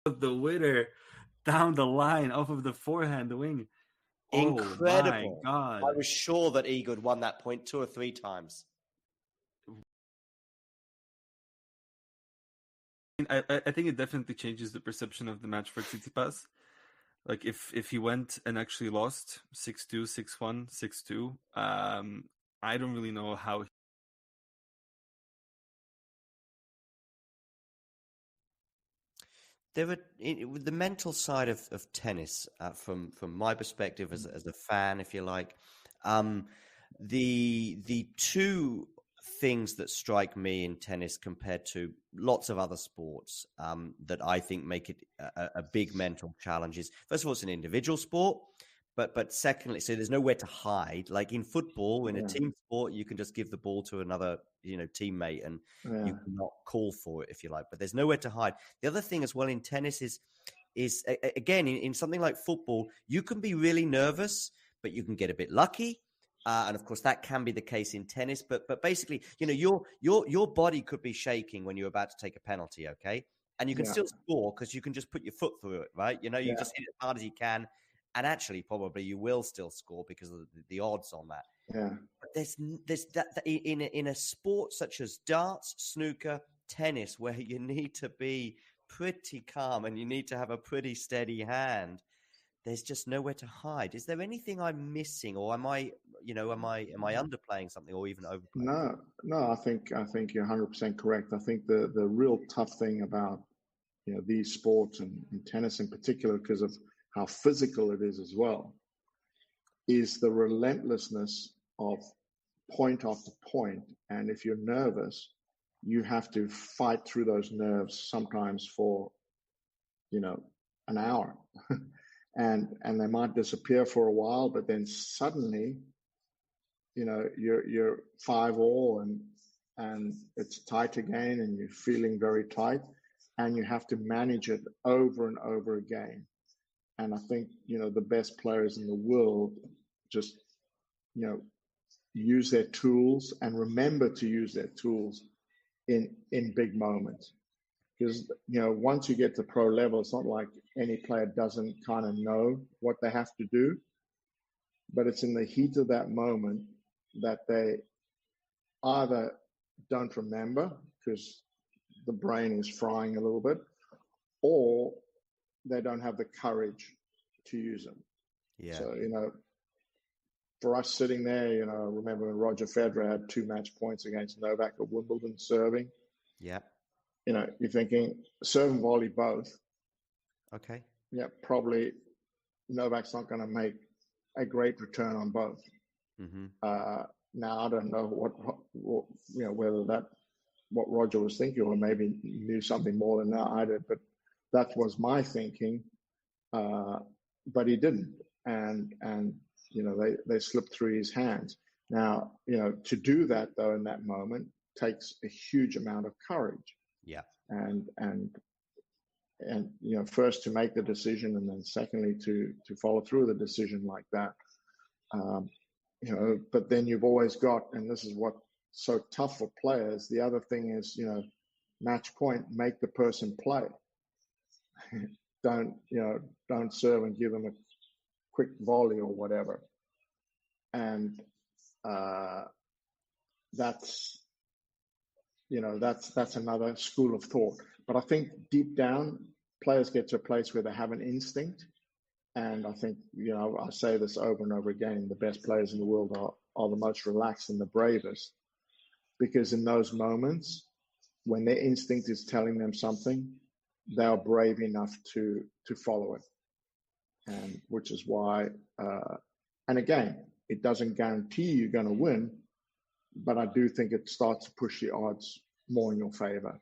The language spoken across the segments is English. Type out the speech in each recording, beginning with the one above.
the winner down the line off of the forehand, the wing. Incredible. Oh my God. I was sure that Igor had won that point 2 or 3 times. I think it definitely changes the perception of the match for Tsitsipas. Like if he went and actually lost 6-2, 6-1, 6-2, I don't really know how. There were the mental side of tennis, from my perspective as a fan, if you like. The two things that strike me in tennis compared to lots of other sports that I think make it a big mental challenge is, first of all, it's an individual sport. But secondly, so there's nowhere to hide. Like in football, in a team sport, you can just give the ball to another, teammate, and you cannot call for it if you like. But there's nowhere to hide. The other thing as well in tennis is again in something like football, you can be really nervous, but you can get a bit lucky. And of course, that can be the case in tennis. But basically, your body could be shaking when you're about to take a penalty, okay? And you can still score because you can just put your foot through it, right? You just hit it as hard as you can. And actually, probably you will still score because of the odds on that. Yeah. But there's that in a sport such as darts, snooker, tennis, where you need to be pretty calm and you need to have a pretty steady hand. There's just nowhere to hide. Is there anything I'm missing, or am I underplaying something, or even overplaying? No. I think you're 100% correct. I think the real tough thing about these sports and tennis in particular, because of how physical it is as well, is the relentlessness of point after point. And if you're nervous, you have to fight through those nerves sometimes for, an hour. and they might disappear for a while, but then suddenly, you're 5-all and it's tight again and you're feeling very tight and you have to manage it over and over again. And I think, the best players in the world just, use their tools and remember to use their tools in big moments. Because, once you get to pro level, it's not like any player doesn't kind of know what they have to do. But it's in the heat of that moment that they either don't remember because the brain is frying a little bit, or they don't have the courage to use them. Yeah. So, for us sitting there, I remember when Roger Federer had 2 match points against Novak at Wimbledon serving. Yeah. You're thinking serve and volley both. Okay. Yeah, probably Novak's not going to make a great return on both. Mm-hmm. Now, I don't know whether what Roger was thinking, or maybe knew something more than I did, but that was my thinking. But he didn't, and they slipped through his hands. Now, to do that though in that moment takes a huge amount of courage. Yeah. And first to make the decision, and then secondly to follow through the decision like that. But then you've always got, and this is what's so tough for players. The other thing is, match point, make the person play. Don't serve and give them a quick volley or whatever. And that's another school of thought. But I think deep down, players get to a place where they have an instinct. And I think, I say this over and over again, the best players in the world are the most relaxed and the bravest. Because in those moments, when their instinct is telling them something, they are brave enough to follow it. And which is why, and again, it doesn't guarantee you're going to win, but I do think it starts to push the odds more in your favor.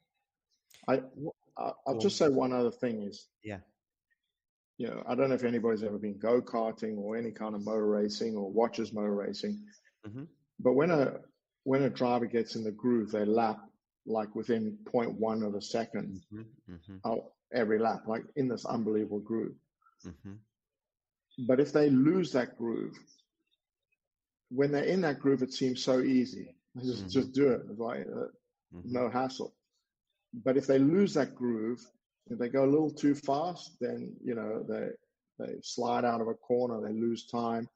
I'll just say one other thing is, I don't know if anybody's ever been go-karting or any kind of motor racing or watches motor racing, but when a driver gets in the groove, they lap like within 0.1 of a second every lap, like in this unbelievable groove. But if they lose that groove, when they're in that groove, it seems so easy. Just do it. It's like no hassle. But if they lose that groove, If they go a little too fast, then they slide out of a corner, they lose time.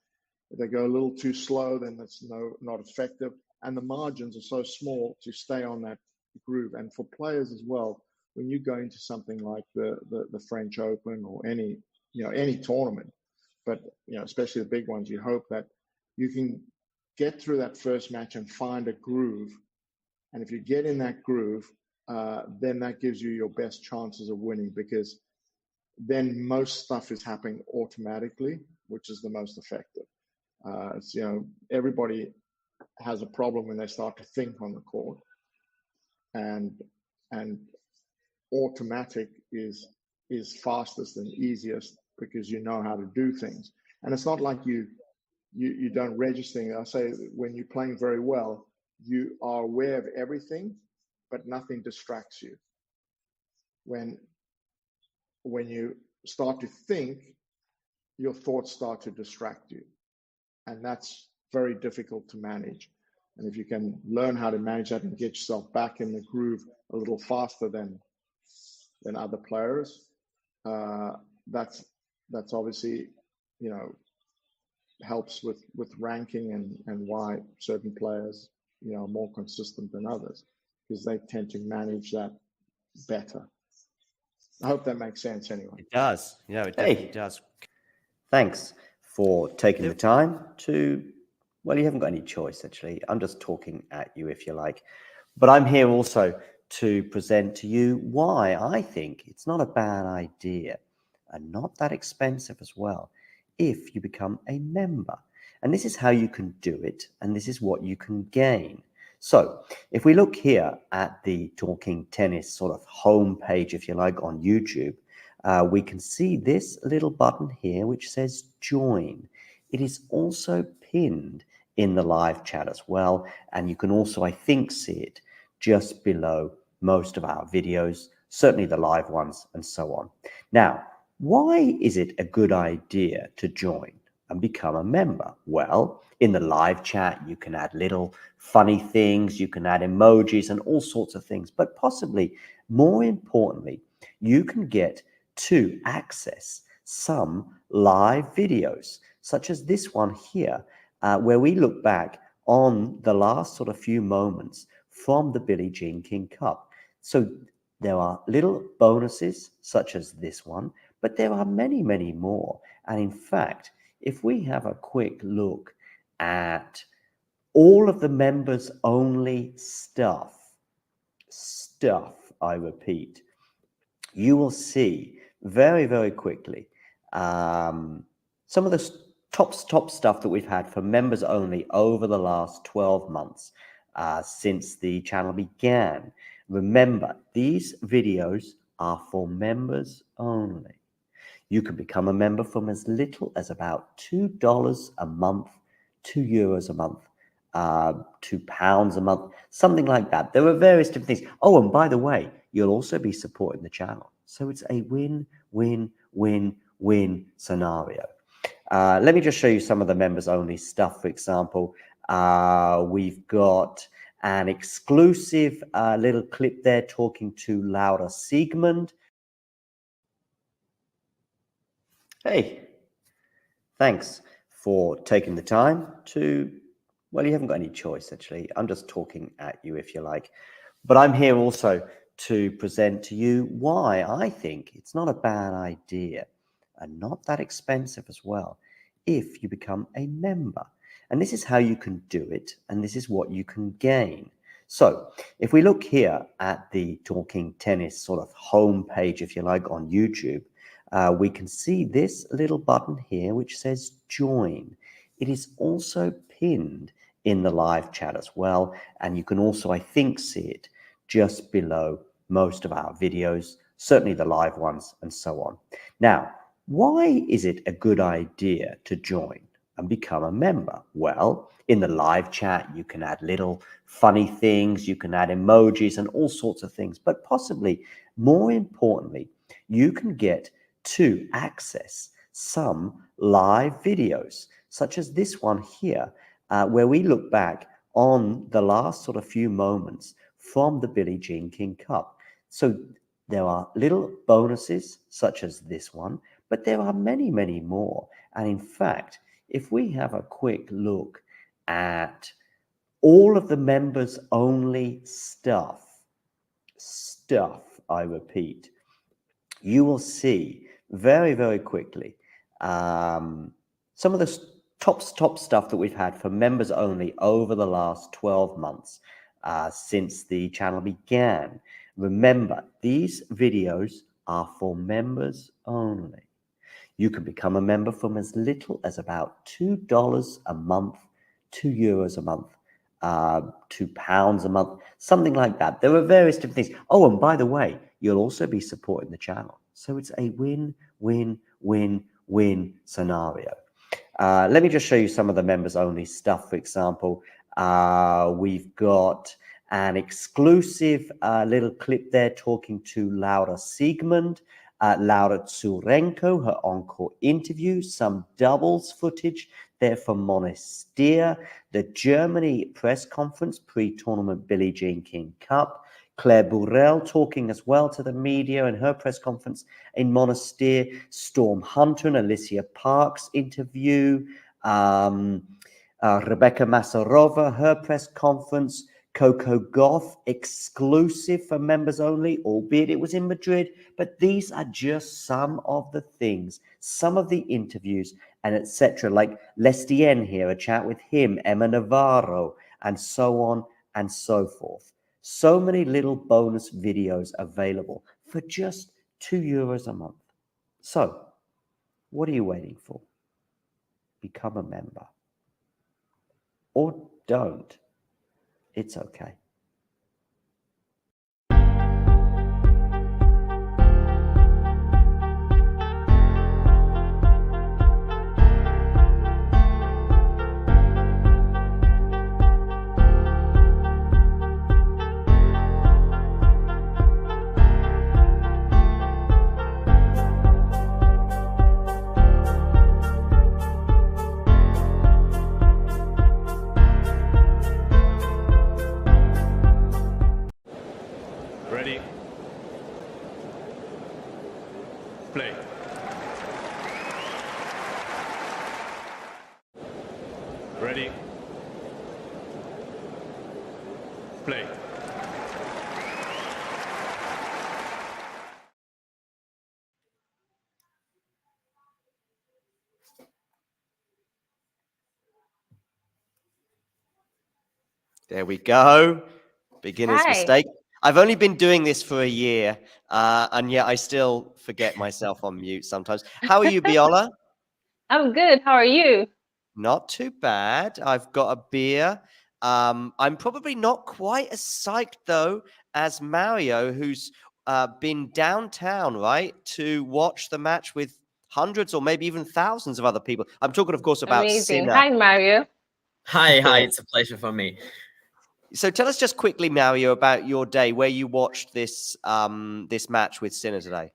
If they go a little too slow, then that's not effective. And the margins are so small to stay on that groove. And for players as well, when you go into something like the French Open or any tournament, but especially the big ones, you hope that you can get through that first match and find a groove. And if you get in that groove, then that gives you your best chances of winning, because then most stuff is happening automatically, which is the most effective. Everybody has a problem when they start to think on the court, and automatic is fastest and easiest, because you know how to do things. And it's not like you don't register. I say when you're playing very well, you are aware of everything, but nothing distracts you. When you start to think, your thoughts start to distract you, and that's very difficult to manage. And if you can learn how to manage that and get yourself back in the groove a little faster than other players, that's obviously helps with ranking and why certain players are more consistent than others, because they tend to manage that better. I hope that makes sense anyway. It does. It definitely does. Thanks for taking the time to, well, you haven't got any choice, actually. I'm just talking at you, if you like. But I'm here also to present to you why I think it's not a bad idea, and not that expensive as well, if you become a member. And this is how you can do it, and this is what you can gain. So if we look here at the Talking Tennis sort of homepage, if you like, on YouTube, we can see this little button here which says join. It is also pinned in the live chat as well, and you can also, I think, see it just below most of our videos, certainly the live ones and so on. Now, why is it a good idea to join and become a member? Well, in the live chat, you can add little funny things, you can add emojis and all sorts of things, but possibly more importantly, you can get to access some live videos, such as this one here, where we look back on the last sort of few moments from the Billie Jean King Cup. So there are little bonuses such as this one, but there are many, many more. And in fact, if we have a quick look at all of the members only stuff, I repeat, you will see very, very quickly some of the top stuff that we've had for members only over the last 12 months since the channel began. Remember, these videos are for members only. You can become a member from as little as about $2 a month, €2 a month, £2 a month, something like that. There are various different things. Oh, and by the way, you'll also be supporting the channel. So it's a win-win-win-win scenario. Let me just show you some of the members only stuff. For example, we've got an exclusive little clip there talking to Laura Siegmund. Hey, thanks for taking the time to, well, you haven't got any choice, actually. I'm just talking at you, if you like. But I'm here also to present to you why I think it's not a bad idea, and not that expensive as well, if you become a member. And this is how you can do it, and this is what you can gain. So if we look here at the Talking Tennis sort of homepage, if you like, on YouTube, we can see this little button here which says join. It is also pinned in the live chat as well, and you can also, I think, see it just below most of our videos, certainly the live ones and so on. Now, why is it a good idea to join and become a member? Well, in the live chat, you can add little funny things, you can add emojis and all sorts of things, but possibly more importantly, you can get to access some live videos, such as this one here, where we look back on the last sort of few moments from the Billie Jean King Cup. So There are little bonuses such as this one, but there are many, many more. And in fact, if we have a quick look at all of the members only stuff, I repeat, you will see very, very quickly some of the top stuff that we've had for members only over the last 12 months since the channel began. Remember, these videos are for members only. You can become a member from as little as about $2 a month, €2 a month, £2 a month, something like that. There are various different things. Oh, and by the way, you'll also be supporting the channel. So it's a win, win, win, win scenario. Let me just show you some of the members only stuff. For example, we've got an exclusive little clip there talking to Laura Siegmund, Laura Tsurenko, her encore interview, some doubles footage there from Monastir, the Germany press conference pre-tournament Billie Jean King Cup, Claire Burrell talking as well to the media in her press conference in Monastir, Storm Hunter and Alicia Parks interview, Rebecca Masarova, her press conference, Coco Gauff exclusive for members only, albeit it was in Madrid. But these are just some of the things, some of the interviews and etc. Like Lestien here, a chat with him, Emma Navarro, and so on and so forth. So many little bonus videos available for just €2 a month. So what are you waiting for? Become a member. Or don't. It's okay. Ready? Play. Ready? Play. There we go. Beginner's Hi. mistake. I've only been doing this for a year, and yet I still forget myself on mute sometimes. How are you, Biola? I'm good. How are you? Not too bad. I've got a beer. I'm probably not quite as psyched, though, as Mario, who's been downtown, right, to watch the match with hundreds or maybe even thousands of other people. I'm talking, of course, about Amazing. Sinner. Hi, Mario. Hi, it's a pleasure for me. So tell us just quickly, Mario, about your day, where you watched this this match with Sinner today.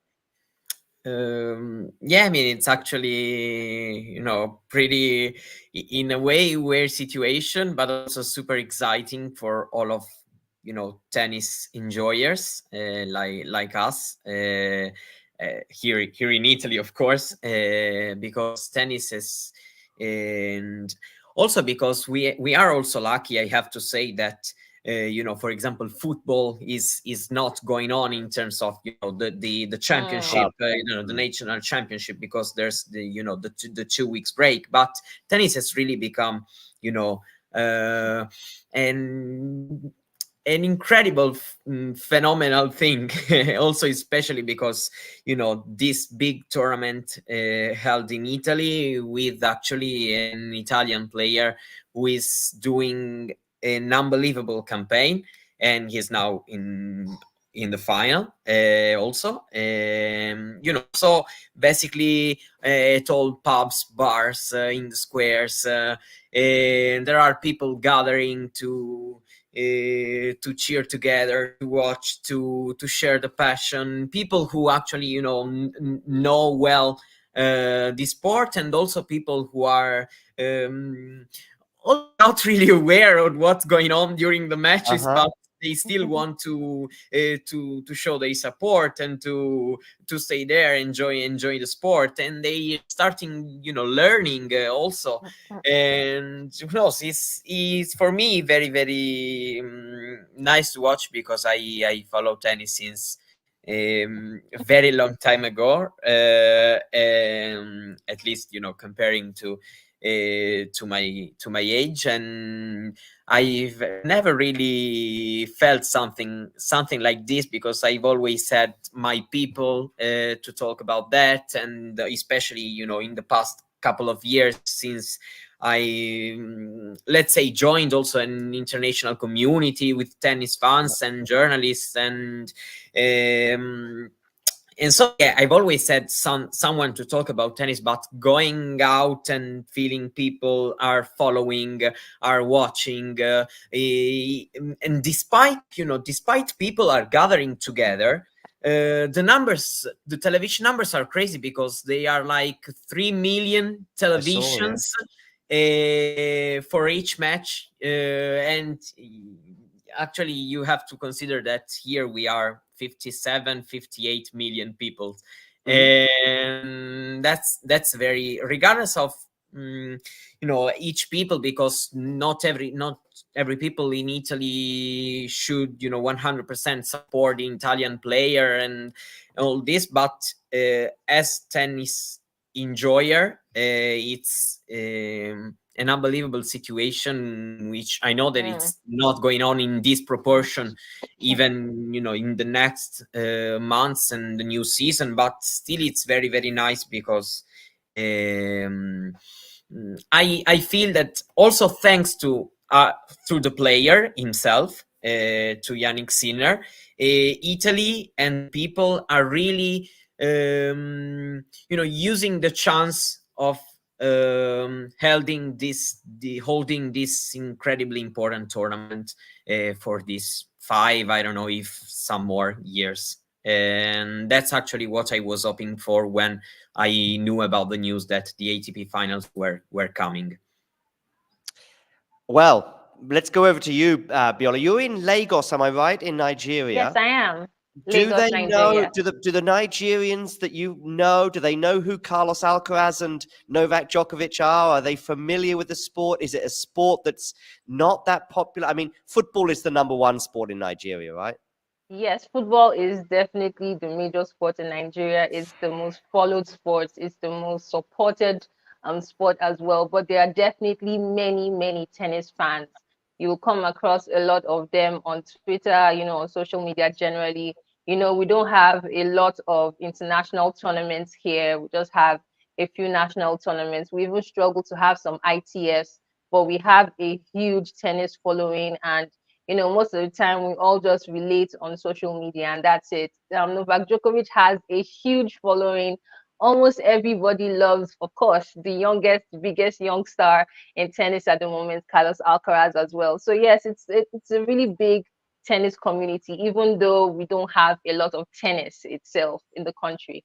Yeah, I mean, it's actually, pretty, in a way, weird situation, but also super exciting for all of, tennis enjoyers like us here in Italy, of course, because tennis is, and also because we are also lucky, I have to say that. For example, football is not going on in terms of the championship, the national championship, because there's the 2 weeks break. But tennis has really become an incredible phenomenal thing also, especially because this big tournament held in Italy with actually an Italian player who is doing an unbelievable campaign, and he's now in the final also. So basically at all pubs, bars, in the squares, and there are people gathering to cheer together, to watch, to share the passion. People who actually know well the sport, and also people who are not really aware of what's going on during the matches, but they still want to show their support and to stay there, enjoy the sport, and they starting learning also. And who knows, it's for me very very nice to watch, because I follow tennis since a very long time ago, at least comparing to my age, and I've never really felt something like this, because I've always had my people to talk about that, and especially in the past couple of years, since I let's say joined also an international community with tennis fans and journalists, and so yeah, I've always had someone to talk about tennis, but going out and feeling people are following, are watching, and despite people are gathering together, the television numbers are crazy, because they are like 3 million televisions for each match, and actually you have to consider that here we are 58 million people, and that's very, regardless of each people, because not every people in Italy should 100% support the Italian player and all this, but as tennis enjoyer, it's an unbelievable situation, which I know that it's not going on in this proportion even in the next months and the new season, but still it's very very nice, because I feel that also thanks to the player himself, to Yannick Sinner, Italy and people are really using the chance of holding this incredibly important tournament for these 5, I don't know if some more years, and that's actually what I was hoping for when I knew about the news that the ATP finals were coming. Well, let's go over to you, Biola. You're in Lagos, am I right, in Nigeria? Yes, I am. Do Lagos, they know? Nigeria. Do the Nigerians that you know? Do they know who Carlos Alcaraz and Novak Djokovic are? Are they familiar with the sport? Is it a sport that's not that popular? I mean, football is the number one sport in Nigeria, right? Yes, football is definitely the major sport in Nigeria. It's the most followed sport. It's the most supported sport as well. But there are definitely many, many tennis fans. You will come across a lot of them on Twitter, on social media generally. We don't have a lot of international tournaments here. We just have a few national tournaments. We even struggle to have some ITFs, but we have a huge tennis following, and most of the time we all just relate on social media, and that's it. Novak Djokovic has a huge following. Almost everybody loves, of course, the youngest, biggest young star in tennis at the moment, Carlos Alcaraz, as well. So yes, it's a really big tennis community, even though we don't have a lot of tennis itself in the country.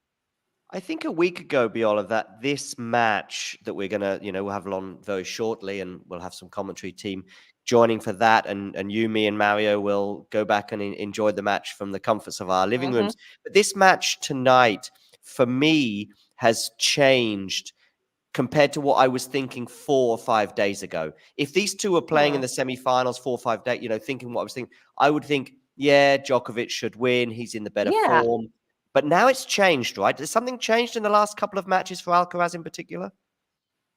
I think a week ago, Biola, that this match that we're going to, we'll have on very shortly, and we'll have some commentary team joining for that. And you, me, and Mario will go back and enjoy the match from the comforts of our living rooms. But this match tonight, for me, has changed compared to what I was thinking 4 or 5 days ago. If these two were playing in the semi-finals 4 or 5 days, thinking what I was thinking, I would think, yeah, Djokovic should win. He's in the better form. But now it's changed, right? Has something changed in the last couple of matches for Alcaraz in particular?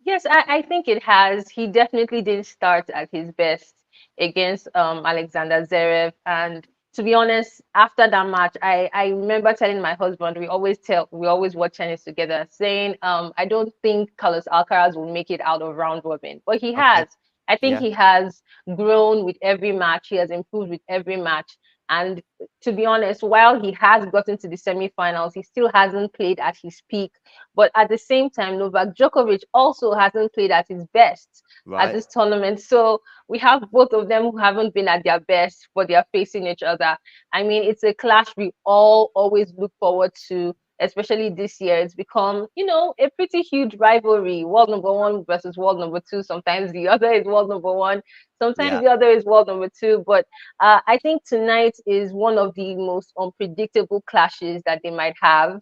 Yes, I think it has. He definitely didn't start at his best against Alexander Zverev. And to be honest, after that match, I remember telling my husband, we always watch tennis together, saying I don't think Carlos Alcaraz will make it out of round robin, but he has. I think he has grown with every match. He has improved with every match. And to be honest, while he has gotten to the semifinals, he still hasn't played at his peak. But at the same time, Novak Djokovic also hasn't played at his best at this tournament. So we have both of them who haven't been at their best, but they are facing each other. I mean, it's a clash we all always look forward to, especially this year, it's become, a pretty huge rivalry. World number one versus world number two. Sometimes the other is world number one. Sometimes the other is world number two. But I think tonight is one of the most unpredictable clashes that they might have.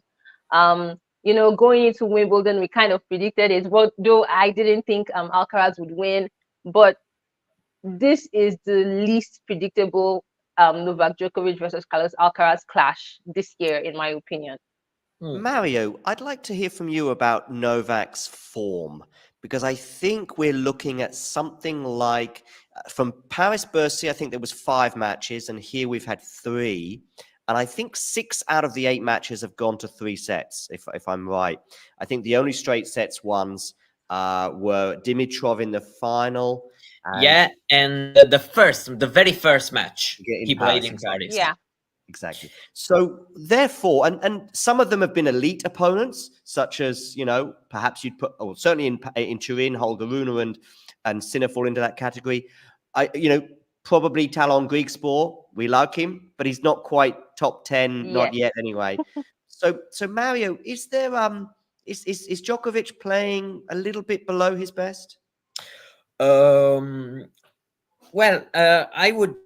Going into Wimbledon, we kind of predicted it, but though I didn't think Alcaraz would win. But this is the least predictable Novak Djokovic versus Carlos Alcaraz clash this year, in my opinion. Mario, I'd like to hear from you about Novak's form, because I think we're looking at something like from Paris-Bercy, I think there was 5 matches, and here we've had 3. And I think 6 out of the 8 matches have gone to 3 sets, if I'm right. I think the only straight sets ones were Dimitrov in the final. And the very first match he played in Paris. Yeah. Exactly. So therefore, and some of them have been elite opponents, such as, perhaps you'd put, or certainly in Turin, Holger Rune and Sinner fall into that category. Probably Talon Griegspoor. We like him, but he's not quite top 10, not yet anyway. So Mario, is there is Djokovic playing a little bit below his best? Well, I would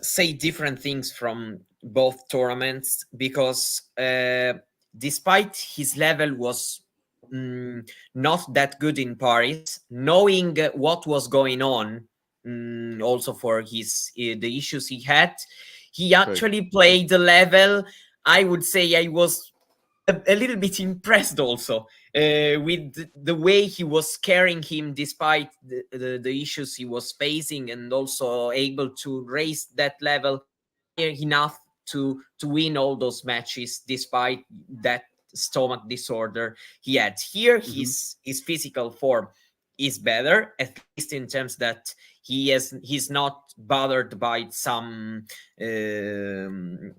say different things from both tournaments, because despite his level was not that good in Paris, knowing what was going on, also for the issues he had, he actually played the level. I would say I was a little bit impressed also with the way he was carrying him despite the issues he was facing, and also able to raise that level enough to win all those matches despite that stomach disorder he had. Here, his physical form is better, at least in terms that he's not bothered by some issues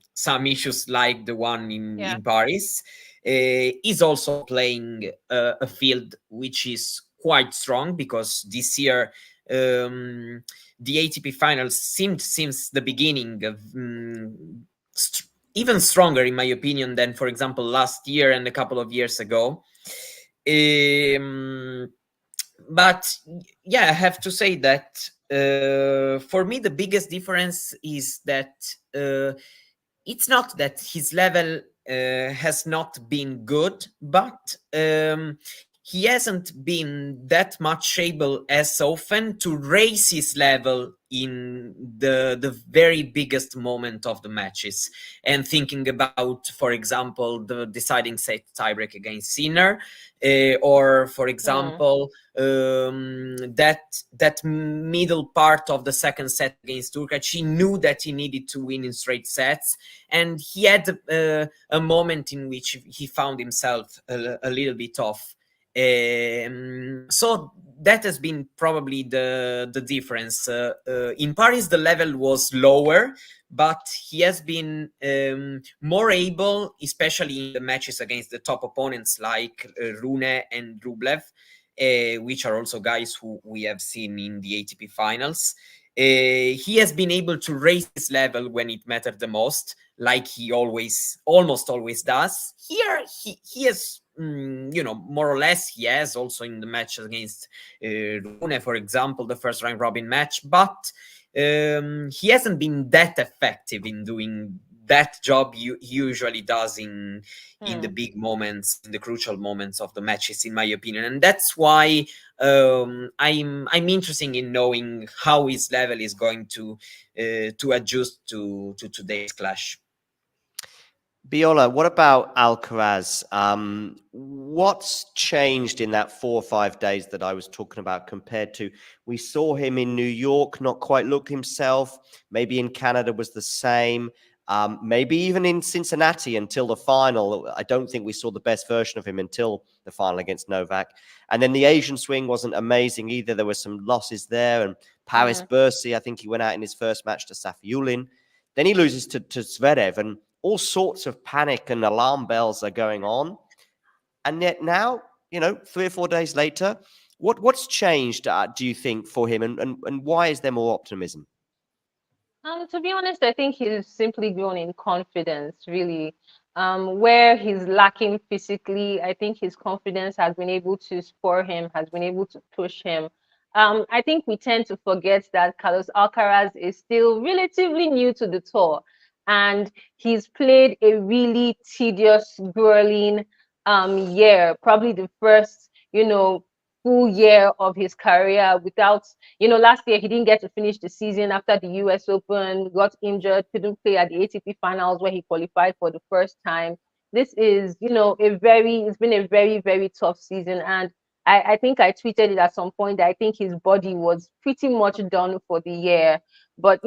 like the one in Paris. He's also playing a field which is quite strong, because this year the ATP finals seemed since the beginning of even stronger, in my opinion, than, for example, last year and a couple of years ago. But yeah, I have to say that for me, the biggest difference is that it's not that his level has not been good, but he hasn't been that much able as often to raise his level in the very biggest moment of the matches. And thinking about, for example, the deciding set tiebreak against Sinner, or, for example, that middle part of the second set against Turkic, he knew that he needed to win in straight sets, and he had a moment in which he found himself a little bit off. So that has been probably the difference. In Paris, the level was lower, but he has been more able, especially in the matches against the top opponents like Rune and Rublev, which are also guys who we have seen in the ATP finals. He has been able to raise his level when it mattered the most, like he almost always does. Here, he has, more or less, he has also in the match against Rune, for example, the first round robin match, but he hasn't been that effective in doing that job he usually does in the big moments, in the crucial moments of the matches, in my opinion. And that's why I'm interested in knowing how his level is going to adjust to today's clash. Biola, what about Alcaraz? What's changed in that 4 or 5 days that I was talking about compared to, we saw him in New York not quite look himself, maybe in Canada was the same, maybe even in Cincinnati until the final. I don't think we saw the best version of him until the final against Novak. And then the Asian swing wasn't amazing either. There were some losses there. And Paris-Bercy, I think he went out in his first match to Safiullin. Then he loses to Zverev, and all sorts of panic and alarm bells are going on. And yet now, 3 or 4 days later, what's changed, do you think, for him? And why is there more optimism? To be honest, I think he's simply grown in confidence, really. Where he's lacking physically, I think his confidence has been able to spur him, has been able to push him. I think we tend to forget that Carlos Alcaraz is still relatively new to the tour, and he's played a really tedious, grueling year, probably the first, full year of his career without, last year he didn't get to finish the season after the US Open, got injured, couldn't play at the ATP finals where he qualified for the first time. This is, it's been a very, very tough season. And I think I tweeted it at some point that I think his body was pretty much done for the year. But,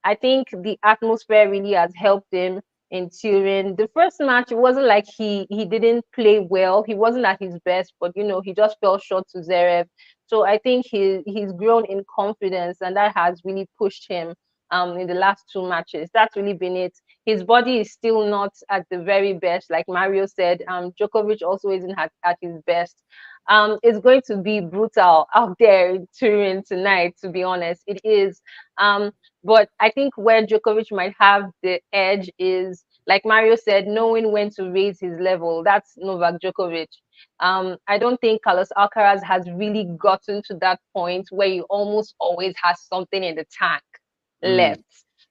I think the atmosphere really has helped him in Turin. The first match, it wasn't like he didn't play well. He wasn't at his best, but he just fell short to Zverev. So I think he's grown in confidence, and that has really pushed him in the last two matches. That's really been it. His body is still not at the very best, like Mario said. Djokovic also isn't at his best. It's going to be brutal out there in Turin tonight, to be honest. It is. But I think where Djokovic might have the edge is, like Mario said, knowing when to raise his level. That's Novak Djokovic. I don't think Carlos Alcaraz has really gotten to that point where he almost always has something in the tank left.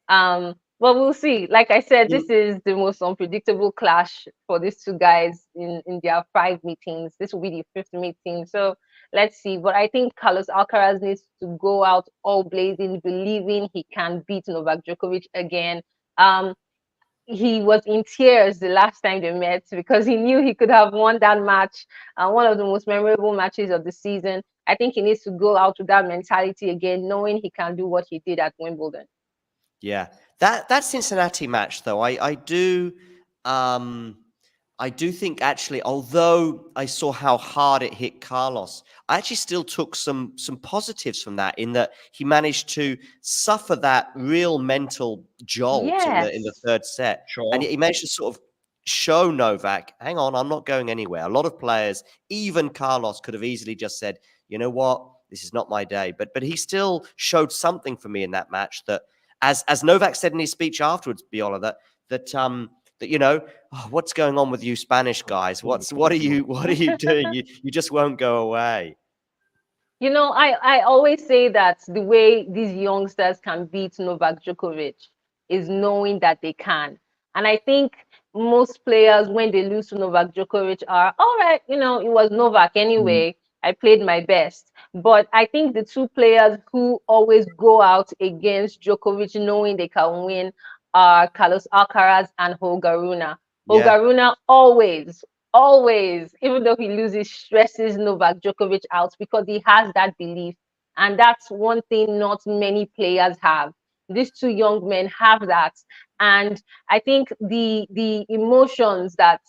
But we'll see. Like I said, this is the most unpredictable clash for these two guys in their 5 meetings. This will be the fifth meeting. So let's see. But I think Carlos Alcaraz needs to go out all blazing, believing he can beat Novak Djokovic again. He was in tears the last time they met because he knew he could have won that match, one of the most memorable matches of the season. I think he needs to go out with that mentality again, knowing he can do what he did at Wimbledon. Yeah, that Cincinnati match, though, I do think actually, although I saw how hard it hit Carlos, I actually still took some positives from that, in that he managed to suffer that real mental jolt in the third set, and he managed to sort of show Novak, hang on, I'm not going anywhere. A lot of players, even Carlos, could have easily just said, you know what, this is not my day, but he still showed something for me in that match that. As Novak said in his speech afterwards, Biola, that oh, what's going on with you Spanish guys? What are you doing? You just won't go away. I always say that the way these youngsters can beat Novak Djokovic is knowing that they can. And I think most players, when they lose to Novak Djokovic, are all right. It was Novak anyway. I played my best. But I think the two players who always go out against Djokovic knowing they can win are Carlos Alcaraz and Holger Rune. Holger Rune always, even though he loses, stresses Novak Djokovic out because he has that belief. And that's one thing not many players have. These two young men have that. And I think the emotions that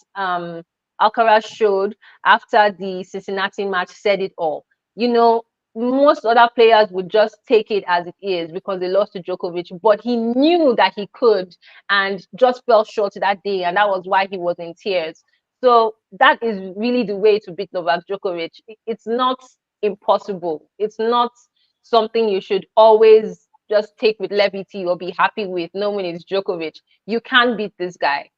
Alcaraz showed after the Cincinnati match said it all. Most other players would just take it as it is because they lost to Djokovic, but he knew that he could and just fell short that day. And that was why he was in tears. So that is really the way to beat Novak Djokovic. It's not impossible. It's not something you should always just take with levity or be happy with, knowing it's Djokovic. You can beat this guy.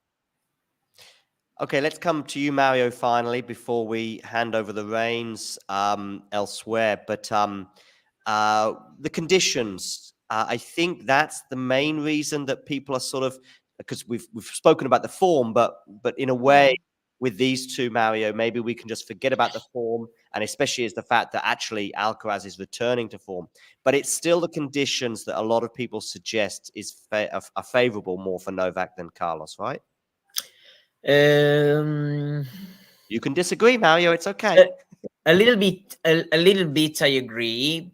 Okay, let's come to you, Mario, finally, before we hand over the reins elsewhere. But the conditions, I think that's the main reason that people are sort of, because we've spoken about the form, but in a way, with these two, Mario, maybe we can just forget about the form, and especially as the fact that actually Alcaraz is returning to form. But it's still the conditions that a lot of people suggest are favorable more for Novak than Carlos, right? You can disagree, Mario. It's okay. A little bit. I agree.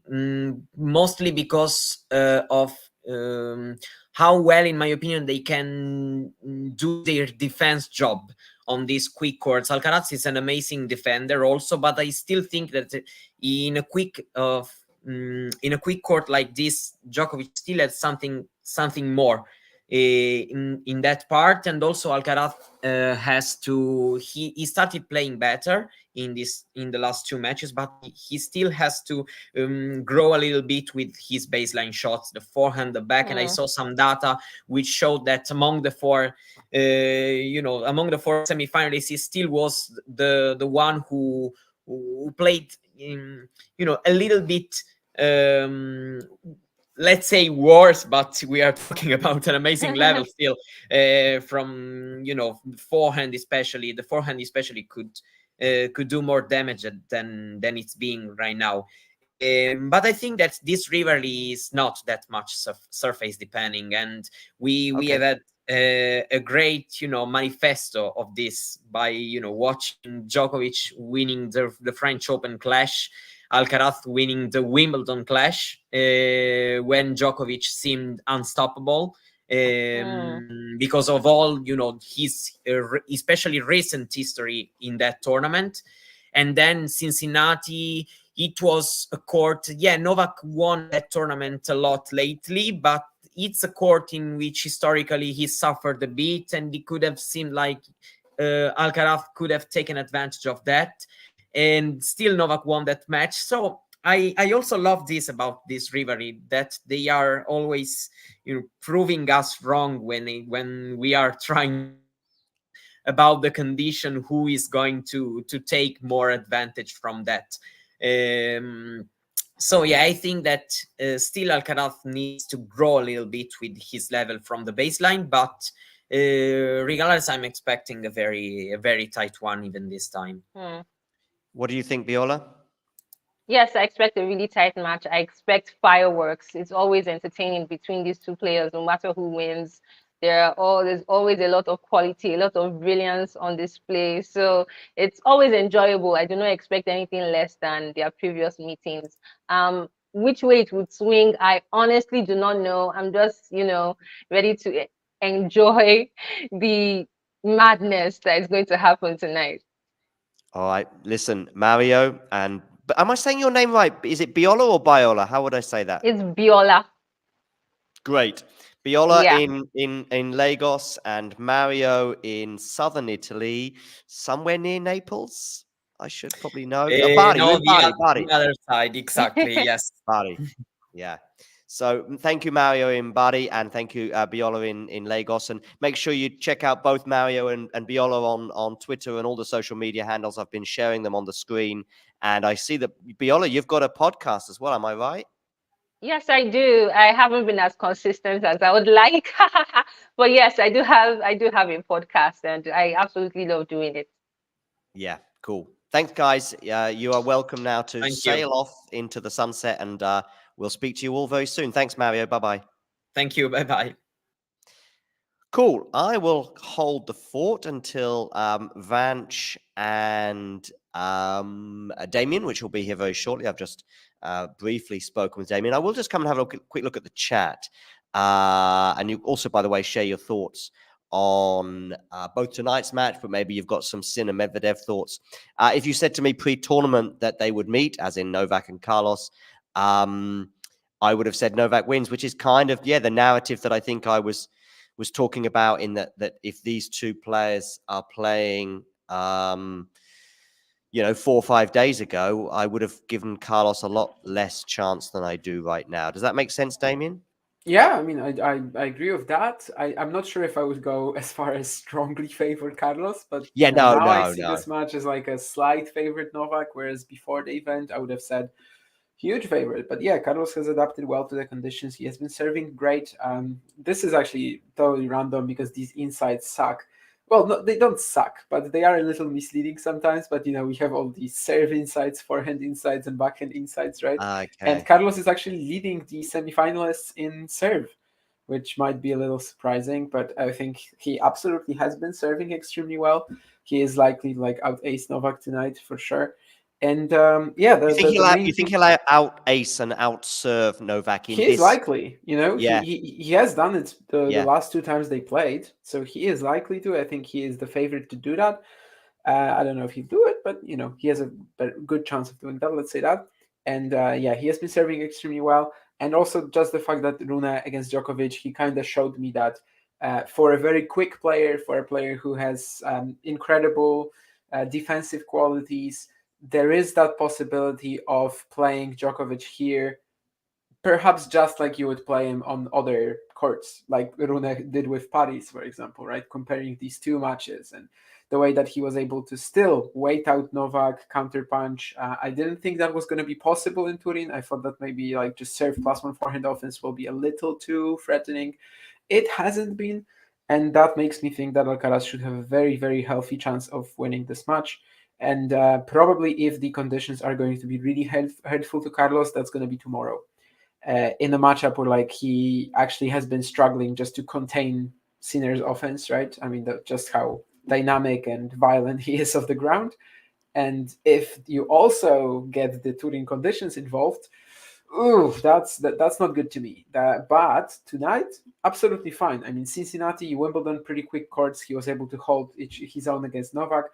Mostly because of how well, in my opinion, they can do their defense job on these quick courts. Alcaraz is an amazing defender, also, but I still think that in a quick court like this, Djokovic still has something more. in that part. And also Alcaraz has to he started playing better in the last two matches, but he still has to grow a little bit with his baseline shots, the forehand, the backhand. I saw some data which showed that among the four semifinalists, he still was the one who played a little bit let's say worse, but we are talking about an amazing level still. From forehand especially, the forehand especially could do more damage than it's being right now. But I think that this rivalry is not that much surface depending, and we have had a great manifesto of this by watching Djokovic winning the French Open clash, Alcaraz winning the Wimbledon clash, when Djokovic seemed unstoppable, because of all his especially recent history in that tournament. And then Cincinnati, it was a court. Yeah, Novak won that tournament a lot lately, but it's a court in which historically he suffered a bit, and it could have seemed like Alcaraz could have taken advantage of that, and still Novak won that match. So I also love this about this rivalry, that they are always proving us wrong when we are trying about the condition, who is going to take more advantage from that. So yeah, I think that still Alcaraz needs to grow a little bit with his level from the baseline, but regardless, I'm expecting a very tight one even this time. What do you think, Biola? Yes, I expect a really tight match. I expect fireworks. It's always entertaining between these two players, no matter who wins. There's always a lot of quality, a lot of brilliance on display. So it's always enjoyable. I do not expect anything less than their previous meetings. Which way it would swing, I honestly do not know. I'm just, ready to enjoy the madness that is going to happen tonight. All right, listen, Mario, and am I saying your name right? Is it Biola or Biola? How would I say that? It's Biola. Great. Biola Yeah. in Lagos, and Mario in southern Italy, somewhere near Naples. I should probably know. Bari, No, Bari. the other side, exactly. Yes. Bari. Yeah. So thank you, Mario in Bari, and thank you, Biola in Lagos. And make sure you check out both Mario and Biola on Twitter and all the social media handles. I've been sharing them on the screen. And I see that, Biola, you've got a podcast as well. Am I right? Yes, I do. I haven't been as consistent as I would like. But yes, I do have a podcast, and I absolutely love doing it. Yeah, cool. Thanks, guys. You are welcome now to sail off into the sunset, and we'll speak to you all very soon. Thanks, Mario. Bye-bye. Thank you. Bye-bye. Cool. I will hold the fort until Vanch and Damien, which will be here very shortly. I've just briefly spoken with Damien. I will just come and have a quick look at the chat. And you also, by the way, share your thoughts on both tonight's match, but maybe you've got some Sin and Medvedev thoughts. If you said to me pre-tournament that they would meet, as in Novak and Carlos, I would have said Novak wins, which is kind of, the narrative that I think I was talking about, in that if these two players are playing, 4 or 5 days ago, I would have given Carlos a lot less chance than I do right now. Does that make sense, Damien? Yeah, I mean, I agree with that. I'm not sure if I would go as far as strongly favor Carlos, but I see this match as like a slight favorite Novak, whereas before the event I would have said huge favorite. But yeah, Carlos has adapted well to the conditions. He has been serving great. This is actually totally random because these insights suck. Well, no, they don't suck, but they are a little misleading sometimes. But, we have all these serve insights, forehand insights, and backhand insights, right? Okay. And Carlos is actually leading the semifinalists in serve, which might be a little surprising. But I think he absolutely has been serving extremely well. He is likely out ace Novak tonight for sure. And you think he'll out ace and out serve Novak in He's likely, Yeah. He has done it the last 2 times they played, so he is likely to. I think he is the favorite to do that. I don't know if he'll do it, but he has a good chance of doing that. Let's say that. And he has been serving extremely well. And also just the fact that Rune against Djokovic, he kind of showed me that For a very quick player, for a player who has incredible defensive qualities, there is that possibility of playing Djokovic here, perhaps just like you would play him on other courts, like Rune did with Paris, for example, right? Comparing these two matches and the way that he was able to still wait out Novak, counterpunch. I didn't think that was going to be possible in Turin. I thought that maybe like just serve +1 forehand offense will be a little too threatening. It hasn't been, and that makes me think that Alcaraz should have a very, very healthy chance of winning this match. And probably if the conditions are going to be really helpful to Carlos, that's going to be tomorrow. In a matchup where like he actually has been struggling just to contain Sinner's offense, right? I mean, just how dynamic and violent he is off the ground. And if you also get the Turin conditions involved, ooh, that's not good to me. But tonight, absolutely fine. I mean, Cincinnati, Wimbledon, pretty quick courts. He was able to hold his own against Novak.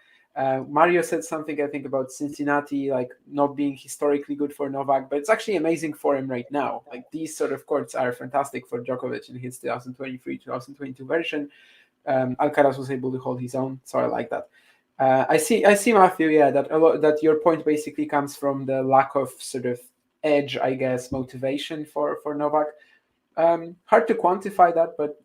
Mario said something, I think, about Cincinnati, like not being historically good for Novak, but it's actually amazing for him right now. Like these sort of courts are fantastic for Djokovic in his 2023-2022 version. Alcaraz was able to hold his own, so I like that. I see, Matthew. Yeah, that your point basically comes from the lack of sort of edge, I guess, motivation for Novak. Hard to quantify that, but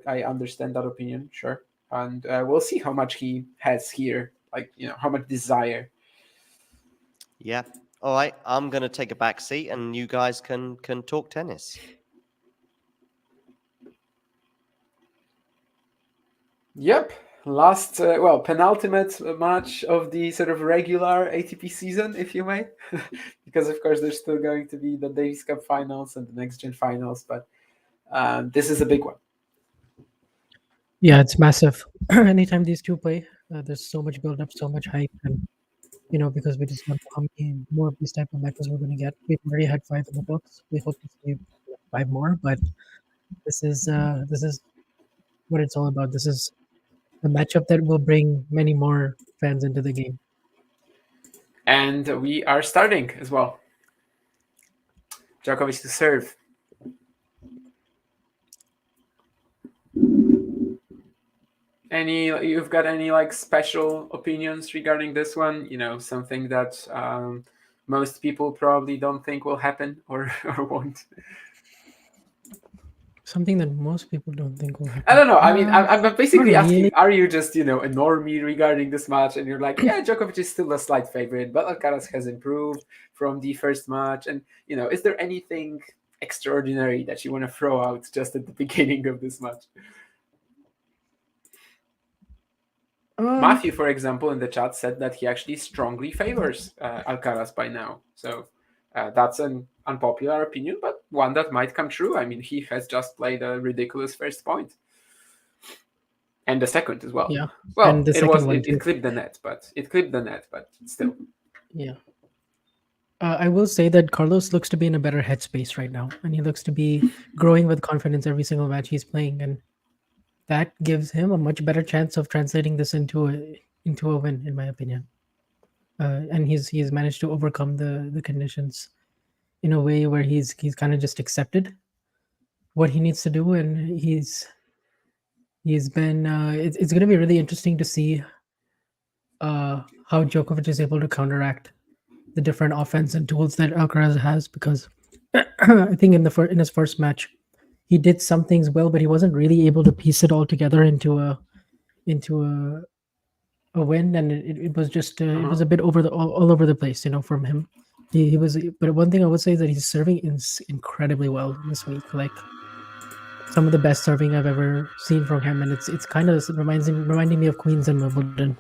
I understand that opinion, sure. And we'll see how much he has here, like how much desire. Yeah. All right. I'm going to take a back seat, and you guys can talk tennis. Yep. Last, penultimate match of the sort of regular ATP season, if you may, because of course there's still going to be the Davis Cup finals and the Next Gen finals, but this is a big one. Yeah, it's massive. Anytime these two play, there's so much build up, so much hype, and because we just don't know how many more of these type of matches we're going to get. We've already had 5 in the books. We hope to see 5 more, but this is what it's all about. This is a matchup that will bring many more fans into the game. And we are starting as well. Djokovic to serve. You've got any like special opinions regarding this one? Something that most people probably don't think will happen or won't. Something that most people don't think will happen. I don't know. I mean, I'm basically asking, are you just, a normie regarding this match? And you're like, yeah, Djokovic is still a slight favorite, but Alcaraz has improved from the first match. And, is there anything extraordinary that you want to throw out just at the beginning of this match? Matthew, for example, in the chat said that he actually strongly favors Alcaraz by now. So that's an unpopular opinion, but one that might come true. I mean, he has just played a ridiculous first point. And the second as well. Yeah. Well, it clipped the net, but still. Yeah. I will say that Carlos looks to be in a better headspace right now, and he looks to be growing with confidence every single match he's playing, and that gives him a much better chance of translating this into a win, in my opinion. And he's managed to overcome the conditions in a way where he's kind of just accepted what he needs to do, and he's been. It's going to be really interesting to see how Djokovic is able to counteract the different offense and tools that Alcaraz has, because I think in his first match, he did some things well, but he wasn't really able to piece it all together into a win, and it was just it was a bit all over the place, from him. He was, but one thing I would say is that he's serving incredibly well this week, like some of the best serving I've ever seen from him, and it's kind of reminding me of Queens and Wimbledon.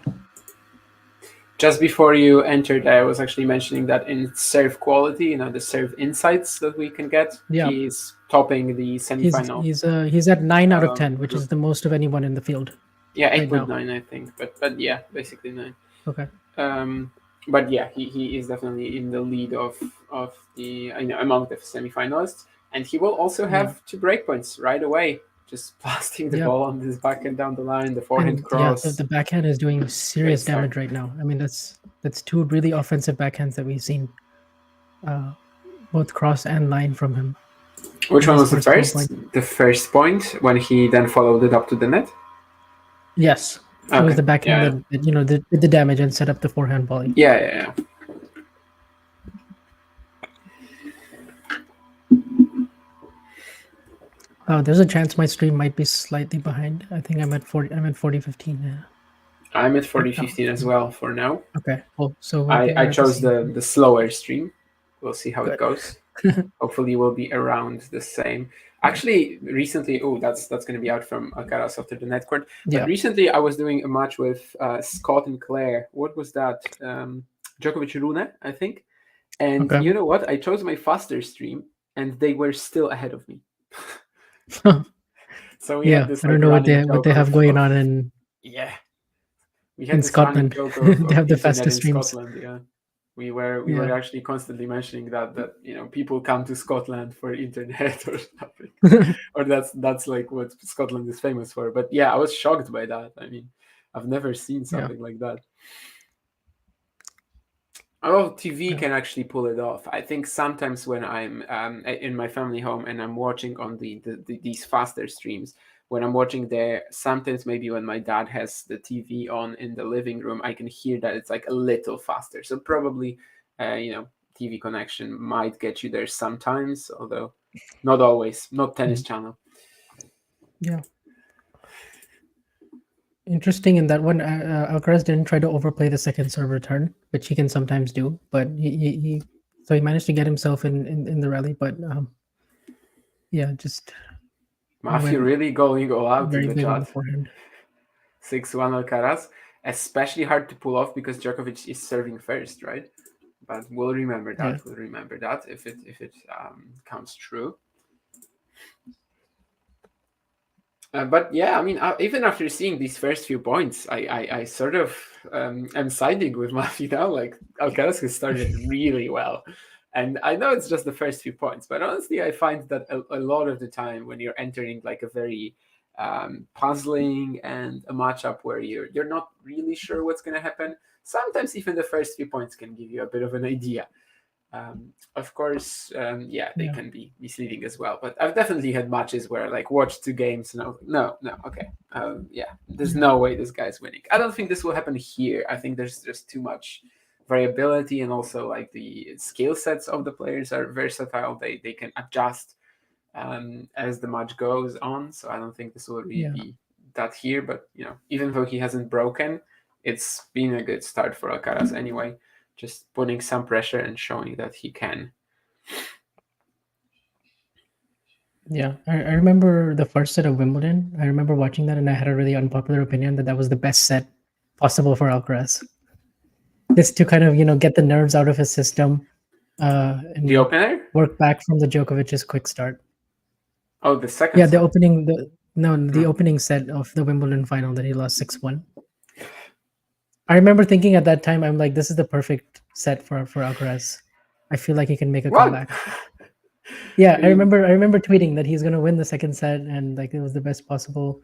Just before you entered, I was actually mentioning that in serve quality, the serve insights that we can get, he's topping the semifinal. He's at 9 out of 10, which is the most of anyone in the field. Yeah, 8.9, I think, but yeah, basically 9. Okay. But yeah, he is definitely in the lead of the among the semifinalists, and he will also have 2 breakpoints right away. Just blasting the ball on his backhand down the line, the forehand cross. Yeah, the backhand is doing serious damage right now. I mean, that's 2 really offensive backhands that we've seen, both cross and line from him. Which one was the first? The first point when he then followed it up to the net? Yes. Okay. It was the backhand that did the damage and set up the forehand volley. Yeah. Oh, there's a chance my stream might be slightly behind. I think I'm at 40:15 now. I'm at 40:15 as well for now. Okay, cool. So I chose the slower stream. We'll see how it goes. Hopefully, we'll be around the same. Actually, recently, that's going to be out from Alcaraz after the net court. But recently, I was doing a match with Scott and Claire. What was that? Djokovic Rune, I think. And you know what? I chose my faster stream, and they were still ahead of me. So we had this. I don't know what they have going on in. Yeah. We had in Scotland. They have the fastest streams. Scotland, yeah. We were actually constantly mentioning that people come to Scotland for internet or something, or that's like what Scotland is famous for. But yeah, I was shocked by that. I mean, I've never seen something like that. Oh, TV can actually pull it off. I think sometimes when I'm in my family home and I'm watching on these faster streams, when I'm watching there, sometimes maybe when my dad has the TV on in the living room, I can hear that it's like a little faster. So probably, TV connection might get you there sometimes, although not always. Not Tennis Channel. Yeah. Interesting in that one, Alcaraz didn't try to overplay the second serve return, which he can sometimes do, but he managed to get himself in the rally. But just Matthew really going all out very in the big chat. on the forehand. 6-1 Alcaraz, especially hard to pull off because Djokovic is serving first, right? But we'll remember that. Yeah. We'll remember that if it comes true. But yeah, I mean, even after seeing these first few points, I sort of am siding with Matthew now. Like Alcaraz has started really well, and I know it's just the first few points, but honestly, I find that a lot of the time when you're entering like a very puzzling and a matchup where you're not really sure what's going to happen, sometimes even the first few points can give you a bit of an idea. Of course, they can be misleading as well. But I've definitely had matches where like watched 2 games and I was like, no, okay, there's no way this guy's winning. I don't think this will happen here. I think there's just too much variability, and also like the skill sets of the players are versatile. They can adjust as the match goes on. So I don't think this will really be that here. But even though he hasn't broken, it's been a good start for Alcaraz anyway. Just putting some pressure and showing that he can. Yeah, I remember the first set of Wimbledon. I remember watching that, and I had a really unpopular opinion that was the best set possible for Alcaraz. Just to kind of get the nerves out of his system, and the opener work back from the Djokovic's quick start. Oh, the second. Yeah, set. The opening set of the Wimbledon final that he lost 6-1. I remember thinking at that time, I'm like, this is the perfect set for Alcaraz. I feel like he can make a comeback. Yeah, I remember tweeting that he's going to win the second set, and like it was the best possible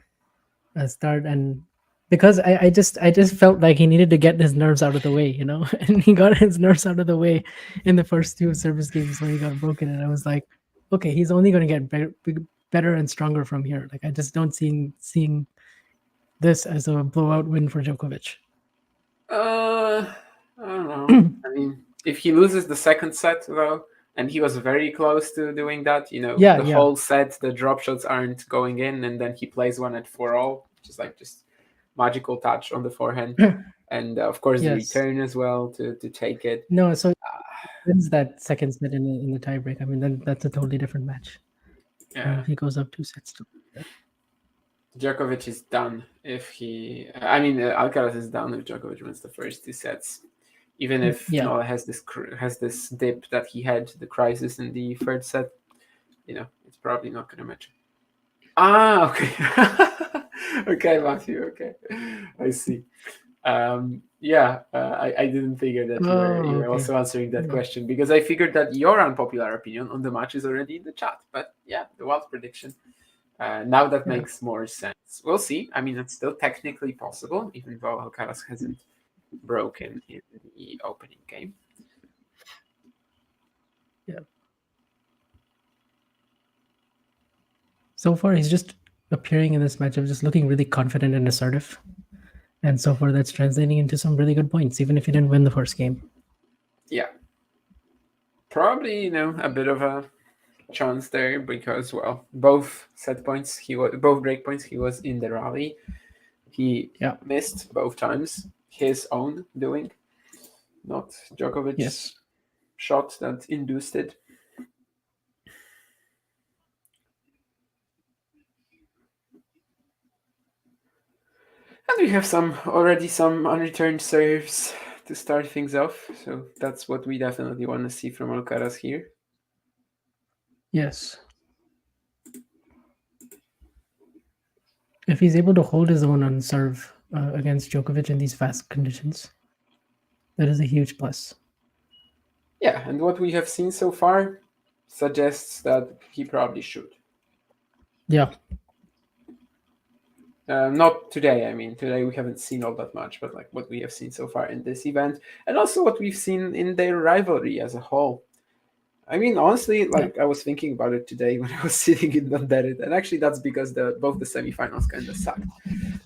start. And because I just felt like he needed to get his nerves out of the way, and he got his nerves out of the way in the first 2 service games where he got broken. And I was like, okay, he's only going to get better and stronger from here. Like I just don't seeing this as a blowout win for Djokovic. I don't know. I mean, if he loses the second set though, and he was very close to doing that, whole set, the drop shots aren't going in, and then he plays one at 4-all, which is like just magical touch on the forehand, and of course the return as well to take it. No, so wins that second set in the tiebreak. I mean, then that's a totally different match. Yeah, he goes up 2 sets to. Djokovic is done if Alcaraz is done if Djokovic wins the first 2 sets. Even if has this dip that he had, the crisis in the third set, it's probably not going to match. Okay. Okay, Matthew. Okay, I see. I didn't figure that you were also answering that question, because I figured that your unpopular opinion on the match is already in the chat. But yeah, the wild prediction. Now that makes more sense. We'll see. I mean, it's still technically possible, even though Alcaraz hasn't broken in the opening game. Yeah. So far, he's just appearing in this matchup, just looking really confident and assertive. And so far, that's translating into some really good points, even if he didn't win the first game. Yeah. Probably, a bit of a chance there because, well, both both break points, he was in the rally. He missed both times, his own doing, not Djokovic's shot that induced it. And we have already some unreturned serves to start things off. So that's what we definitely want to see from Alcaraz here. Yes. If he's able to hold his own on serve against Djokovic in these fast conditions, that is a huge plus. Yeah, and what we have seen so far suggests that he probably should. Yeah. Not today. I mean, today we haven't seen all that much, but like what we have seen so far in this event, and also what we've seen in their rivalry as a whole. I mean, honestly, I was thinking about it today when I was sitting in London, and actually that's because both the semifinals kind of sucked,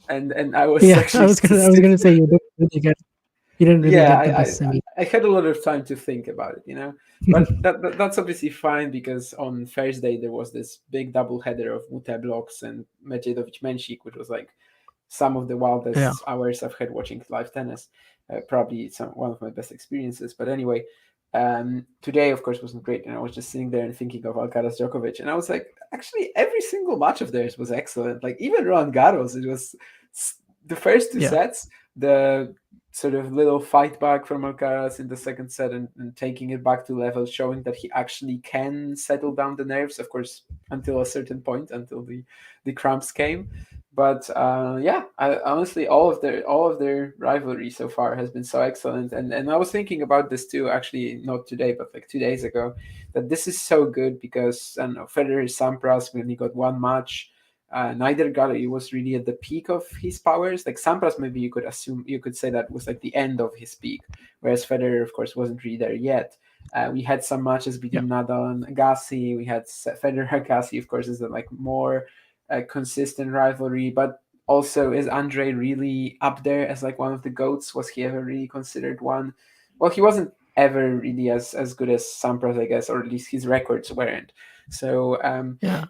and I was actually I was gonna say you didn't really get the best semi. I had a lot of time to think about it, but that's obviously fine because on Thursday there was this big doubleheader of Mute blocks and Medvedev Menchik, which was like some of the wildest hours I've had watching live tennis. Probably one of my best experiences. But anyway, today of course wasn't great, and I was just sitting there and thinking of Alcaraz Djokovic, and I was like, actually every single match of theirs was excellent. Like even Roland Garros, it was the first two sets, the sort of little fight back from Alcaraz in the second set and taking it back to level, showing that he actually can settle down the nerves, of course, until a certain point, until the cramps came. But honestly, all of their rivalry so far has been so excellent. And I was thinking about this too, actually, not today, but like 2 days ago, that this is so good because, I don't know, Federer Sampras, when he got one match, neither guy was really at the peak of his powers. Like Sampras, maybe you could say that was like the end of his peak, whereas Federer, of course, wasn't really there yet. We had some matches between Nadal and Agassi. We had Federer Agassi, of course, is a like more consistent rivalry. But also, is Andre really up there as like one of the GOATs? Was he ever really considered one? Well, he wasn't ever really as good as Sampras, I guess, or at least his records weren't. So,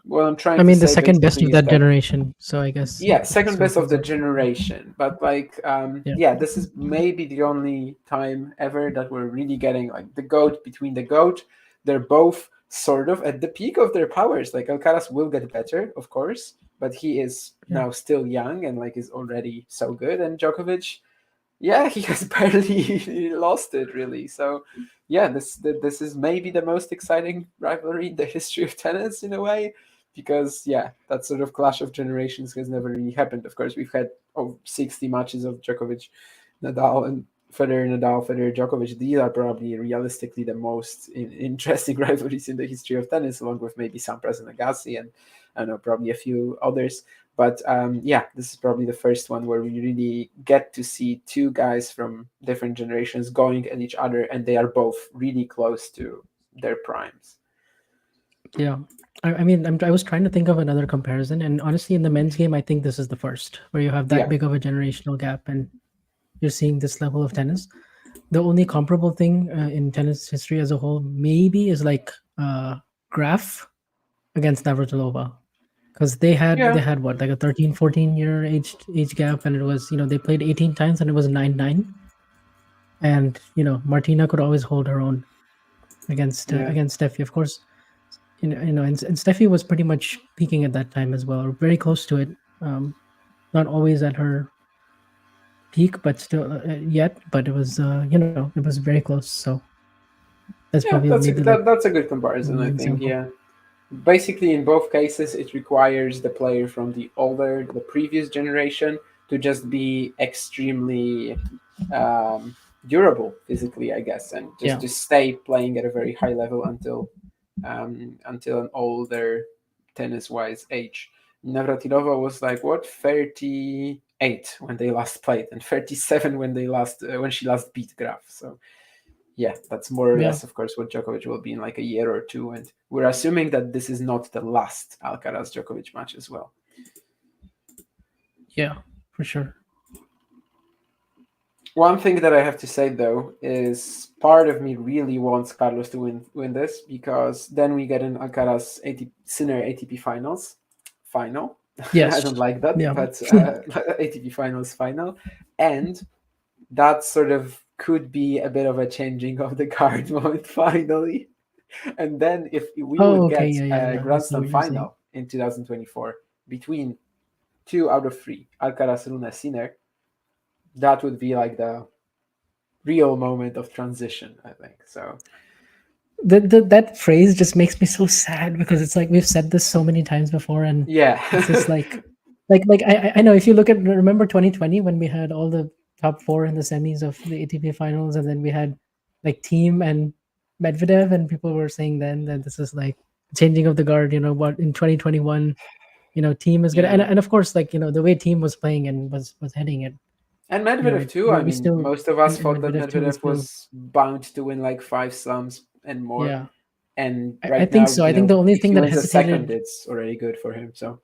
well, I'm trying. I mean, to the say second best of that that, generation. So I guess. Yeah, second best of the generation. But like, this is maybe the only time ever that we're really getting like the GOAT between the GOAT. They're both sort of at the peak of their powers. Like Alcaraz will get better, of course, but he is now still young and like is already so good. And Djokovic, he has barely lost it really. So this is maybe the most exciting rivalry in the history of tennis in a way, because that sort of clash of generations has never really happened. Of course, we've had 60 matches of Djokovic, Nadal, and Federer, Djokovic. These are probably realistically the most interesting rivalries in the history of tennis, along with maybe Sampras and Agassi, and I don't know, probably a few others. But this is probably the first one where we really get to see two guys from different generations going at each other, and they are both really close to their primes. Yeah. I mean, I was trying to think of another comparison, and honestly, in the men's game, I think this is the first where you have that big of a generational gap, and you're seeing this level of tennis. The only comparable thing in tennis history as a whole, maybe, is like Graf against Navratilova, because they had what, like a 13-14 year age gap, and it was, they played 18 times and it was 9-9, and Martina could always hold her own against Steffi, of course. And Steffi was pretty much peaking at that time as well, or very close to it. Not always at her peak, but still but it was it was very close. So that's probably that's a good comparison, I think. Basically, in both cases, it requires the player from the previous generation to just be extremely durable physically, I guess, and just to stay playing at a very high level until an older tennis-wise age. Navratilova was like 38 when they last played, and 37 when she last beat Graf. So Yeah, that's more or less, of course, what Djokovic will be in like a year or two. And we're assuming that this is not the last Alcaraz-Djokovic match as well. Yeah, for sure. One thing that I have to say, though, is part of me really wants Carlos to win this, because then we get an Alcaraz Sinner ATP Finals final. Yes. I don't like that, Yeah. but ATP Finals final. And that sort of could be a bit of a changing of the guard moment finally. And then if we would get a Grand Slam final in 2024 between 2 out of 3, Alcaraz, Rune, Sinner, that would be like the real moment of transition, I think. So that phrase just makes me so sad, because it's like we've said this so many times before, and it's just like I know, if you remember 2020 when we had all the top 4 in the semis of the ATP finals, and then we had like Team and Medvedev, and people were saying then that this is like changing of the guard, what in 2021, Team is good. And of course, like, the way Team was playing and was heading it. And Medvedev too. I mean, most of us thought that Medvedev was bound to win like 5 slams and more. Yeah. And I think so. I think the only thing that hesitated, it's already good for him. So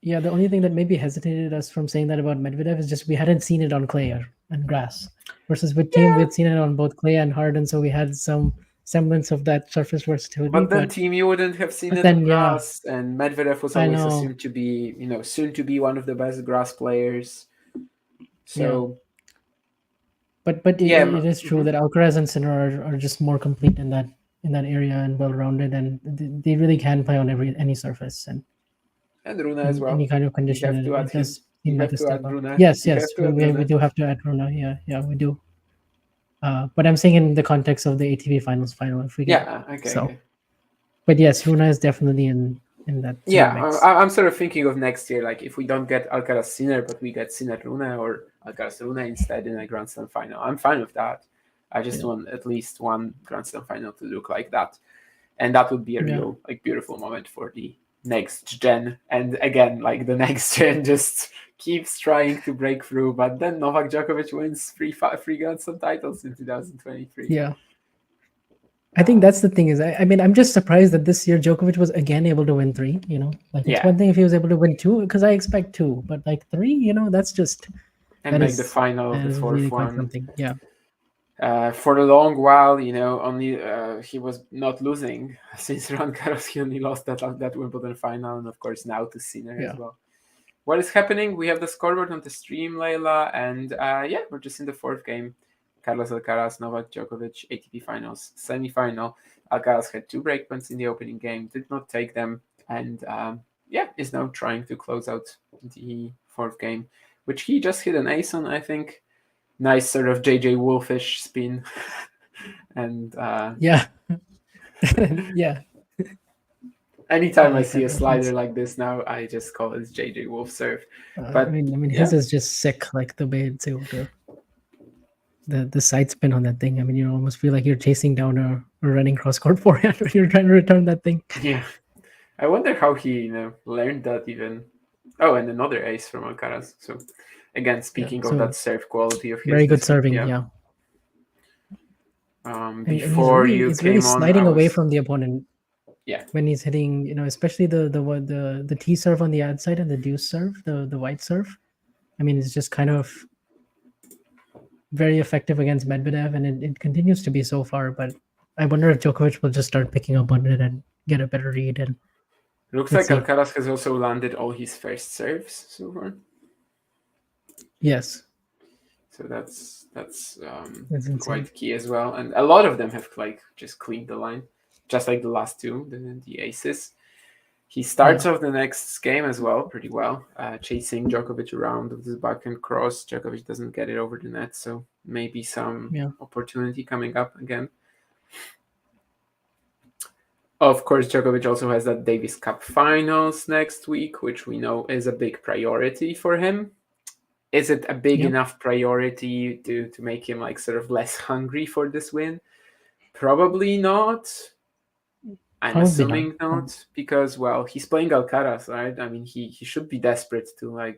yeah, the only thing that maybe hesitated us from saying that about Medvedev is just we hadn't seen it on clay and grass. Versus with Team, we'd seen it on both clay and hard, and so we had some semblance of that surface versatility. But then Team, you wouldn't have seen it on grass, and Medvedev was always assumed to be, soon to be one of the best grass players. So, but it is true that Alcaraz and Sinner are just more complete in that area and well rounded, and they really can play on any surface and Rune as well. Any kind of condition. You have to add Rune. Yes, we do have to add Rune. Yeah, we do. But I'm saying in the context of the ATP Finals final, if we get okay. But yes, Rune is definitely in that. Yeah, I'm sort of thinking of next year, like if we don't get Alcaraz Sinner, but we get Sinner Rune or Alcaraz Rune instead in a Grand Slam final. I'm fine with that. I just want at least one Grand Slam final to look like that, and that would be a real beautiful moment for the next gen. And again, like the next gen just keeps trying to break through, but then Novak Djokovic wins three Grand Slam titles in 2023. Yeah. I think that's the thing is, I mean, I'm just surprised that this year Djokovic was again able to win 3, like it's one thing if he was able to win 2, because I expect 2, but like 3, that's just... And make the final of the 4th really one. Something. Yeah. For a long while, only he was not losing since Roland Garros. He only lost that Wimbledon final, and of course now to Sinner as well. What is happening? We have the scoreboard on the stream, Layla, and we're just in the 4th game. Carlos Alcaraz, Novak Djokovic, ATP Finals, semi-final. Alcaraz had 2 breakpoints in the opening game, did not take them, and is now trying to close out the 4th game, which he just hit an ace on, I think. Nice sort of JJ Wolfish spin. And yeah. Anytime I see a slider like this now, I just call it JJ Wolf serve. But I mean, his is just sick, like the way it's able to the side spin on that thing. I mean, you almost feel like you're chasing down a running cross court forehand when you're trying to return that thing. Yeah. I wonder how he learned that even. Oh, and another ace from Alcaraz. So again, speaking of that serve quality of his, very good serving, yeah. Before he's really sliding away from the opponent. Yeah. When he's hitting, especially the T serve on the ad side and the deuce serve, the white serve. I mean, it's just kind of very effective against Medvedev, and it continues to be so far. But I wonder if Djokovic will just start picking up on it and get a better read. And looks like Alcaraz has also landed all his first serves so far. Yes. So that's quite key as well, and a lot of them have just cleaned the line, just like the last 2, the aces. He starts off the next game as well pretty well, chasing Djokovic around with his backhand cross. Djokovic doesn't get it over the net, so maybe some opportunity coming up again. Of course, Djokovic also has that Davis Cup finals next week, which we know is a big priority for him. Is it a big enough priority to make him sort of less hungry for this win? Probably not. I'm assuming not, because he's playing Alcaraz, right? I mean, he should be desperate to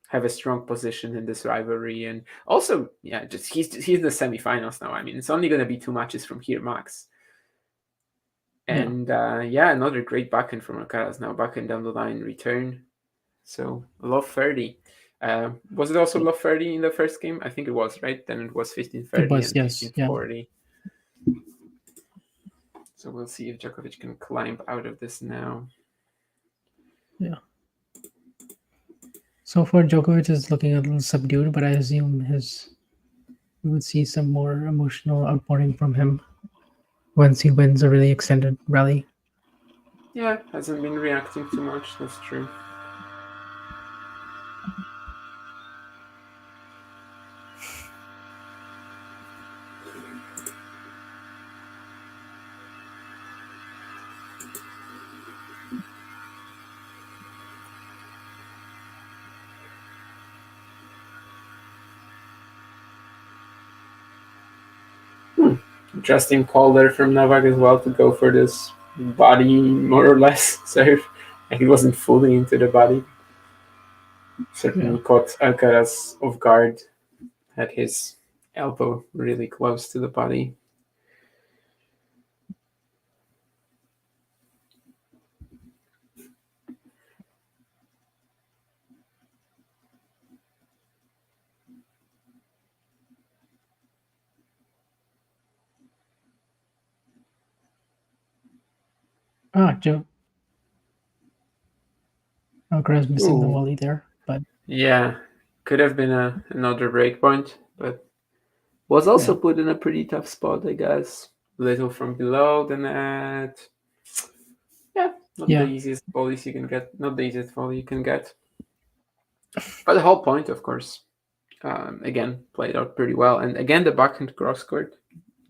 have a strong position in this rivalry. And also, yeah, just he's in the semifinals now. I mean, it's only going to be 2 matches from here, max. And another great backhand from Alcaraz now, backhand down the line, return. So love 30. Was it also love 30 in the first game? I think it was, right? Then it was 15-30 and 15-40. So we'll see if Djokovic can climb out of this now. Yeah. So far, Djokovic is looking a little subdued, but I assume we would see some more emotional outpouring from him once he wins a really extended rally. Yeah, hasn't been reacting too much. That's true. Interesting call there from Novak as well to go for this body, more or less, serve. He wasn't fully into the body. Certainly caught Alcaraz off guard, had his elbow really close to the body. Joe. Alcaraz missing the volley there, but yeah, could have been another break point, but was also put in a pretty tough spot, I guess. Little from below the net. Yeah, not the easiest volleys you can get. Not the easiest volley you can get. But the whole point, of course, again, played out pretty well. And again, the backhand cross court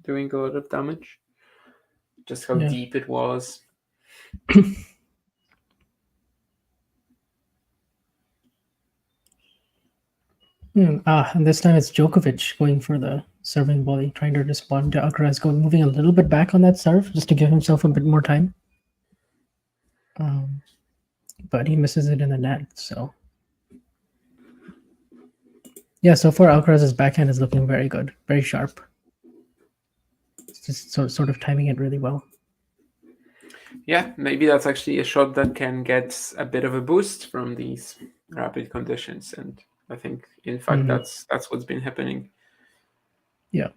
doing a lot of damage. Just how deep it was. And this time it's Djokovic going for the serving volley, trying to respond to Alcaraz, moving a little bit back on that serve just to give himself a bit more time. But he misses it in the net. So yeah, so far Alcaraz's backhand is looking very good, very sharp. It's just sort of timing it really well. Yeah, maybe that's actually a shot that can get a bit of a boost from these rapid conditions, and I think, in fact, that's what's been happening. Yeah.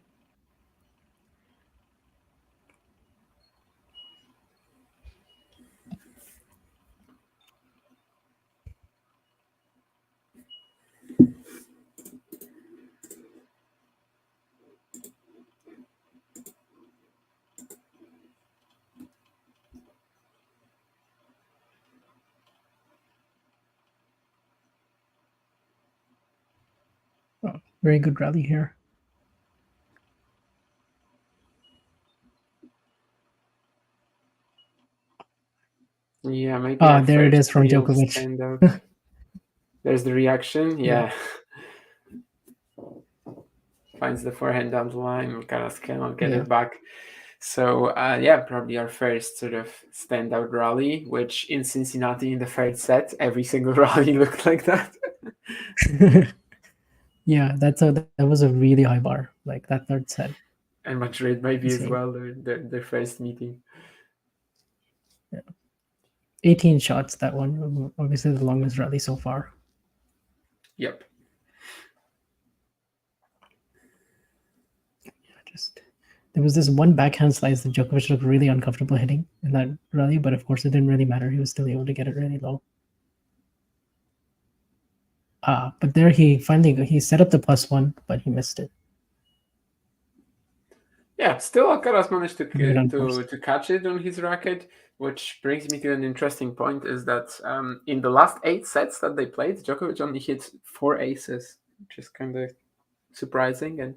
Very good rally here. Yeah, maybe. There it is from Djokovic. There's the reaction. Yeah. Finds the forehand down the line. Alcaraz cannot get it back. So, probably our first sort of standout rally, which in Cincinnati in the third set, every single rally looked like that. Yeah, that was a really high bar, like that third set. And Madrid maybe as well, their first meeting. Yeah. 18 shots, that one. Obviously the longest rally so far. Yep. There was this one backhand slice that Djokovic looked really uncomfortable hitting in that rally, but of course it didn't really matter. He was still able to get it really low. But there he set up the +1, but he missed it. Yeah, still Alcaraz managed to catch it on his racket, which brings me to an interesting point, is that in the last 8 sets that they played, Djokovic only hit 4 aces, which is kind of surprising and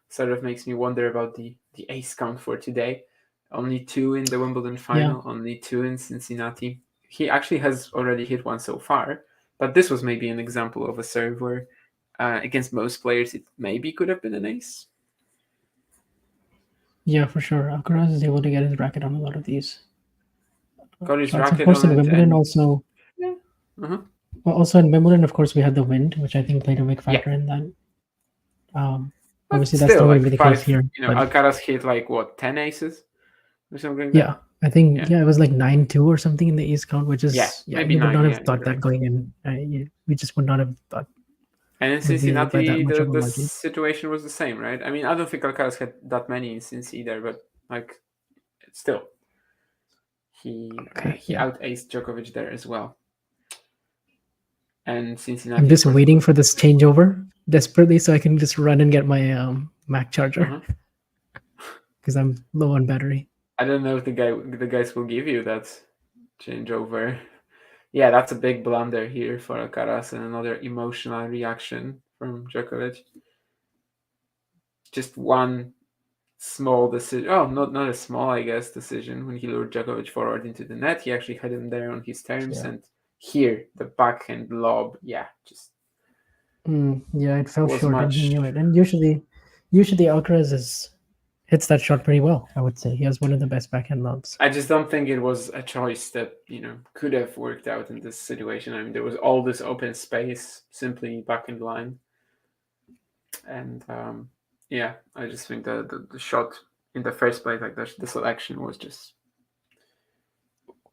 sort of makes me wonder about the ace count for today. Only 2 in the Wimbledon final, only 2 in Cincinnati. He actually has already hit 1 so far, but this was maybe an example of a serve where against most players it maybe could have been an ace. Yeah, for sure. Alcaraz is able to get his racket on a lot of these. Got his racket of course, on in Wimbledon also. Yeah. Well, also in Wimbledon, of course, we had the wind, which I think played a big factor in that. Obviously, that's not going to be the case here. Alcaraz hit like what, 10 aces or something like that? Yeah, I think it was like 9-2 or something in the ace count, which is maybe you would 9, not have thought that going in. We just would not have thought. And in Cincinnati, the situation was the same, right? I mean, I don't think Alcaraz had that many in Cincy either, but like, still, he out-aced Djokovic there as well. And Cincinnati. I'm just waiting for this changeover desperately so I can just run and get my Mac charger because I'm low on battery. I don't know if the guys will give you that changeover. Yeah, that's a big blunder here for Alcaraz and another emotional reaction from Djokovic. Just one small decision. Oh, not a small, I guess, decision when he lured Djokovic forward into the net. He actually had him there on his terms, and here the backhand lob. Yeah, just. It fell short, and he knew it. And usually Alcaraz hits that shot pretty well. I would say he has one of the best backhand lobs. I just don't think it was a choice that could have worked out in this situation. I mean, there was all this open space, simply backhand line, and I just think that the shot in the first place, like the selection, was just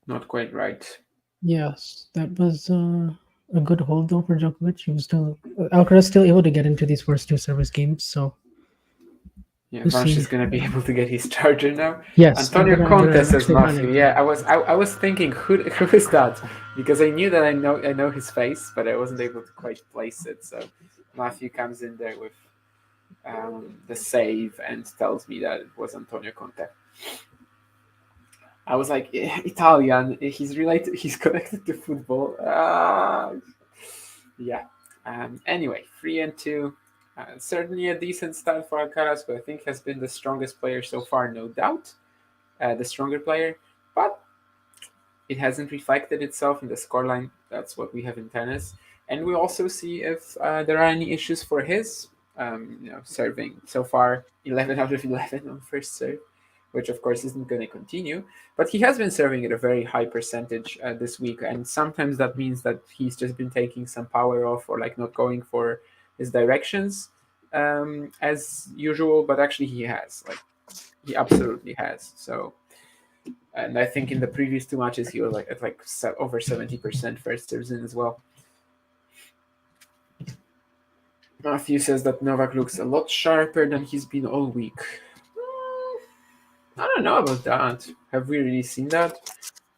not quite right. Yes, that was a good hold though for Djokovic. He was Alcaraz still able to get into these first two service games, so. Yeah, Vansh is gonna be able to get his charger now. Yes, Antonio Conte says Matthew. Yeah, I was thinking who is that, because I knew that I know his face, but I wasn't able to quite place it. So Matthew comes in there with the save and tells me that it was Antonio Conte. I was like, Italian. He's related. He's connected to football. Anyway, 3-2. Certainly a decent start for Alcaraz, who I think has been the strongest player so far, no doubt. The stronger player, but it hasn't reflected itself in the scoreline. That's what we have in tennis. And we'll also see if there are any issues for his serving. So far, 11 out of 11 on first serve, which of course isn't going to continue. But he has been serving at a very high percentage this week. And sometimes that means that he's just been taking some power off or like not going for his directions as usual, but actually he absolutely has. So, and I think in the previous two matches he was at over 70% first serves in as well. Matthew says that Novak looks a lot sharper than he's been all week. I don't know about that. Have we really seen that?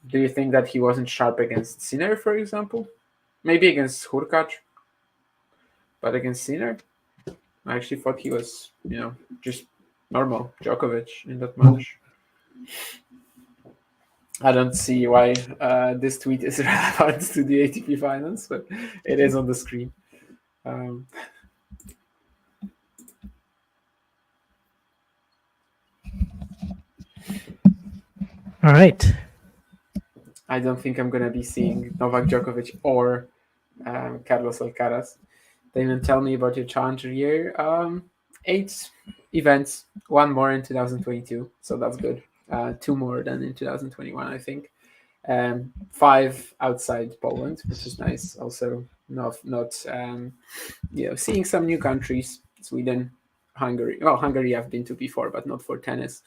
Do you think that he wasn't sharp against Sinner, for example? Maybe against Hurkacz? But against Sinner, I actually thought he was, just normal Djokovic in that match. I don't see why this tweet is relevant to the ATP finals, but it is on the screen. All right. I don't think I'm going to be seeing Novak Djokovic or Carlos Alcaraz. Damon, tell me about your challenger year. 8 events, 1 more in 2022, so that's good. 2 more than in 2021, I think. 5 outside Poland, which is nice. Also, not seeing some new countries: Sweden, Hungary. Well, Hungary I've been to before, but not for tennis.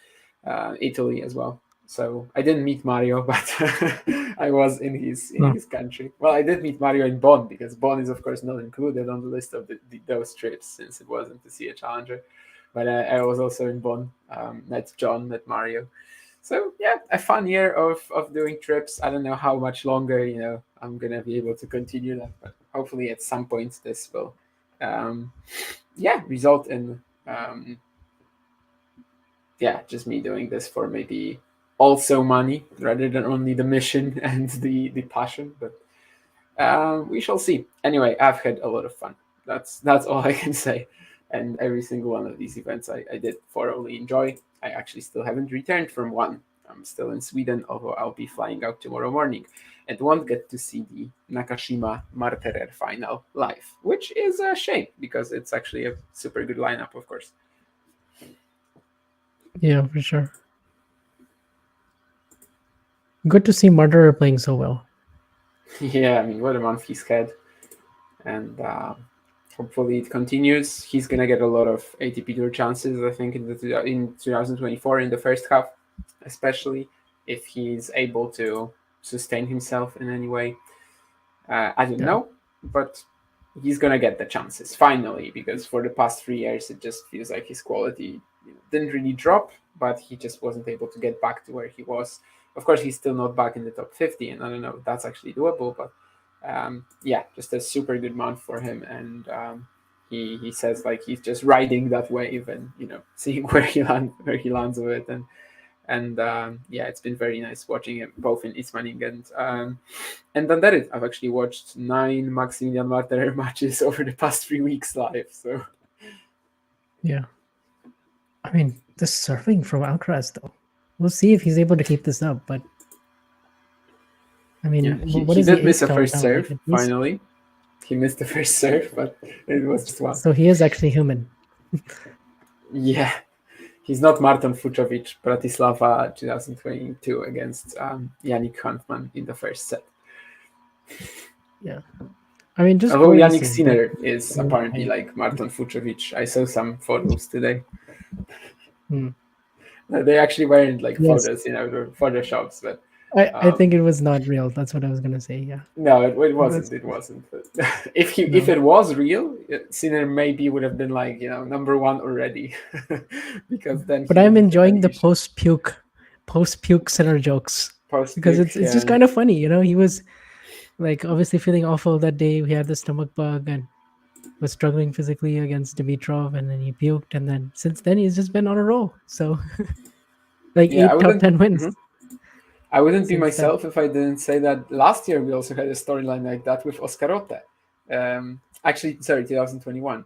Italy as well. So I didn't meet Mario, but I was in his country. Well, I did meet Mario in Bonn, because Bonn is of course not included on the list of those trips, since it wasn't to see a challenger. But I was also in Bonn. Met John, met Mario. So yeah, a fun year of doing trips. I don't know how much longer I'm gonna be able to continue that, but hopefully at some point this will result in just me doing this for maybe also money rather than only the mission and the passion. But we shall see. Anyway, I've had a lot of fun. That's all I can say. And every single one of these events I did thoroughly enjoy. I actually still haven't returned from one. I'm still in Sweden, although I'll be flying out tomorrow morning and won't get to see the Nakashima Marterer final live, which is a shame because it's actually a super good lineup, of course. Yeah, for sure. Good to see Marterer playing so well. Yeah, I mean, what a month he's had. And hopefully it continues. He's going to get a lot of ATP Tour chances, I think, in 2024 in the first half, especially if he's able to sustain himself in any way. I don't know, but he's going to get the chances finally, because for the past 3 years, it just feels like his quality didn't really drop, but he just wasn't able to get back to where he was. Of course, he's still not back in the top 50, and I don't know if that's actually doable, but yeah, just a super good month for him. And he says like he's just riding that wave and seeing where he lands with it. And yeah, it's been very nice watching him both in Ismaning and Dandarit. I've actually watched 9 Maximilian Marterer matches over the past 3 weeks live. So yeah, I mean, the serving from Alcaraz though. We'll see if he's able to keep this up, but I mean, yeah, he did miss a first serve. Finally, he missed the first serve, but it was just one. So he is actually human. Yeah, he's not Marton Fucsovics, Bratislava 2022 against Yannick Hanfmann in the first set. Yeah, I mean, just although Yannick Sinner is apparently like Marton Fucsovics. I saw some photos today. They actually weren't like photos, photoshops, but I think it was not real. That's what I was gonna say. Yeah. No, it wasn't. It wasn't. But if it was real, Sinner maybe would have been like number 1 already, because then. But I'm enjoying the post puke Sinner jokes because it's just kind of funny. He was like obviously feeling awful that day. We had the stomach bug and was struggling physically against Dimitrov, and then he puked, and then since then he's just been on a roll. So like 8 top 10 wins. Mm-hmm. I wouldn't be myself if I didn't say that last year we also had a storyline like that with Oscarote. Actually, sorry, 2021.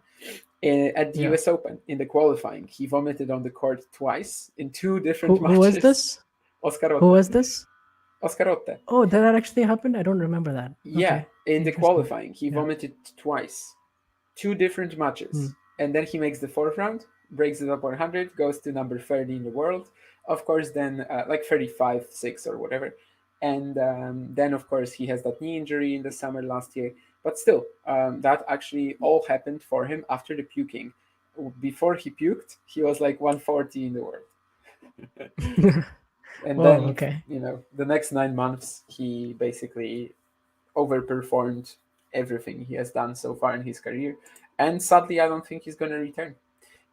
At the US Open, in the qualifying, he vomited on the court twice in 2 different matches. Who was this? Oscarote. Who was this? Oscarote. Oh, that actually happened? I don't remember that. Yeah, in the qualifying, he vomited twice. 2 different matches. And then he makes the 4th round, breaks the top 100, goes to number 30 in the world. Of course, then like 35, 6 or whatever. And then, of course, he has that knee injury in the summer last year. But still, that actually all happened for him after the puking. Before he puked, he was like 140 in the world. And then, the next 9 months, he basically overperformed everything he has done so far in his career. And sadly, I don't think he's going to return.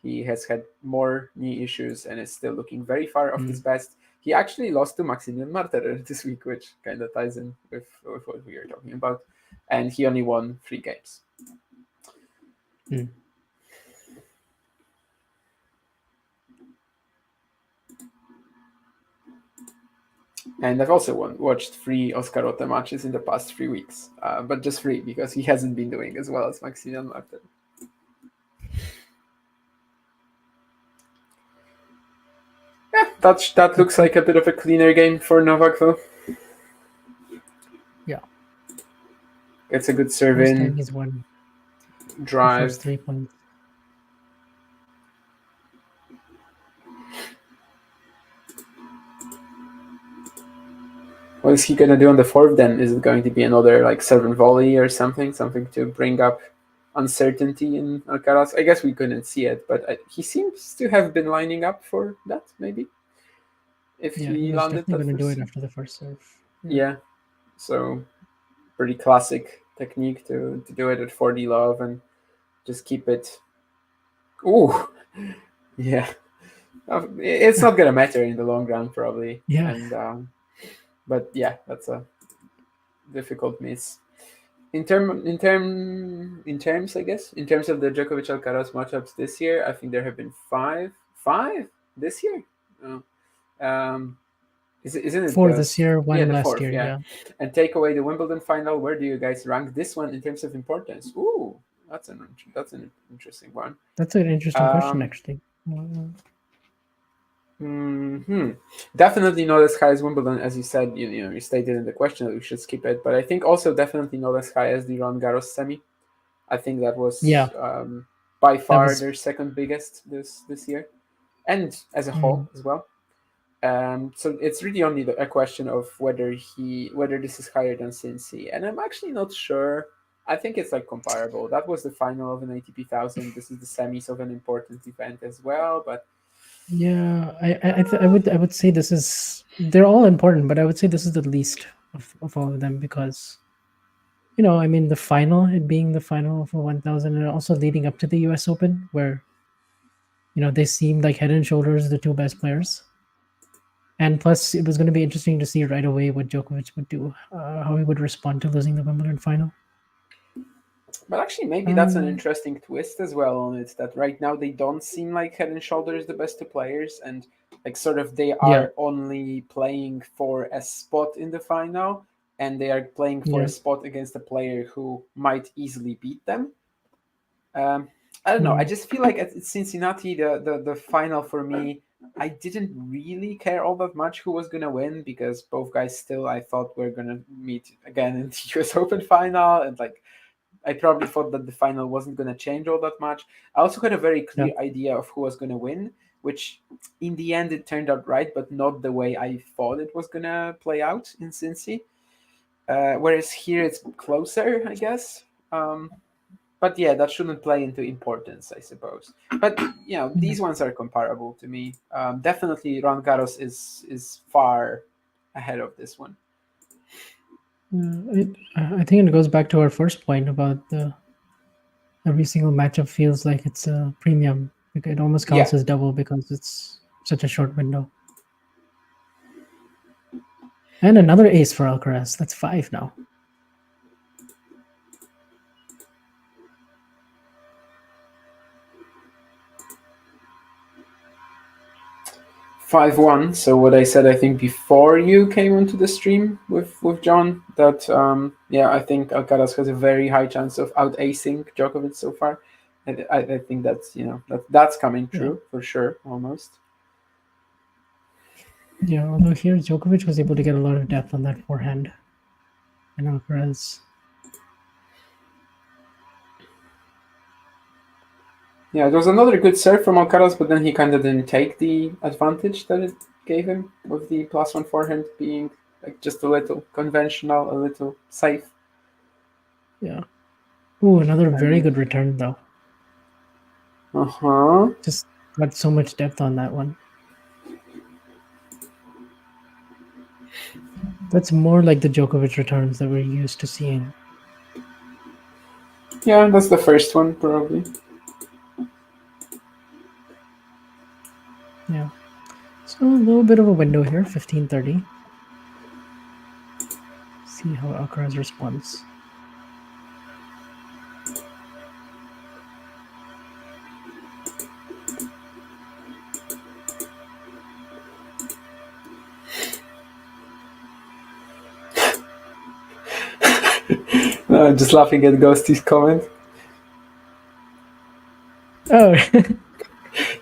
He has had more knee issues and is still looking very far off his best. He actually lost to Maximilian Marterer this week, which kind of ties in with what we are talking about. And he only won 3 games. And I've also watched 3 Oscarote matches in the past 3 weeks, but just 3 because he hasn't been doing as well as Maximilian Marterer. Yeah, that looks like a bit of a cleaner game for Novak, though. Yeah. It's a good serve in. He's won drive. The first 3 points. What is he going to do on the 4th then? Is it going to be another like serve and volley or something to bring up uncertainty in Alcaraz? I guess we couldn't see it, but he seems to have been lining up for that, maybe. If he landed definitely going to do it after the first serve. Yeah. So pretty classic technique to do it at 40 love and just keep it. Ooh, yeah. It's not going to matter in the long run, probably. Yeah. And but yeah, that's a difficult miss. In terms, I guess, in terms of the Djokovic Alcaraz matchups this year, I think there have been 5 this year. Isn't it 4 this year, 1 last 4th, year? Yeah. And take away the Wimbledon final. Where do you guys rank this one in terms of importance? Ooh, that's an interesting one. That's an interesting question, actually. Definitely not as high as Wimbledon, as you said. You stated in the question that we should skip it, but I think also definitely not as high as the Roland Garros semi. I think that was by far their second biggest this year, and as a whole as well. So it's really only a question of whether this is higher than Cincy, and I'm actually not sure. I think it's like comparable. That was the final of an ATP 1000. This is the semis of an important event as well. But yeah, I would say this is, they're all important, but I would say this is the least of all of them because, I mean, the final, it being the final of a 1000, and also leading up to the US Open, where, they seemed like head and shoulders the two best players. And plus, it was going to be interesting to see right away what Djokovic would do, how he would respond to losing the Wimbledon final. But actually, maybe that's an interesting twist as well on it, that right now they don't seem like head and shoulders the best two players, and like sort of they are only playing for a spot in the final, and they are playing for a spot against a player who might easily beat them. I don't know. I just feel like at Cincinnati, the final for me, I didn't really care all that much who was going to win, because both guys still, I thought, were going to meet again in the US Open final, and like I probably thought that the final wasn't going to change all that much. I also had a very clear idea of who was going to win, which in the end it turned out right, but not the way I thought it was going to play out in Cincy. Whereas here it's closer, I guess. But yeah, that shouldn't play into importance, I suppose. But these ones are comparable to me. Definitely, Roland Garros is far ahead of this one. I think it goes back to our first point about every single matchup feels like it's a premium. It almost counts as double because it's such a short window. And another ace for Alcaraz. That's 5 now. (5-1). So what I said, I think before you came onto the stream with John, that I think Alcaraz has a very high chance of out-acing Djokovic so far. And I think that's that's coming true for sure, almost. Yeah, although here Djokovic was able to get a lot of depth on that forehand, and Alcaraz. Yeah, it was another good serve from Alcaraz, but then he kind of didn't take the advantage that it gave him, with the +1 forehand being like just a little conventional, a little safe. Yeah. Ooh, another very good return though. Just got so much depth on that one. That's more like the Djokovic returns that we're used to seeing. Yeah, that's the first one, probably. Yeah. So a little bit of a window here, 15-30. See how Alcaraz responds. I'm just laughing at Ghosty's comment. Oh,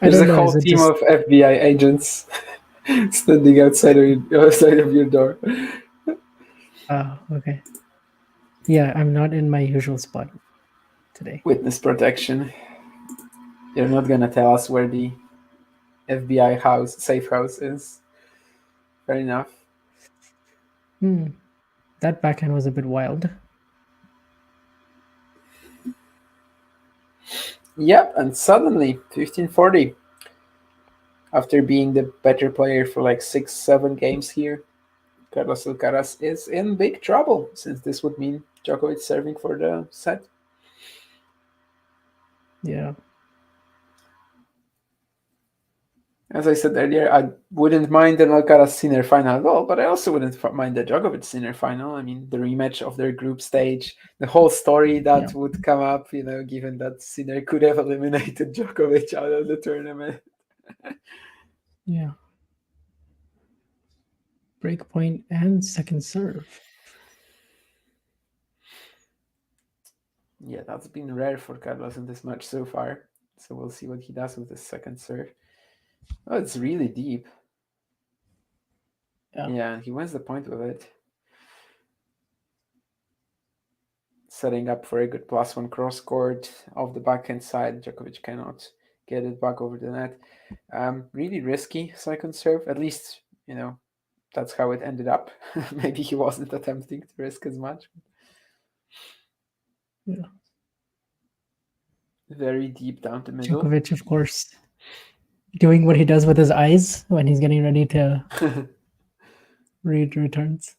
there's a whole team of FBI agents standing outside of your door. Oh, okay. Yeah, I'm not in my usual spot today. Witness protection. You're not gonna tell us where the FBI safe house is. Fair enough. That backhand was a bit wild. Yep, and suddenly 15-40. After being the better player for like 6-7 games here, Carlos Alcaraz is in big trouble, since this would mean Djokovic serving for the set. Yeah. As I said earlier, I wouldn't mind an Alcaraz Sinner final at all, but I also wouldn't mind the Djokovic Sinner final. I mean, the rematch of their group stage, the whole story that would come up, given that Sinner could have eliminated Djokovic out of the tournament. Yeah. Break point and second serve. Yeah, that's been rare for Carlos in this match so far. So we'll see what he does with this second serve. Oh, it's really deep. Yeah, he wins the point with it. Setting up for a good +1 cross court off the backhand side. Djokovic cannot get it back over the net. Really risky second serve, at least that's how it ended up. Maybe he wasn't attempting to risk as much. Yeah. Very deep down the middle. Djokovic, of course, doing what he does with his eyes when he's getting ready to read returns.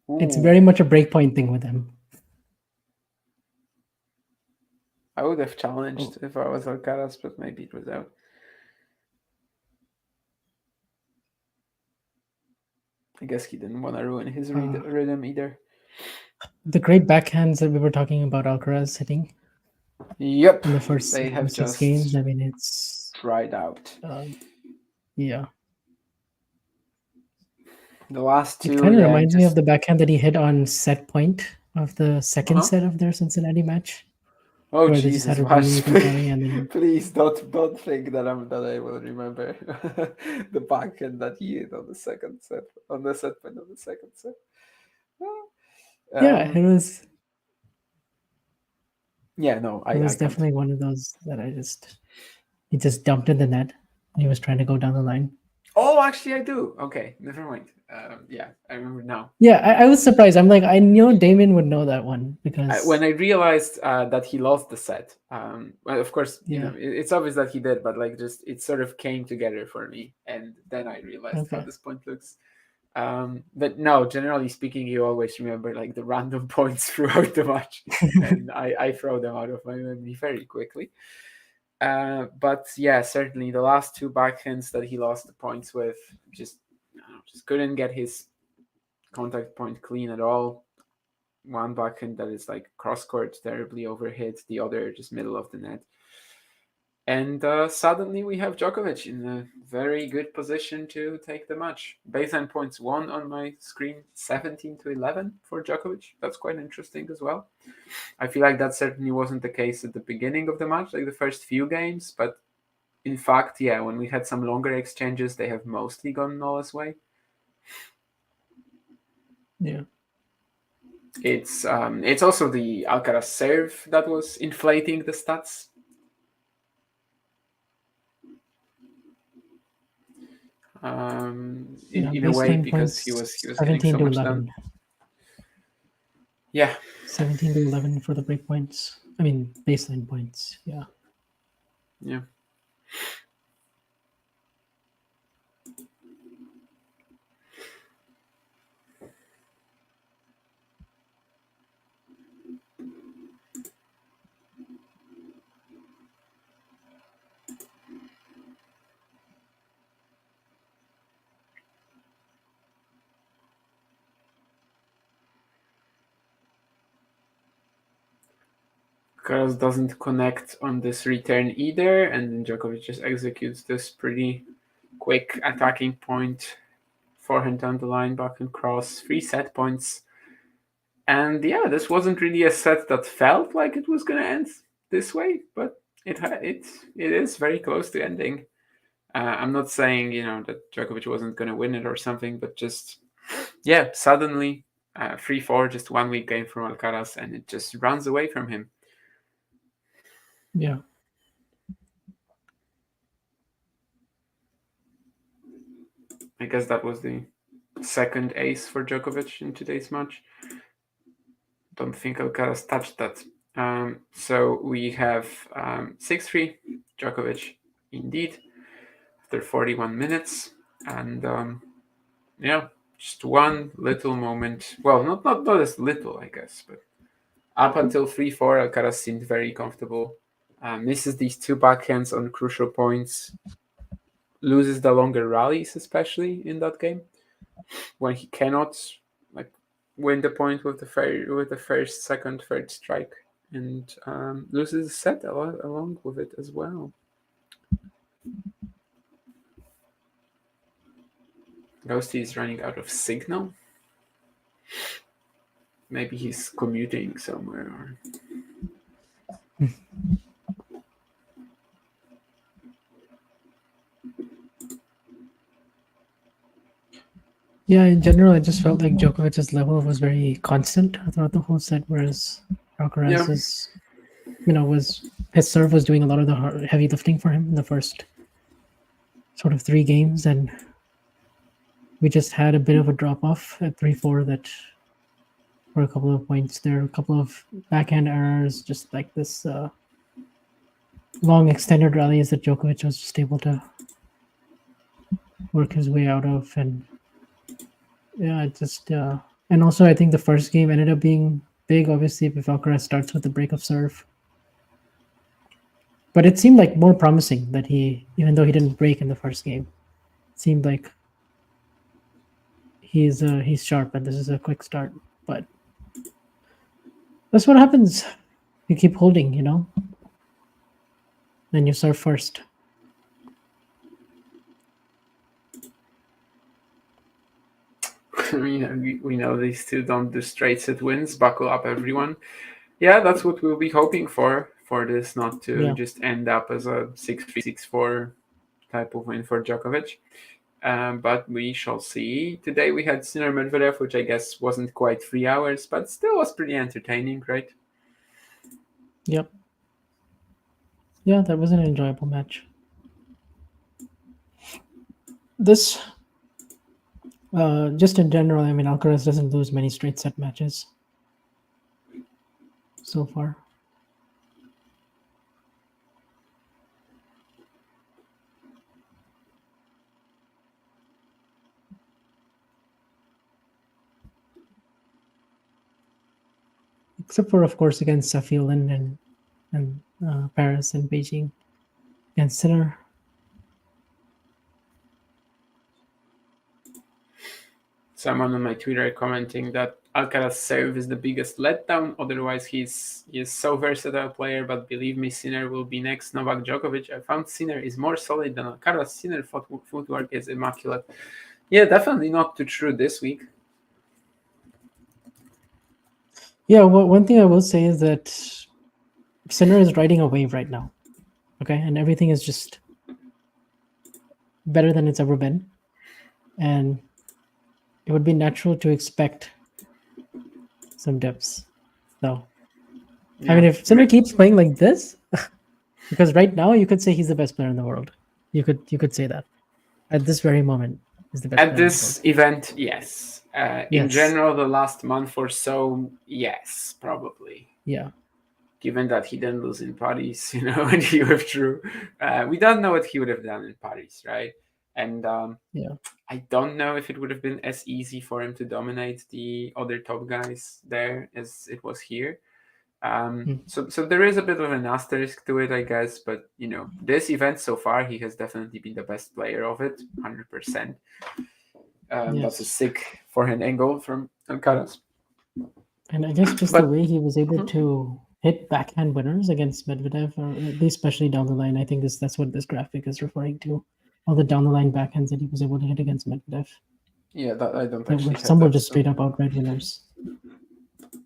Ooh. It's very much a breakpoint thing with him. I would have challenged if I was Alcaraz, but maybe it was out. I guess he didn't want to ruin his rhythm either. The great backhands that we were talking about Alcaraz hitting. Yep. In the first they have 6 just games. I mean, it's dried out. Yeah. The last two. It kind of reminds me of the backhand that he hit on set point of the second set of their Cincinnati match. Oh Jesus! Please don't think that I will remember the backhand that he hit on the second set, on the set point of the second set. Yeah, it was. Yeah, no, it was definitely one of those that he just dumped in the net. And he was trying to go down the line. Oh, actually, I do. Okay, never mind. Yeah, I remember now. Yeah, I was surprised. I'm like, I know Damien would know that one because when I realized that he lost the set, well, of course, you know, it's obvious that he did, but like just it sort of came together for me, and then I realized how this point looks. But no, generally speaking, you always remember like the random points throughout the match, and I throw them out of my memory very quickly. But yeah, certainly the last two backhands that he lost the points with just couldn't get his contact point clean at all. One backhand that is like cross court terribly overhit, the other just middle of the net. And suddenly we have Djokovic in a very good position to take the match. Baseline points won on my screen, 17-11 for Djokovic. That's quite interesting as well. I feel like that certainly wasn't the case at the beginning of the match, like the first few games. But in fact, yeah, when we had some longer exchanges, they have mostly gone Nola's way. Yeah. It's also the Alcaraz serve that was inflating the stats. In a way, because he was getting so much done. Yeah. 17-11 for the break points. I mean, baseline points. Yeah. Yeah. Alcaraz doesn't connect on this return either, and then Djokovic just executes this pretty quick attacking point, forehand down the line, back and cross, 3 set points. And yeah, this wasn't really a set that felt like it was going to end this way, but it is very close to ending. I'm not saying, that Djokovic wasn't going to win it or something, but just, yeah, suddenly 3-4, just 1 week game from Alcaraz, and it just runs away from him. Yeah. I guess that was the second ace for Djokovic in today's match. Don't think Alcaraz touched that. So we have 6-3 Djokovic indeed after 41 minutes. And just one little moment. Well, not as little, I guess, but up until 3-4, Alcaraz seemed very comfortable. Misses these 2 backhands on crucial points. Loses the longer rallies, especially in that game, when he cannot win the point with the first, second, third strike, and loses the set along with it as well. Ghosty is running out of signal. Maybe he's commuting somewhere. Yeah, in general, I just felt like Djokovic's level was very constant throughout the whole set, whereas Alcaraz's, was his serve was doing a lot of the heavy lifting for him in the first sort of 3 games, and we just had a bit of a drop off at 3-4 that for a couple of points there, a couple of backhand errors, just like this long extended rallies that Djokovic was just able to work his way out of. And yeah, it just and also I think the first game ended up being big, obviously, if Alcaraz starts with the break of serve. But it seemed like more promising that he, even though he didn't break in the first game, it seemed like he's sharp and this is a quick start. But that's what happens. You keep holding, then you serve first. We know these two don't do straight set wins. Buckle up, everyone. Yeah, that's what we'll be hoping for this not to just end up as a 6-3, 6-4 type of win for Djokovic. But we shall see. Today we had Sinner Medvedev, which I guess wasn't quite 3 hours, but still was pretty entertaining, right? Yep. Yeah, that was an enjoyable match. This, just in general, I mean, Alcaraz doesn't lose many straight set matches so far. Except for, of course, against Saffield and Paris and Beijing against Sinner. Someone on my Twitter commenting that Alcaraz serve is the biggest letdown. Otherwise, he's so versatile player. But believe me, Sinner will be next. Novak Djokovic. I found Sinner is more solid than Alcaraz. Sinner footwork is immaculate. Yeah, definitely not too true this week. Yeah, well, one thing I will say is that Sinner is riding a wave right now. Okay, and everything is just better than it's ever been. And it would be natural to expect some dips. So, yeah. I mean, if Sinner keeps playing like this, because right now you could say he's the best player in the world. You could say that. At this very moment, he's the best player at this event, yes. In general, the last month or so, yes, probably. Yeah. Given that he didn't lose in Paris, and he withdrew. We don't know what he would have done in Paris, right? And I don't know if it would have been as easy for him to dominate the other top guys there as it was here. So there is a bit of an asterisk to it, I guess. But, this event so far, he has definitely been the best player of it, 100%. That's a sick forehand angle from Alcaraz. And I guess the way he was able to hit backhand winners against Medvedev, or at least especially down the line, I think that's what this graphic is referring to. All the down the line backhands that he was able to hit against Medvedev. Yeah, that I don't actually. Some were just straight up outright winners.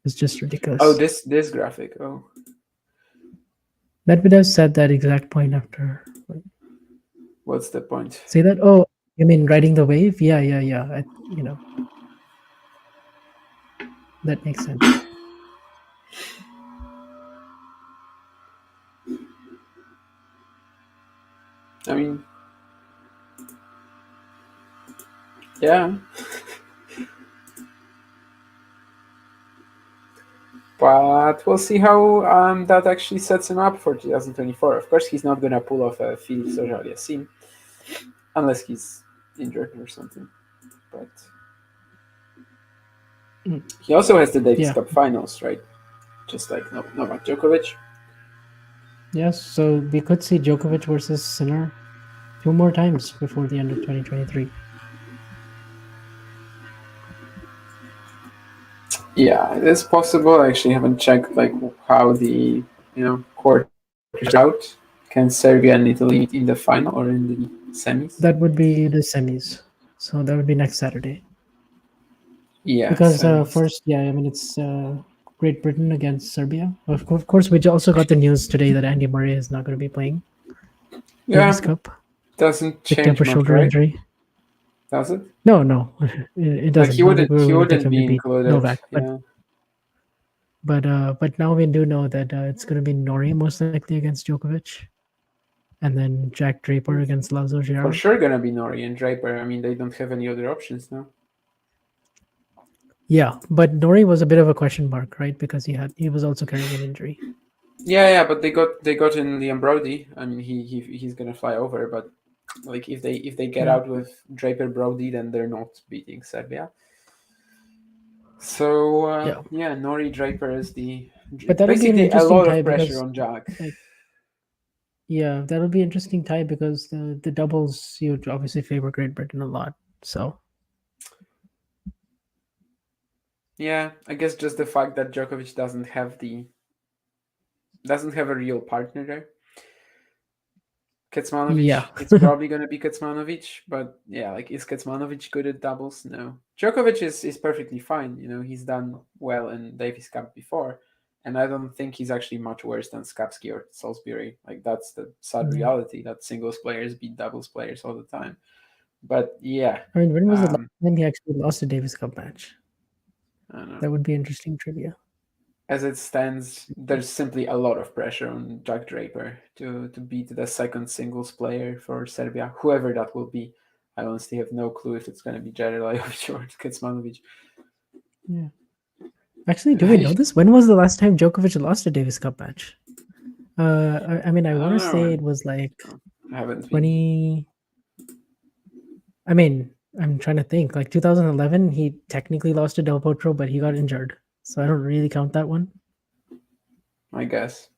It's just ridiculous. Oh, this graphic. Oh, Medvedev said that exact point after. What's the point? Say that? Oh, you mean riding the wave? Yeah. That makes sense. I mean, yeah. But we'll see how that actually sets him up for 2024. Of course, he's not going to pull off a Felix Auger-Aliassime unless he's injured or something. But he also has the Davis Cup finals, right? Just like Novak Djokovic. Yes, so we could see Djokovic versus Sinner 2 more times before the end of 2023. Yeah, it is possible. I actually haven't checked how the court is out. Can Serbia and Italy meet in the final or in the semis? That would be the semis. So that would be next Saturday. Yeah. Because first, it's Great Britain against Serbia. Of course, we also got the news today that Andy Murray is not going to be playing. Davis Cup. Doesn't change much, shoulder injury. Does it? No, it doesn't. He wouldn't be included. Novak, but But now we do know that it's going to be Norrie most likely against Djokovic, and then Jack Draper against Laszlo Girard. For sure, gonna be Norrie and Draper. I mean, they don't have any other options now. Yeah, but Norrie was a bit of a question mark, right? Because he was also carrying an injury. Yeah, but they got in Liam Brody. I mean, he's gonna fly over, but like if they get out with Draper Brody, then they're not beating Serbia. So Norrie Draper is but basically a lot of pressure on Jack. Yeah, that'll be an interesting tie because the doubles you obviously favor Great Britain a lot. So yeah, I guess just the fact that Djokovic doesn't have a real partner there. Kecmanovic, it's probably going to be Kecmanovic, but yeah, like, is Kecmanovic good at doubles? No. Djokovic is perfectly fine. You know, he's done well in Davis Cup before, and I don't think he's actually much worse than Skapski or Salisbury. Like, that's the sad reality, that singles players beat doubles players all the time. But yeah. I mean, when was the last time he actually lost a Davis Cup match? I don't know. That would be interesting trivia. As it stands, there's simply a lot of pressure on Jack Draper to beat the second singles player for Serbia, whoever that will be. I honestly have no clue if it's going to be Jerilajovic or Kecmanovic. Yeah. Actually, do we know this? When was the last time Djokovic lost a Davis Cup match? I mean, I want to say it was like 20. I mean, I'm trying to think. Like 2011, he technically lost to Del Potro, but he got injured. So I don't really count that one. I guess.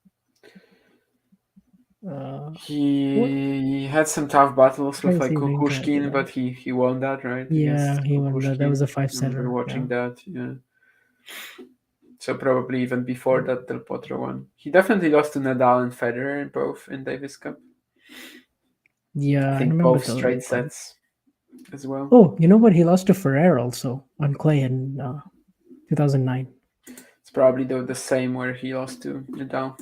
He had some tough battles with like Kukushkin, but he won that, right? Yeah, he won that. That was a 5-7. We were watching that, yeah. So probably even before that Del Potro one. He definitely lost to Nadal and Federer in Davis Cup. Yeah, I think both straight sets as well. Oh, you know what? He lost to Ferrer also on clay in 2009. It's probably the same where he lost to Nadal.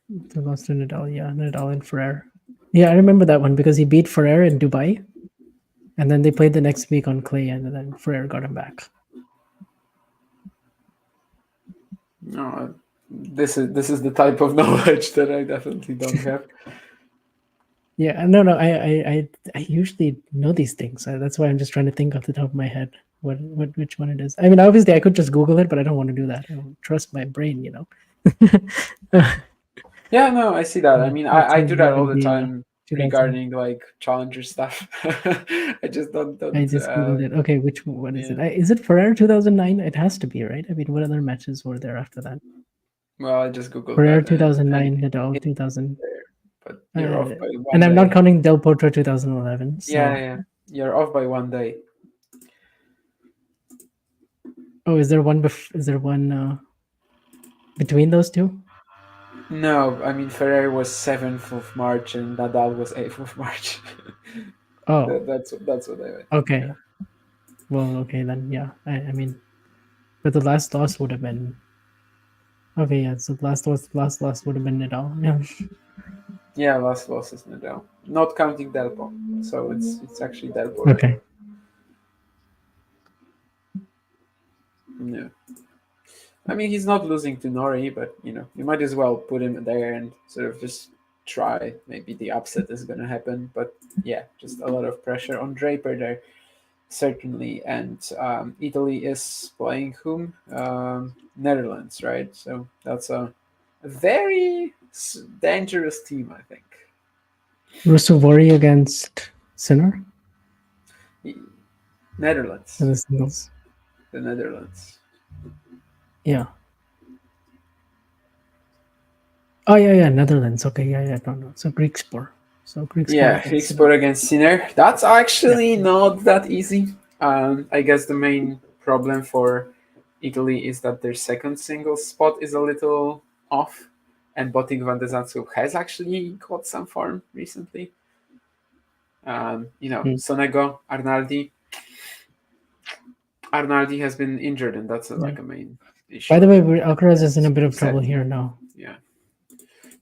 He lost to Nadal, yeah. Nadal and Ferrer. Yeah, I remember that one because he beat Ferrer in Dubai. And then they played the next week on clay, and then Ferrer got him back. No, this is the type of knowledge that I definitely don't have. Yeah, no, I usually know these things. That's why I'm just trying to think off the top of my head which one it is. I mean, obviously I could just Google it, but I don't want to do that. I don't trust my brain, you know. Yeah, no, I see that. I mean, I do that all the time regarding like challenger stuff. I just don't. I just Googled it. Okay, which one is it? Is it Ferrer 2009? It has to be, right? I mean, what other matches were there after that? Well, I just Googled Ferrer 2009, Nadal 2000. But you're off by 1 and I'm day. not counting Del Potro 2011. So. Yeah, you're off by 1 day. Oh, is there one? Between those two? No, I mean Ferrer was 7th of March and Nadal was 8th of March. Oh, that's what I meant. Okay. Yeah. Well, okay then. Yeah, I mean, but the last loss would have been. Okay, yeah. So the last loss would have been Nadal. Yeah. Yeah, last loss is Nadal, not counting Delpo. So it's actually Delpo. Okay. Yeah. I mean, he's not losing to Norrie, but you might as well put him there and sort of just try. Maybe the upset is going to happen, but yeah, just a lot of pressure on Draper there, certainly. And Italy is playing whom? Netherlands, right? So that's a very dangerous team, I think. Russovori against Sinner? Netherlands. The singles. The Netherlands. Yeah. Oh yeah, Netherlands. Okay, yeah. No. So Greek sport. Greek sport against Sinner. That's actually not that easy. I guess the main problem for Italy is that their second singles spot is a little off, and Botic van de Zandschulp has actually got some form recently. Sonego, Arnaldi. Arnaldi has been injured, and that's like a main issue. By the way, Alcaraz is in a bit of trouble here now.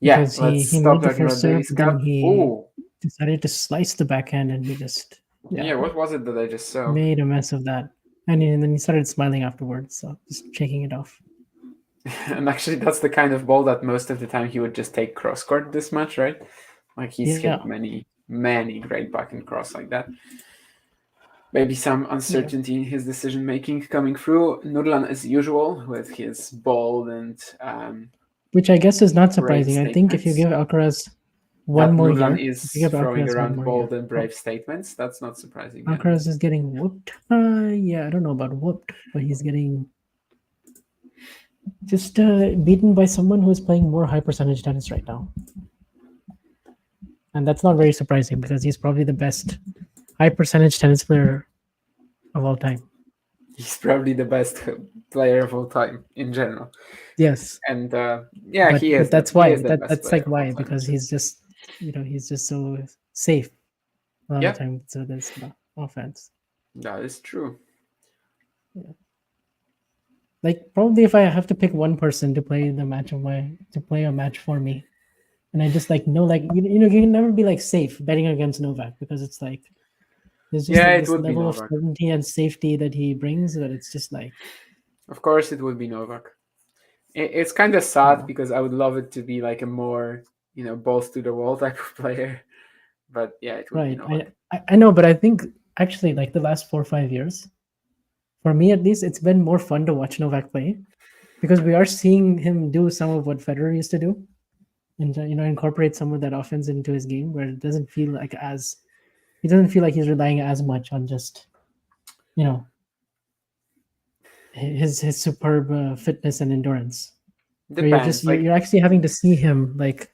Yeah, because he made the first serve, then he decided to slice the backhand, and he just what was it that I just saw? Made a mess of that, and then he started smiling afterwards, so just shaking it off. And actually, that's the kind of ball that most of the time he would just take cross court this much, right? Like he's hit many great back and cross like that. Maybe some uncertainty in his decision making coming through. Nurlan, as usual, with his bold and which I guess is not surprising. I think if you give Alcaraz one more Nurlan year, is throwing around bold and brave statements. That's not surprising. Alcaraz is getting whooped. Yeah, I don't know about whooped, but he's getting just beaten by someone who is playing more high percentage tennis right now. And that's not very surprising because he's probably the best high percentage tennis player of all time. He's probably the best player of all time in general. Yes. And he is. But that's why. That's like why, because he's just, he's just so safe a lot of the time. So there's no offense. That is true. Yeah. Like probably if I have to pick one person to play a match for me, and I just you can never be like safe betting against Novak because it's like there's just this level of certainty and safety that he brings that it's just like. Of course, it would be Novak. It's kind of sad because I would love it to be like a more balls to the wall type of player, but yeah, it would be Novak. I know, but I think actually like the last 4 or 5 years, for me at least, it's been more fun to watch Novak play because we are seeing him do some of what Federer used to do. And incorporate some of that offense into his game where it doesn't feel like he doesn't feel like he's relying as much on just his superb fitness and endurance. Depends. You're actually having to see him like.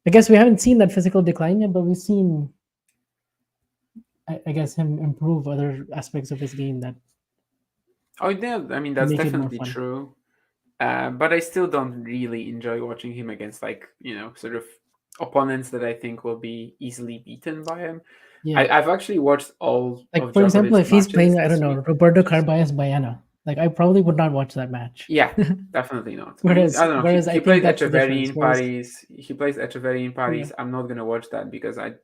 I guess we haven't seen that physical decline yet, but we've seen. I guess him improve other aspects of his game that. Oh yeah, I mean that's definitely true. But I still don't really enjoy watching him against sort of opponents that I think will be easily beaten by him. Yeah. I've actually watched all for example, if he's playing, I don't know, Roberto Carballes Baena, I probably would not watch that match. Yeah, definitely not. Whereas, I don't know. Whereas he plays Echeverry in Paris. He plays Echeverry in Paris. Yeah. I'm not gonna watch that because I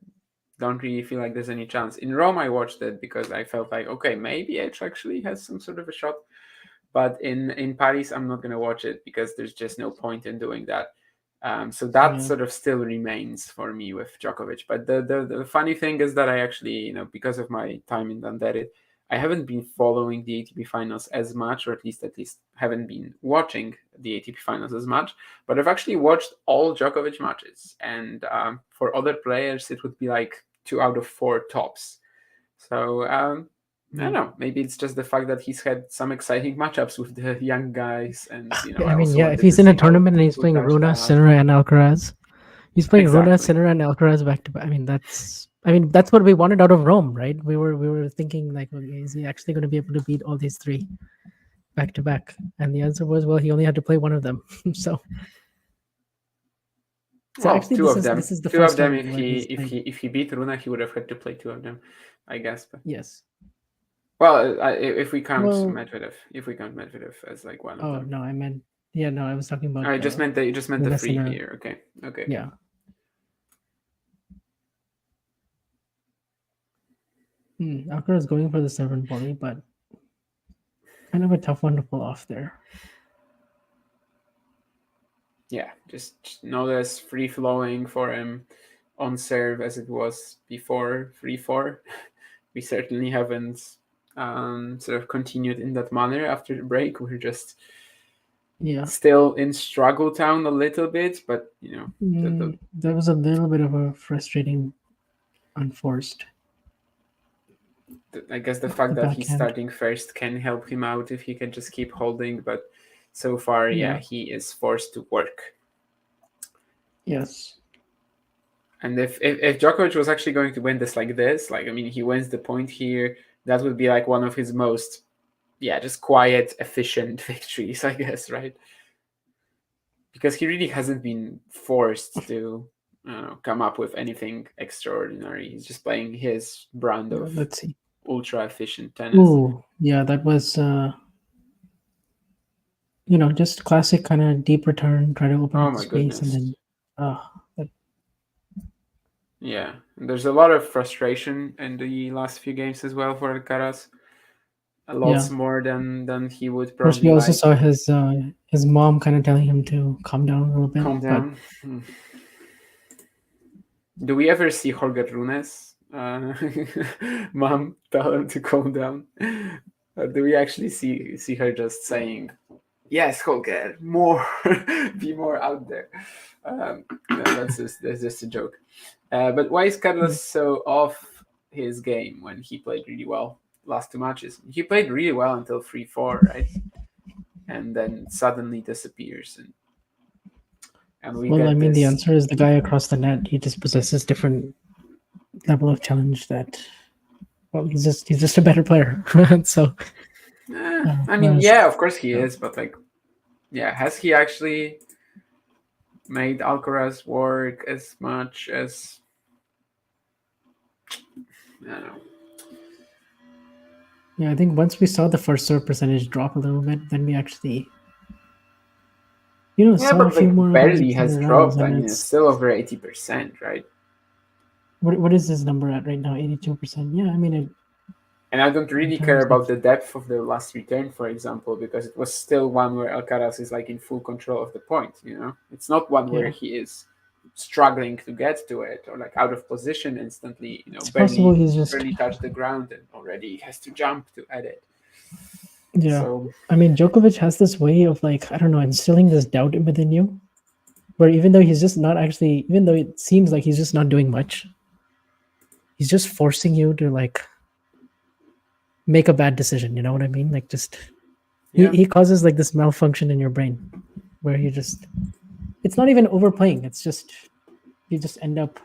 don't really feel like there's any chance. In Rome, I watched it because I felt like, okay, maybe Edge actually has some sort of a shot. But in Paris, I'm not going to watch it because there's just no point in doing that. So that sort of still remains for me with Djokovic. But the funny thing is that I actually, because of my time in Dandere, I haven't been following the ATP finals as much, or at least haven't been watching the ATP finals as much. But I've actually watched all Djokovic matches. And for other players, it would be like 2 out of 4 tops. So I don't know. Maybe it's just the fact that he's had some exciting matchups with the young guys, and if he's in a tournament and he's playing Rune, Sinner, and Alcaraz, he's playing Rune, Sinner, and Alcaraz back to back. That's what we wanted out of Rome, right? We were thinking like, okay, is he actually going to be able to beat all these 3 back to back? And the answer was, well, he only had to play one of them. So actually, 2 of them. This is the 2 of them. If he beat Rune, he would have had to play 2 of them, I guess. But yes. Well, if we count Medvedev, as like one of them. Oh no, I meant I was talking about. I just meant the 3 here. Okay. Yeah. Alcaraz is going for the 7 volley, but kind of a tough one to pull off there. Yeah, just no less free flowing for him on serve as it was before 3-4. We certainly haven't. Sort of continued in that manner after the break. We're just still in struggle town a little bit, but there was a little bit of a frustrating unforced. I guess the fact that he's starting first can help him out if he can just keep holding, but so far he is forced to work. Yes. And if Djokovic was actually going to win this like this, he wins the point here, that would be like one of his most, just quiet, efficient victories, I guess, right? Because he really hasn't been forced to come up with anything extraordinary. He's just playing his brand of ultra efficient tennis. Oh, yeah, that was, just classic kind of deep return, try to open up space, and then, Yeah, and there's a lot of frustration in the last few games as well for Alcaraz. lots more than he would probably. Of course, we also saw his mom kind of telling him to calm down a little bit. Calm down. But... Do we ever see Jorge Runes mom tell him to calm down? Or do we actually see her just saying, "Yes, Jorge, more, be more out there"? No, that's just a joke. But why is Carlos so off his game when he played really well last 2 matches? He played really well until 3-4, right? And then suddenly disappears. And well, I mean, the answer is the guy across the net. He just possesses different level of challenge that, well, he's just a better player. So, I mean, yeah, of course he is, but like, yeah, has he actually made Alcaraz work as much as, I don't know. Yeah, I think once we saw the first serve percentage drop a little bit, then we actually, saw a few more. Barely has dropped. I mean, it's still over 80%, right? What is his number at right now? 82%. Yeah, I mean, and I don't really care about the depth of the last return, for example, because it was still one where Alcaraz is like in full control of the point. It's not one where he is struggling to get to it or like out of position instantly. Barely touched the ground and already has to jump to edit. Yeah, so, I mean, Djokovic has this way of like, I don't know, instilling this doubt within you, where even though he's just not actually, even though it seems like he's just not doing much, he's just forcing you to like make a bad decision. You know what I mean? Like just he causes like this malfunction in your brain where you just, it's not even overplaying. It's just, you just end up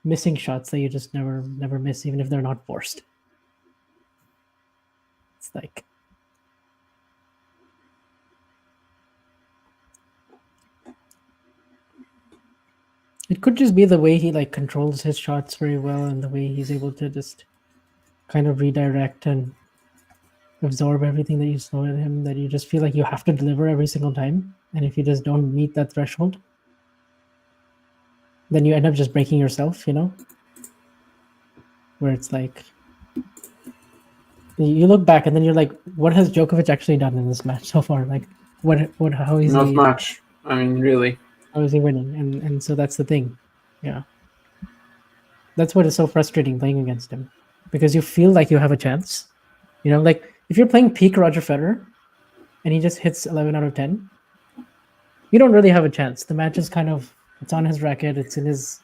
missing shots that you just never miss, even if they're not forced. It's like, it could just be the way he like controls his shots very well and the way he's able to just kind of redirect and absorb everything that you throw at him, that you just feel like you have to deliver every single time. And if you just don't meet that threshold, then you end up just breaking yourself, where it's like, you look back and then you're like, what has Djokovic actually done in this match so far? Like, how is not much. I mean, really. How is he winning? And so that's the thing. Yeah. That's what is so frustrating playing against him. Because you feel like you have a chance. Like if you're playing peak Roger Federer and he just hits 11 out of 10, you don't really have a chance. The match is kind of, it's on his racket, it's in his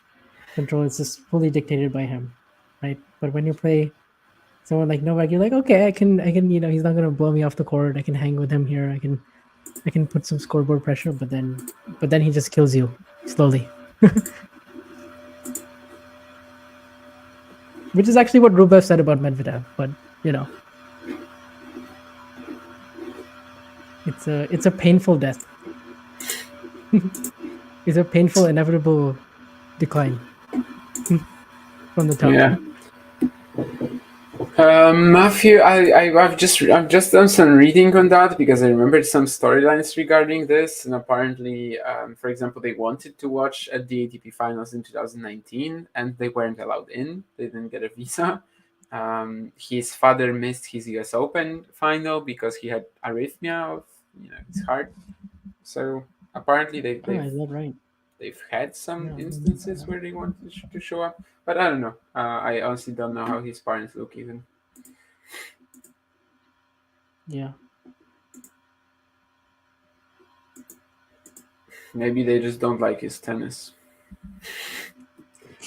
control, it's just fully dictated by him, right? But when you play someone like Novak, you're like, okay, I can, he's not gonna blow me off the court. I can hang with him here. I can put some scoreboard pressure, but then he just kills you slowly. Which is actually what Rublev said about Medvedev, but it's a painful death. It's a painful, inevitable decline from the top. Yeah. Matthew, I've just done some reading on that because I remembered some storylines regarding this, and apparently, for example, they wanted to watch at the ATP finals in 2019, and they weren't allowed in. They didn't get a visa. His father missed his US Open final because he had arrhythmia of his heart. So apparently they've had some instances where they wanted to show up, but I don't know. I honestly don't know how his parents look even. Yeah. Maybe they just don't like his tennis.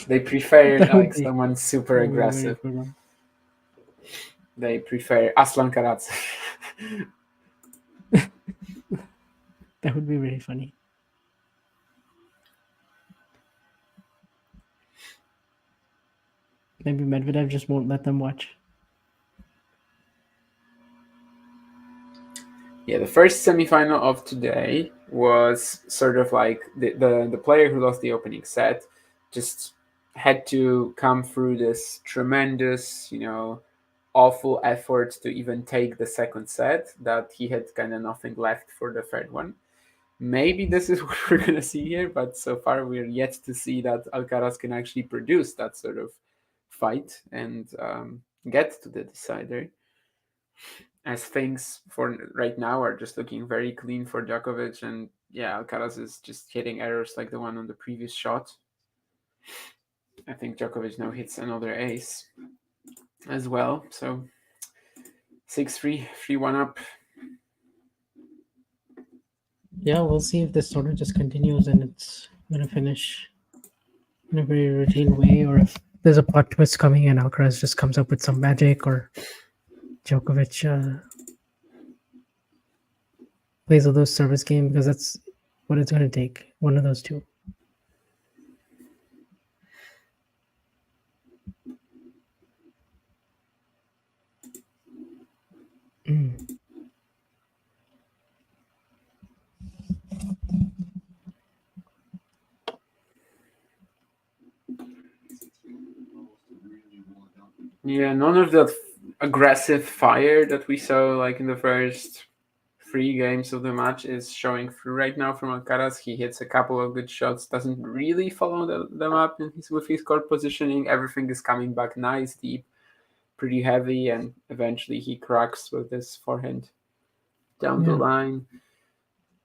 They prefer someone super aggressive. They prefer Aslan Karatsev. That would be really funny. Maybe Medvedev just won't let them watch. Yeah, the first semifinal of today was sort of like the player who lost the opening set just had to come through this tremendous, awful effort to even take the second set, that he had kind of nothing left for the third one. Maybe this is what we're going to see here, but so far we're yet to see that Alcaraz can actually produce that sort of fight and get to the decider. as things for right now are just looking very clean for Djokovic, and Alcaraz is just hitting errors like the one on the previous shot. I think Djokovic now hits another ace as well, so 6-3, 3-1 up. Yeah, we'll see if this sort of just continues and it's gonna finish in a very routine way, or if there's a plot twist coming and Alcaraz just comes up with some magic, or Djokovic plays a low service game, because that's what it's going to take. One of those two. Yeah, none of that aggressive fire that we saw like in the first 3 games of the match is showing through right now from Alcaraz. He hits a couple of good shots, doesn't really follow them up with his court positioning. Everything is coming back nice, deep, pretty heavy, and eventually he cracks with this forehand down the line.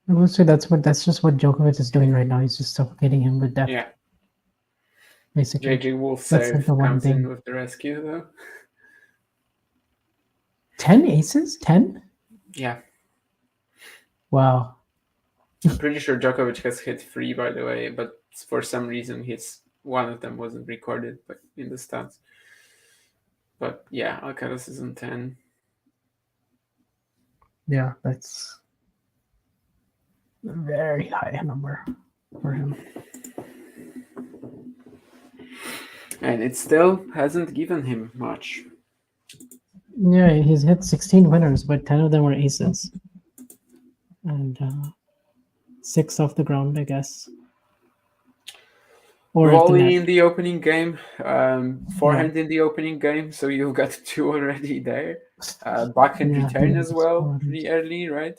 I would say that's just what Djokovic is doing right now. He's just suffocating him with depth. Yeah. Basically. JJ Wolf serve comes in with the rescue though. 10 aces? 10? Yeah. Wow. I'm pretty sure Djokovic has hit 3, by the way, but for some reason one of them wasn't recorded in the stats. But yeah, Alcaraz is on 10. Yeah, that's a very high number for him. And it still hasn't given him much. Yeah, he's hit 16 winners, but 10 of them were aces. And 6 off the ground, I guess. Or volley in the opening game, forehand in the opening game, so you've got 2 already there. Backhand return as well, pretty early, right?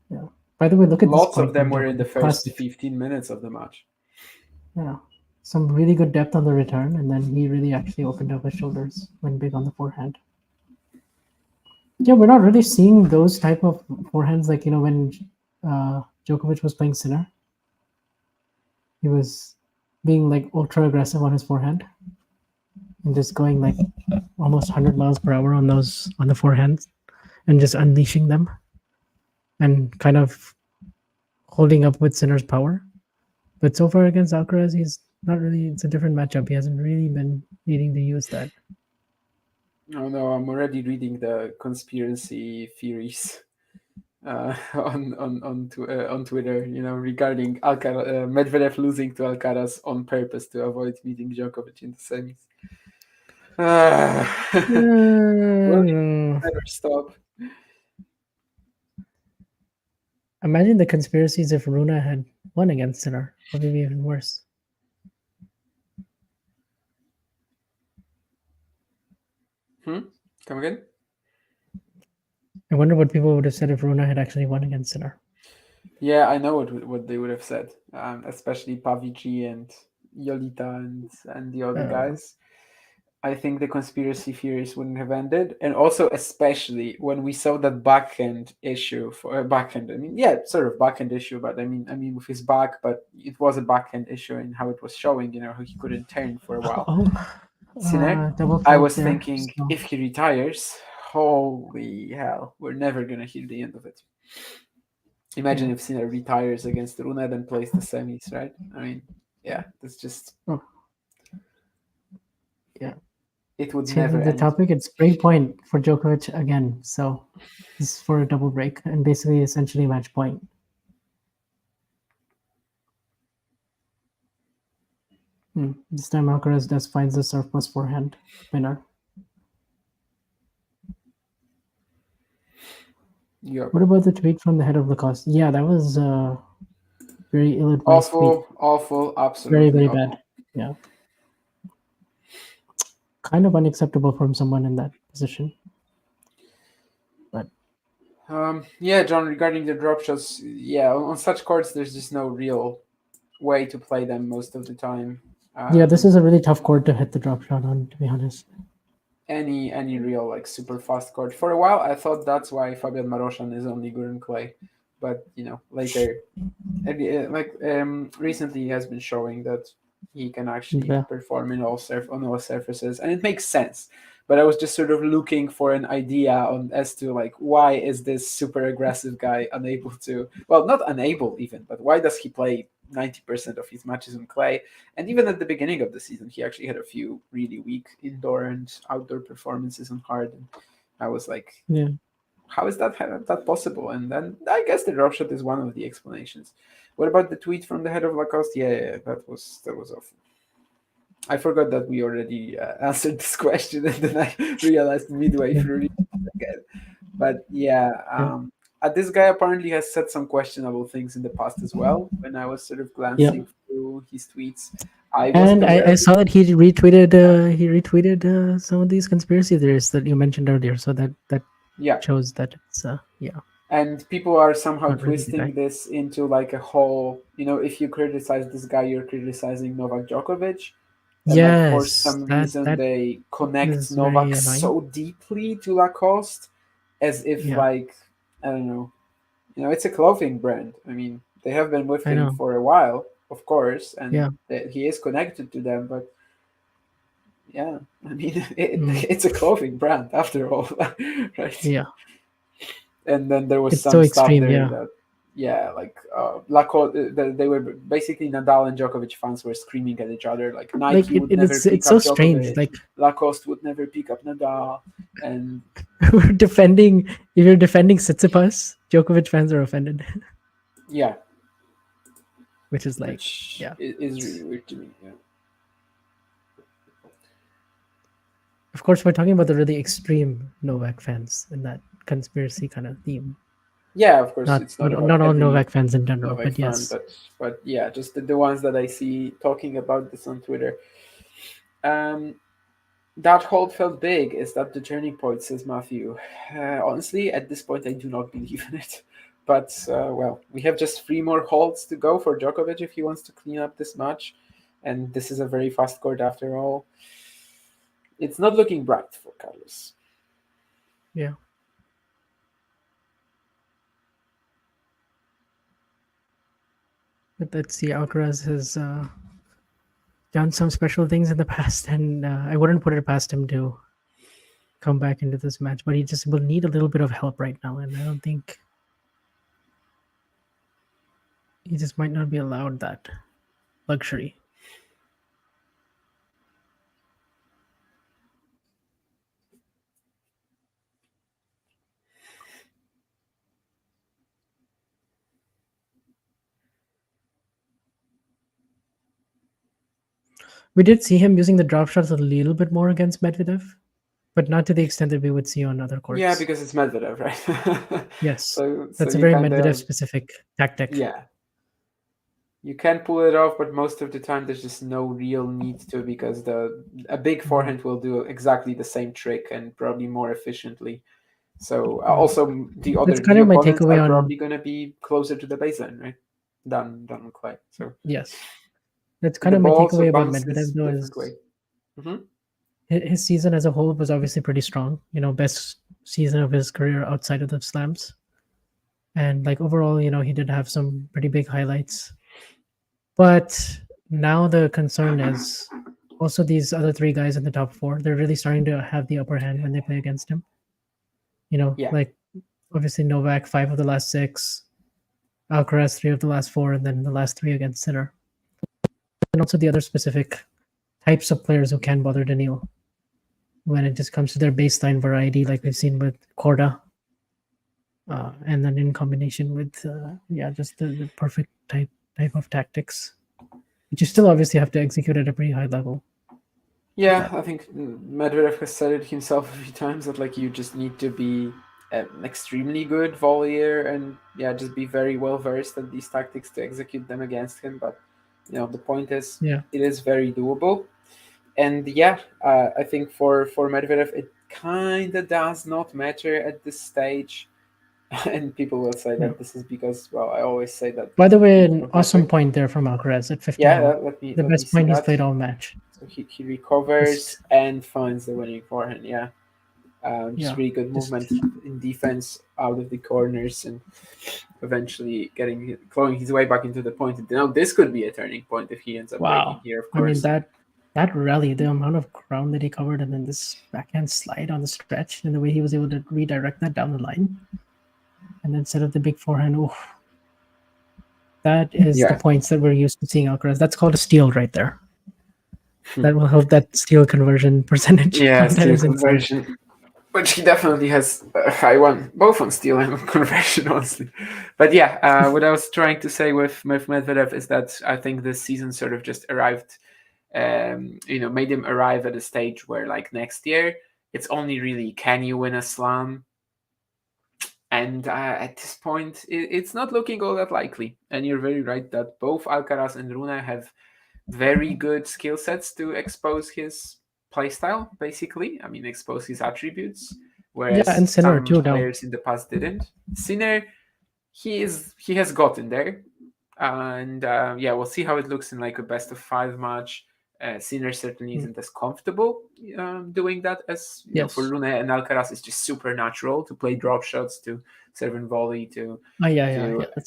Yeah. By the way, look at lots of them were in the first 15 minutes of the match. Yeah. Some really good depth on the return, and then he really actually opened up his shoulders, went big on the forehand. Yeah, we're not really seeing those type of forehands like, when Djokovic was playing Sinner. He was being like ultra aggressive on his forehand and just going like almost 100 miles per hour on the forehands and just unleashing them and kind of holding up with Sinner's power. But so far against Alcaraz, he's not really, it's a different matchup. He hasn't really been needing to use that. Oh no, I'm already reading the conspiracy theories on Twitter, regarding Medvedev losing to Alcaraz on purpose to avoid meeting Djokovic in the semis. Never stop. Imagine the conspiracies if Rune had won against Sinner. That would be even worse. Come again? I wonder what people would have said if Rune had actually won against Sinner. Yeah, I know what they would have said, especially Pavici and Yolita and the other guys. I think the conspiracy theories wouldn't have ended. And also, especially when we saw that backhand issue for a backhand. I mean, sort of backhand issue, but I mean with his back, but it was a backhand issue in how it was showing, how he couldn't turn for a while. Sinner, I was thinking if he retires, holy hell, we're never going to hear the end of it. Imagine if Sinner retires against Rune and plays the semis, right? I mean, that's just... Yeah. It would never the end. Topic, it's break point for Djokovic again. So this is for a double break and basically essentially match point. This time Alcaraz finds the serve plus forehand winner. Yep. What about the tweet from the head of Lacoste? Yeah, that was very ill-advised. Awful, absolutely very awful. Bad. Yeah. Kind of unacceptable from someone in that position. But John, regarding the drop shots, on such courts there's just no real way to play them most of the time. This is a really tough court to hit the drop shot on, to be honest. any real like super fast court. For a while, I thought that's why Fabian Maroshan is only good in clay, but later, recently, he has been showing that he can actually perform on all surfaces, and it makes sense. But I was just sort of looking for an idea as to like why is this super aggressive guy unable to? Well, not unable even, but why does he play 90% of his matches in clay? And even at the beginning of the season, he actually had a few really weak indoor and outdoor performances on hard. And I was like, how is that possible? And then I guess the drop shot is one of the explanations. What about the tweet from the head of Lacoste? Yeah, that was awful. I forgot that we already answered this question, and then I realized midway through again. But this guy apparently has said some questionable things in the past as well. When I was sort of glancing through his tweets, I saw that he retweeted some of these conspiracy theories that you mentioned earlier. So that shows that it's And people are somehow twisting this into like a whole, if you criticize this guy, you're criticizing Novak Djokovic. And like for some reason they connect Novak so deeply to Lacoste, as if like, I don't know, it's a clothing brand. I mean, they have been with him for a while, of course, and he is connected to them, but I mean, it's a clothing brand after all, right? Yeah. And then there was it's some so stuff extreme, there that Lacoste, they were basically Nadal and Djokovic fans were screaming at each other like Nike would never pick up so Djokovic, strange. Like Lacoste would never pick up Nadal, and if you're defending Tsitsipas, Djokovic fans are offended. Which is like is really weird to me. Of course, we're talking about the really extreme Novak fans in that conspiracy kind of theme. Yeah, of course, it's not all Novak fans in general, Novak but yes, but just the ones that I see talking about this on Twitter. That hold felt big. Is that the turning point? Says Matthew. Honestly, at this point, I do not believe in it. But we have just 3 more holds to go for Djokovic if he wants to clean up this match, and this is a very fast court after all. It's not looking bright for Carlos. Yeah. But let's see, Alcaraz has done some special things in the past, and I wouldn't put it past him to come back into this match, but he just will need a little bit of help right now, and I don't think he just might not be allowed that luxury. We did see him using the drop shots a little bit more against Medvedev, but not to the extent that we would see on other courts. Yeah, because it's Medvedev, right? Yes. So that's a very Medvedev-specific tactic. Yeah. You can pull it off, but most of the time there's just no real need to, because a big forehand will do exactly the same trick and probably more efficiently. So also the opponents are probably going to be closer to the baseline, right? Than on clay. So yes. That's kind of my takeaway about Medvedev, though, is his season as a whole was obviously pretty strong. Best season of his career outside of the slams. And like overall, he did have some pretty big highlights. But now the concern is also these other 3 guys in the top 4. They're really starting to have the upper hand when they play against him. Like obviously Novak 5 of the last 6, Alcaraz 3 of the last 4, and then the last 3 against Sinner. And also the other specific types of players who can bother Daniil when it just comes to their baseline variety, like we've seen with Korda, and then in combination with just the perfect type of tactics, which you still obviously have to execute at a pretty high level. Yeah, I think Medvedev has said it himself a few times that like you just need to be an extremely good volleyer and just be very well versed at these tactics to execute them against him. But the point is, it is very doable. And I think for Medvedev, it kind of does not matter at this stage And people will say that this is because, well, I always say that. By the way, an awesome point there from Alcaraz at 15. Yeah, the best point he's played all match. So he recovers and finds the winning forehand. Yeah. Just really good movement in defense out of the corners and eventually clawing his way back into the point. Now this could be a turning point if he ends up breaking here, of course. I mean, that rally, the amount of ground that he covered, and then this backhand slide on the stretch, and the way he was able to redirect that down the line, and then set up the big forehand. Oh, that is the points that we're used to seeing Alcaraz. That's called a steal right there. That will help that steal conversion percentage. Yeah, steal conversion. Which he definitely has a high one, both on steal and conversion, honestly. But yeah, what I was trying to say with Medvedev is that I think this season sort of just arrived, made him arrive at a stage where, like, next year, it's only really, can you win a slam? And at this point, it's not looking all that likely. And you're very right that both Alcaraz and Rune have very good skill sets to expose his playstyle, basically. I mean, expose his attributes. Whereas and Sinner some too, players in the past didn't. Sinner, he has gotten there. And we'll see how it looks in like a best of 5 match. Sinner certainly isn't as comfortable doing that as for Rune, and Alcaraz is just super natural to play drop shots, to serve and volley, to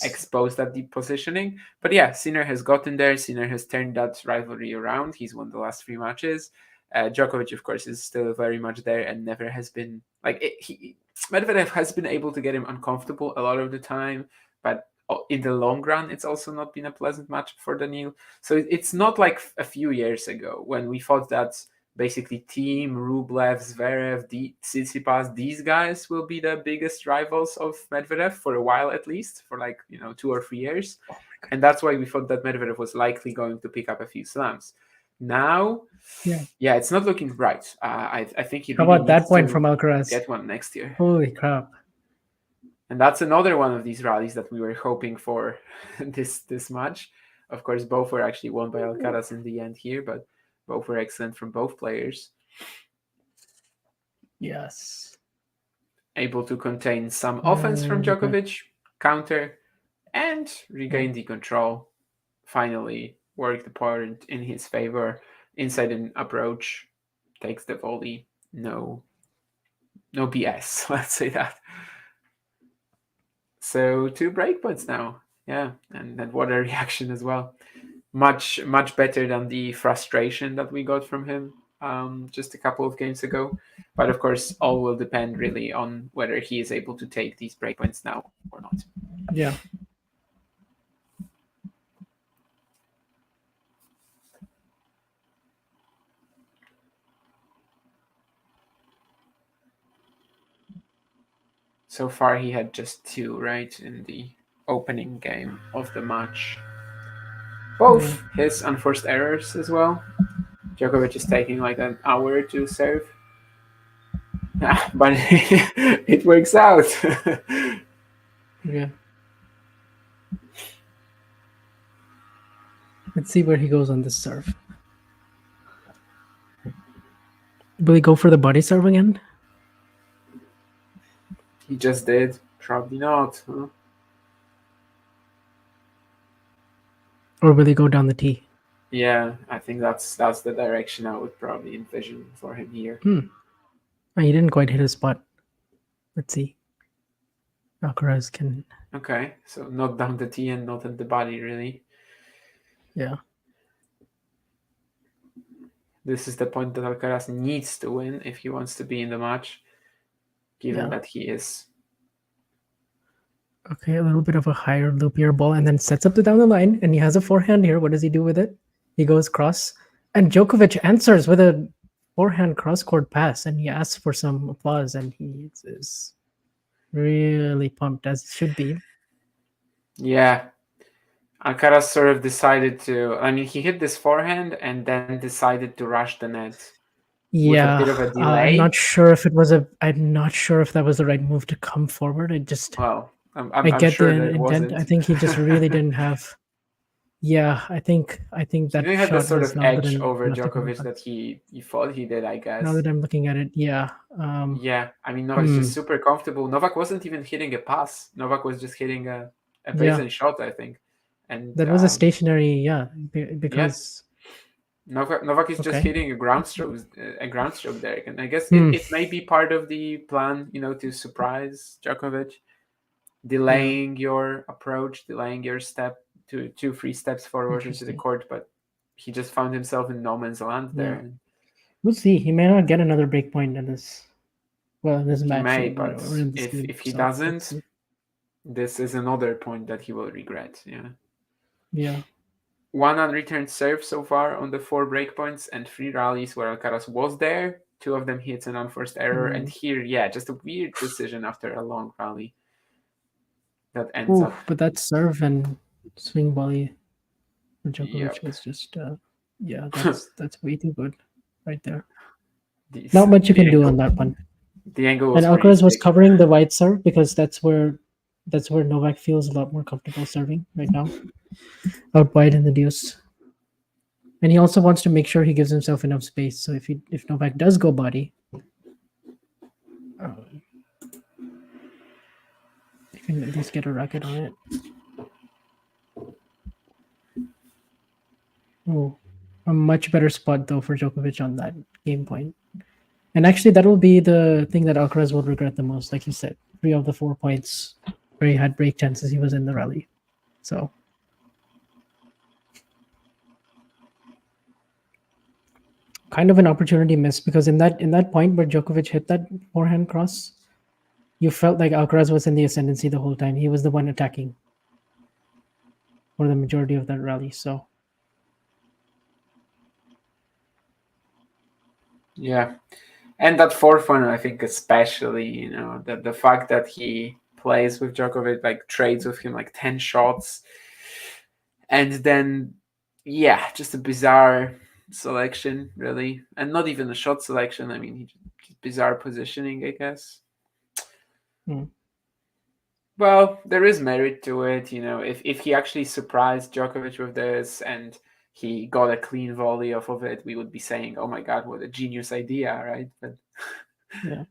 expose that deep positioning. But yeah, Sinner has gotten there. Sinner has turned that rivalry around. He's won the last 3 matches. Djokovic, of course, is still very much there and never has been Medvedev has been able to get him uncomfortable a lot of the time, but in the long run, it's also not been a pleasant match for Daniil. So it's not like a few years ago when we thought that basically Thiem, Rublev, Zverev, Tsitsipas, these guys will be the biggest rivals of Medvedev for a while, at least for 2 or 3 years. And that's why we thought that Medvedev was likely going to pick up a few slams. Now, it's not looking right. I think he really How about that point from Alcaraz? Get one next year. Holy crap. And that's another one of these rallies that we were hoping for this match. Of course, both were actually won by Alcaraz in the end here, but both were excellent from both players. Yes. Able to contain some offense from Djokovic, counter, and regain the control. Finally, work the point in his favor. Inside an approach, takes the volley. No BS, let's say that. So 2 breakpoints now. Yeah, and what a reaction as well. Much better than the frustration that we got from him just a couple of games ago. But of course, all will depend really on whether he is able to take these breakpoints now or not. Yeah. So far, he had just 2, right, in the opening game of the match. Both his unforced errors as well. Djokovic is taking like an hour to serve. But it works out. Yeah. Let's see where he goes on this serve. Will he go for the body serve again? He just did. Probably not. Huh? Or will he go down the tee? Yeah, I think that's the direction I would probably envision for him here. Oh, he didn't quite hit his spot. Let's see. Alcaraz can... Okay, so not down the tee and not at the body, really. Yeah. This is the point that Alcaraz needs to win if he wants to be in the match, given that he is. Okay, a little bit of a higher, loopier ball, and then sets up the down the line, and he has a forehand here. What does he do with it? He goes cross, and Djokovic answers with a forehand cross-court pass, and he asks for some applause, and he is really pumped, as it should be. Yeah. Alcaraz sort of decided to... I mean, he hit this forehand and then decided to rush the net. Yeah, with a bit of a delay. I'm not sure if that was the right move to come forward. I get I'm sure the intent. I think he just really didn't have Yeah, I think He that didn't have the shot sort was of not good edge enough over to Djokovic convert. that he thought he did, I guess. Now that I'm looking at it, yeah. Yeah, I mean, Novak's just super comfortable. Novak wasn't even hitting a pass. Novak was just hitting a baseline shot, I think. And that was a stationary, because Novak is just hitting a ground stroke there, and I guess it may be part of the plan, to surprise Djokovic, delaying your approach, delaying your step to 2-3 steps forward into the court, but he just found himself in no man's land there. We'll see. He may not get another break point in this. Well, in this match, may, but in this game, if he doesn't, this is another point that he will regret. Yeah. 1 unreturned serve so far on the 4 breakpoints and 3 rallies where Alcaraz was there. 2 of them hits an unforced error, and here, just a weird decision after a long rally that ends up. But that serve and swing volley for Djokovic was just, that's way too good right there. Not much you can do on that one. The angle was, and Alcaraz was covering the wide serve because that's where Novak feels a lot more comfortable serving right now, out wide in the deuce. And he also wants to make sure he gives himself enough space. So if Novak does go body, you can at least get a racket on it. Oh, a much better spot though for Djokovic on that game point. And actually, that will be the thing that Alcaraz will regret the most. Like you said, 3 of the 4 points where he had break chances, he was in the rally. So kind of an opportunity missed, because in that point where Djokovic hit that forehand cross, you felt like Alcaraz was in the ascendancy the whole time. He was the one attacking for the majority of that rally. So yeah. And that 4th one, I think especially, the fact that he plays with Djokovic, like trades with him like 10 shots. And then, just a bizarre selection, really. And not even a shot selection. I mean, bizarre positioning, I guess. Well, there is merit to it, if he actually surprised Djokovic with this and he got a clean volley off of it, we would be saying, oh my God, what a genius idea, right? But yeah.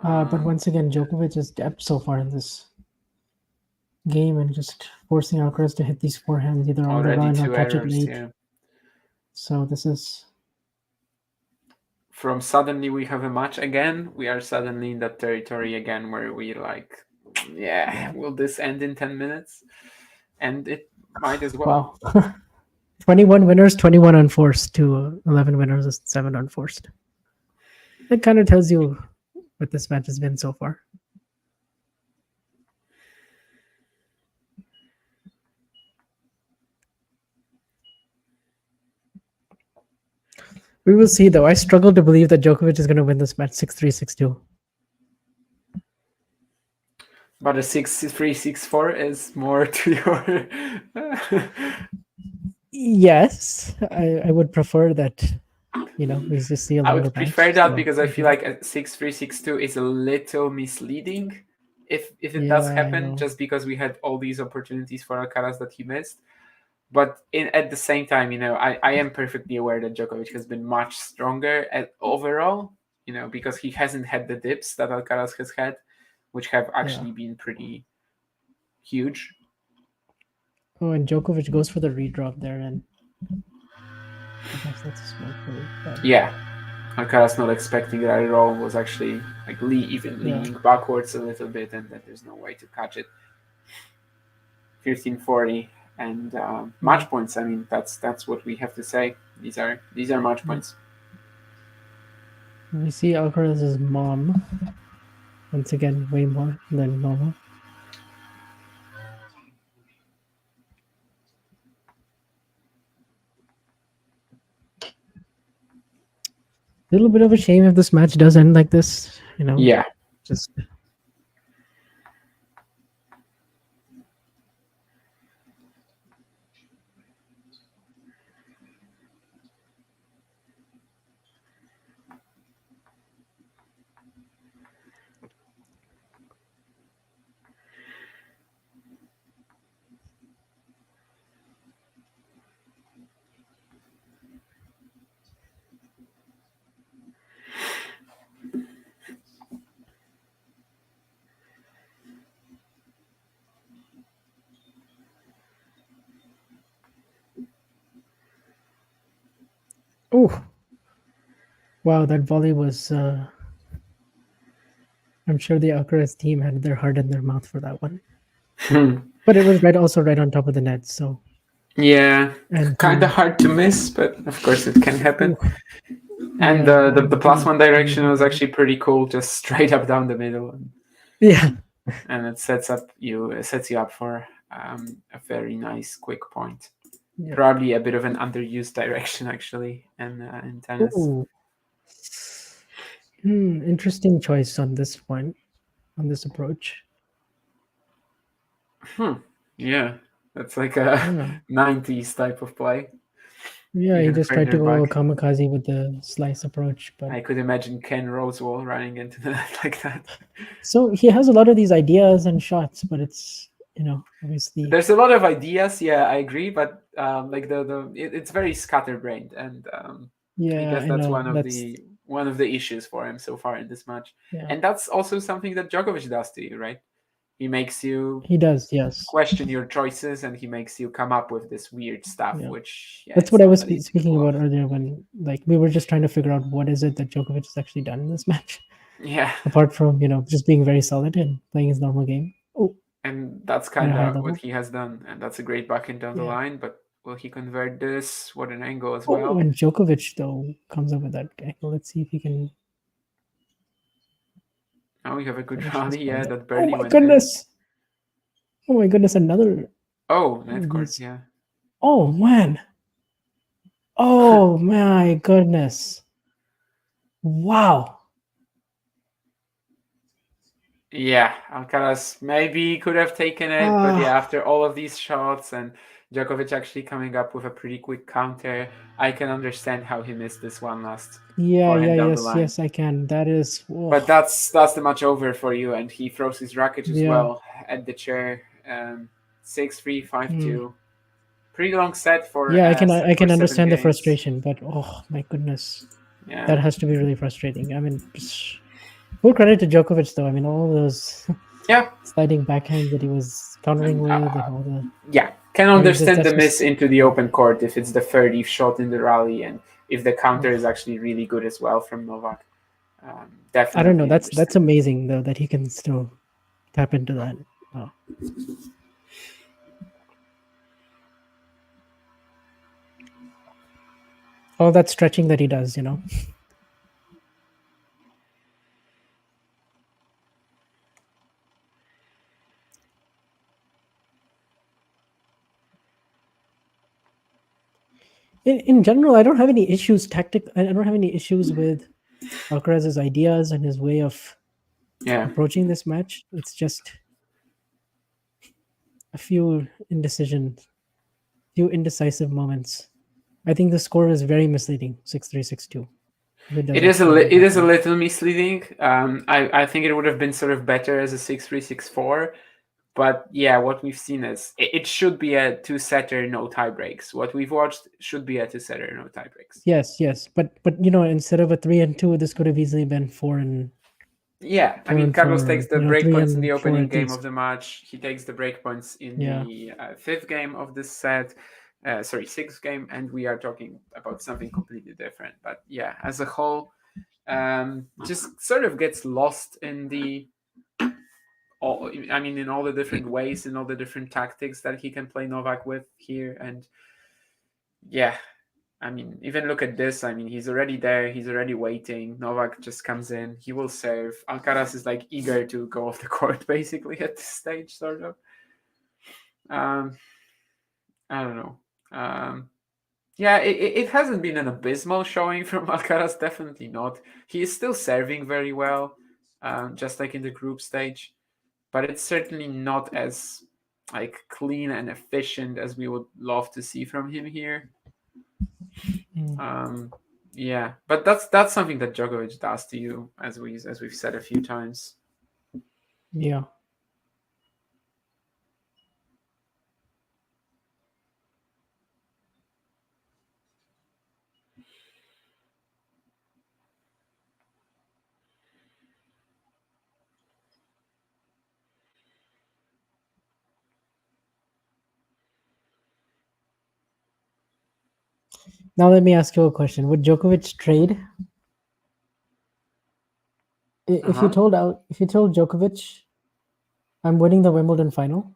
But once again, Djokovic is depth so far in this game and just forcing Alcaraz to hit these forehands either on the run or catch it late. Yeah. So this is... From suddenly we have a match again, we are suddenly in that territory again where we like, will this end in 10 minutes? And it might as well. Wow. 21 winners, 21 unforced to 11 winners, 7 unforced. It kind of tells you what this match has been so far. We will see, though. I struggle to believe that Djokovic is going to win this match 6-3, 6-2. But a 6-3, 6-4 is more to your... Yes, I would prefer that. We just see a longer I would prefer that because I feel like a 6-3, 6-2 is a little misleading if it does happen, just because we had all these opportunities for Alcaraz that he missed. But at the same time, I am perfectly aware that Djokovic has been much stronger overall, because he hasn't had the dips that Alcaraz has had, which have actually been pretty huge. Oh, and Djokovic goes for the redrop there, and I guess that's a smart move. Yeah, Alcaraz not expecting that at all, was actually like leaning backwards a little bit, and then there's no way to catch it. 15-40 and match points. I mean, that's what we have to say. These are match points. We see Alcaraz's mom once again way more than normal. A little bit of a shame if this match does end like this, Yeah. Just Oh, wow, that volley was. I'm sure the Alcaraz team had their heart in their mouth for that one. But it was also right on top of the net, so. Yeah, and kind of hard to miss, but of course it can happen. And yeah, the plus one direction was actually pretty cool, just straight up down the middle. Yeah. And it sets you up for a very nice quick point. Yeah. Probably a bit of an underused direction actually in tennis. Ooh. Interesting choice on this one, on this approach. Yeah, that's like a 90s type of play. Yeah, he just tried to go kamikaze with the slice approach, but I could imagine Ken Rosewall running into the net like that. So he has a lot of these ideas and shots, but it's obviously there's a lot of ideas. Yeah, I agree, but like it's very scatterbrained, and I guess that's one of the issues for him so far in this match. Yeah. And that's also something that Djokovic does to you, right? He makes you. He does, yes. Question your choices, and he makes you come up with this weird stuff. Yeah. Which that's what I was speaking about earlier when we were just trying to figure out what is it that Djokovic has actually done in this match. Yeah. Apart from just being very solid and playing his normal game. Oh. And that's kind of what he has done, and that's a great backhand down the line. But will he convert this? What an angle as well. And Djokovic though comes up with that angle. Let's see if he can. Now we have a good rally. Yeah, that barely went goodness. In. Oh my goodness! Another. Oh, net court. Yeah. Oh man. Oh my goodness. Wow. Yeah, Alcaraz maybe could have taken it, but yeah, after all of these shots and Djokovic actually coming up with a pretty quick counter, I can understand how he missed this one last. Yes, I can. That is. Oh. But that's the match over for you, and he throws his racket as well at the chair. 6-3, 5-2. Pretty long set for. Yeah, I can understand the frustration, but oh my goodness, that has to be really frustrating. I mean. Full credit to Djokovic, though. I mean, all those sliding backhands that he was countering with, and all the can understand the miss into the open court if it's the 30th shot in the rally, and if the counter is actually really good as well from Novak. Definitely, I don't know. That's amazing though that he can still tap into that. Oh. All that stretching that he does, In general, I don't have any issues I don't have any issues with Alcaraz's ideas and his way of approaching this match. It's just a few indecisive moments. I think the score is very misleading, 6-3, 6-2. It is a little misleading. I think it would have been sort of better as a 6-3, 6-4. But yeah, what we've seen is it should be a two-setter, no tie breaks. What we've watched should be a two-setter, no tie breaks. Yes, but instead of a 3-2, this could have easily been 4 and. Yeah, I mean, Carlos takes the breakpoints in the opening game of the match. He takes the breakpoints in the fifth game of this set. Sixth game, and we are talking about something completely different. But yeah, as a whole, just sort of gets lost in in all the different ways, in all the different tactics that he can play Novak with here. And yeah, I mean, even look at this. I mean, he's already there. He's already waiting. Novak just comes in. He will serve. Alcaraz is like eager to go off the court basically at this stage, sort of. I don't know. It hasn't been an abysmal showing from Alcaraz. Definitely not. He is still serving very well, just like in the group stage. But it's certainly not as like clean and efficient as we would love to see from him here. But that's something that Djokovic does to you, as we've said a few times. Yeah. Now let me ask you a question. Would Djokovic trade? If you told Djokovic, I'm winning the Wimbledon final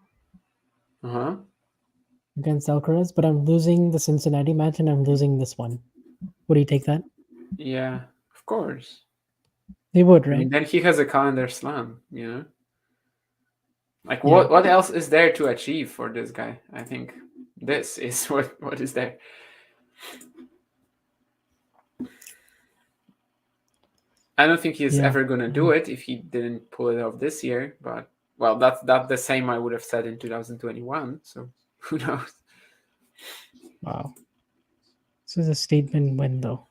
against Alcaraz, but I'm losing the Cincinnati match and I'm losing this one, would he take that? Yeah, of course. He would, right? I mean, then he has a calendar slam, you know? Like, what else is there to achieve for this guy? I think this is what is there. I don't think he's ever going to do it if he didn't pull it off this year. But, well, that's the same I would have said in 2021. So, who knows? Wow. This is a statement win, though.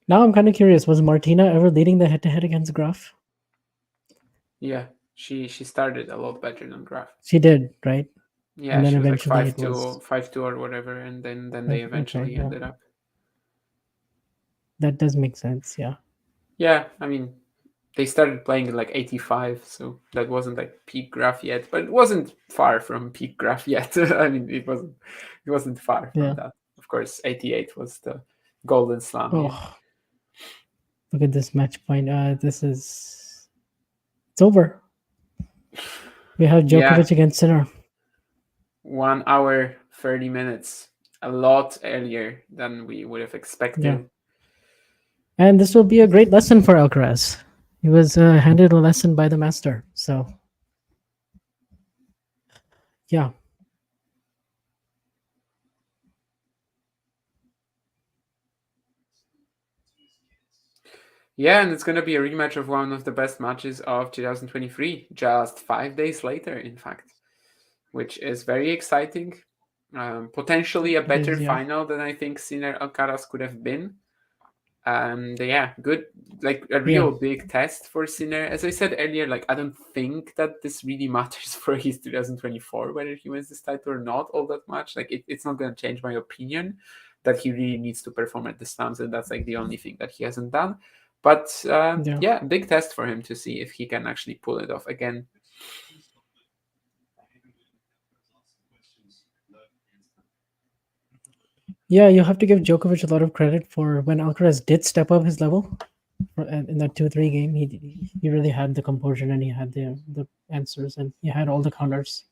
Now I'm kind of curious. Was Martina ever leading the head-to-head against Graf? Yeah, she started a lot better than Graf. She did, right? Yeah, and then she eventually was like 5-2 or whatever, and then they eventually ended up. That does make sense, yeah. Yeah, I mean, they started playing in like 85, so that wasn't like peak Graf yet, but it wasn't far from peak Graf yet. I mean, it wasn't far from that. Of course, 88 was the golden slam. Oh, look at this match point. It's over. We have Djokovic against Sinner. 1 hour, 30 minutes. A lot earlier than we would have expected. Yeah. And this will be a great lesson for Alcaraz. He was handed a lesson by the master. So, yeah. Yeah, and it's going to be a rematch of one of the best matches of 2023, just 5 days later, in fact, which is very exciting. Potentially a better final than I think Sinner Alcaraz could have been. Good, like a real big test for Sinner. As I said earlier, like I don't think that this really matters for his 2024, whether he wins this title or not all that much. Like it's not going to change my opinion that he really needs to perform at the slams, and that's like the only thing that he hasn't done. But big test for him to see if he can actually pull it off again. Yeah, you have to give Djokovic a lot of credit for when Alcaraz did step up his level in that 2-3 game. He really had the composure and he had the answers and he had all the counters.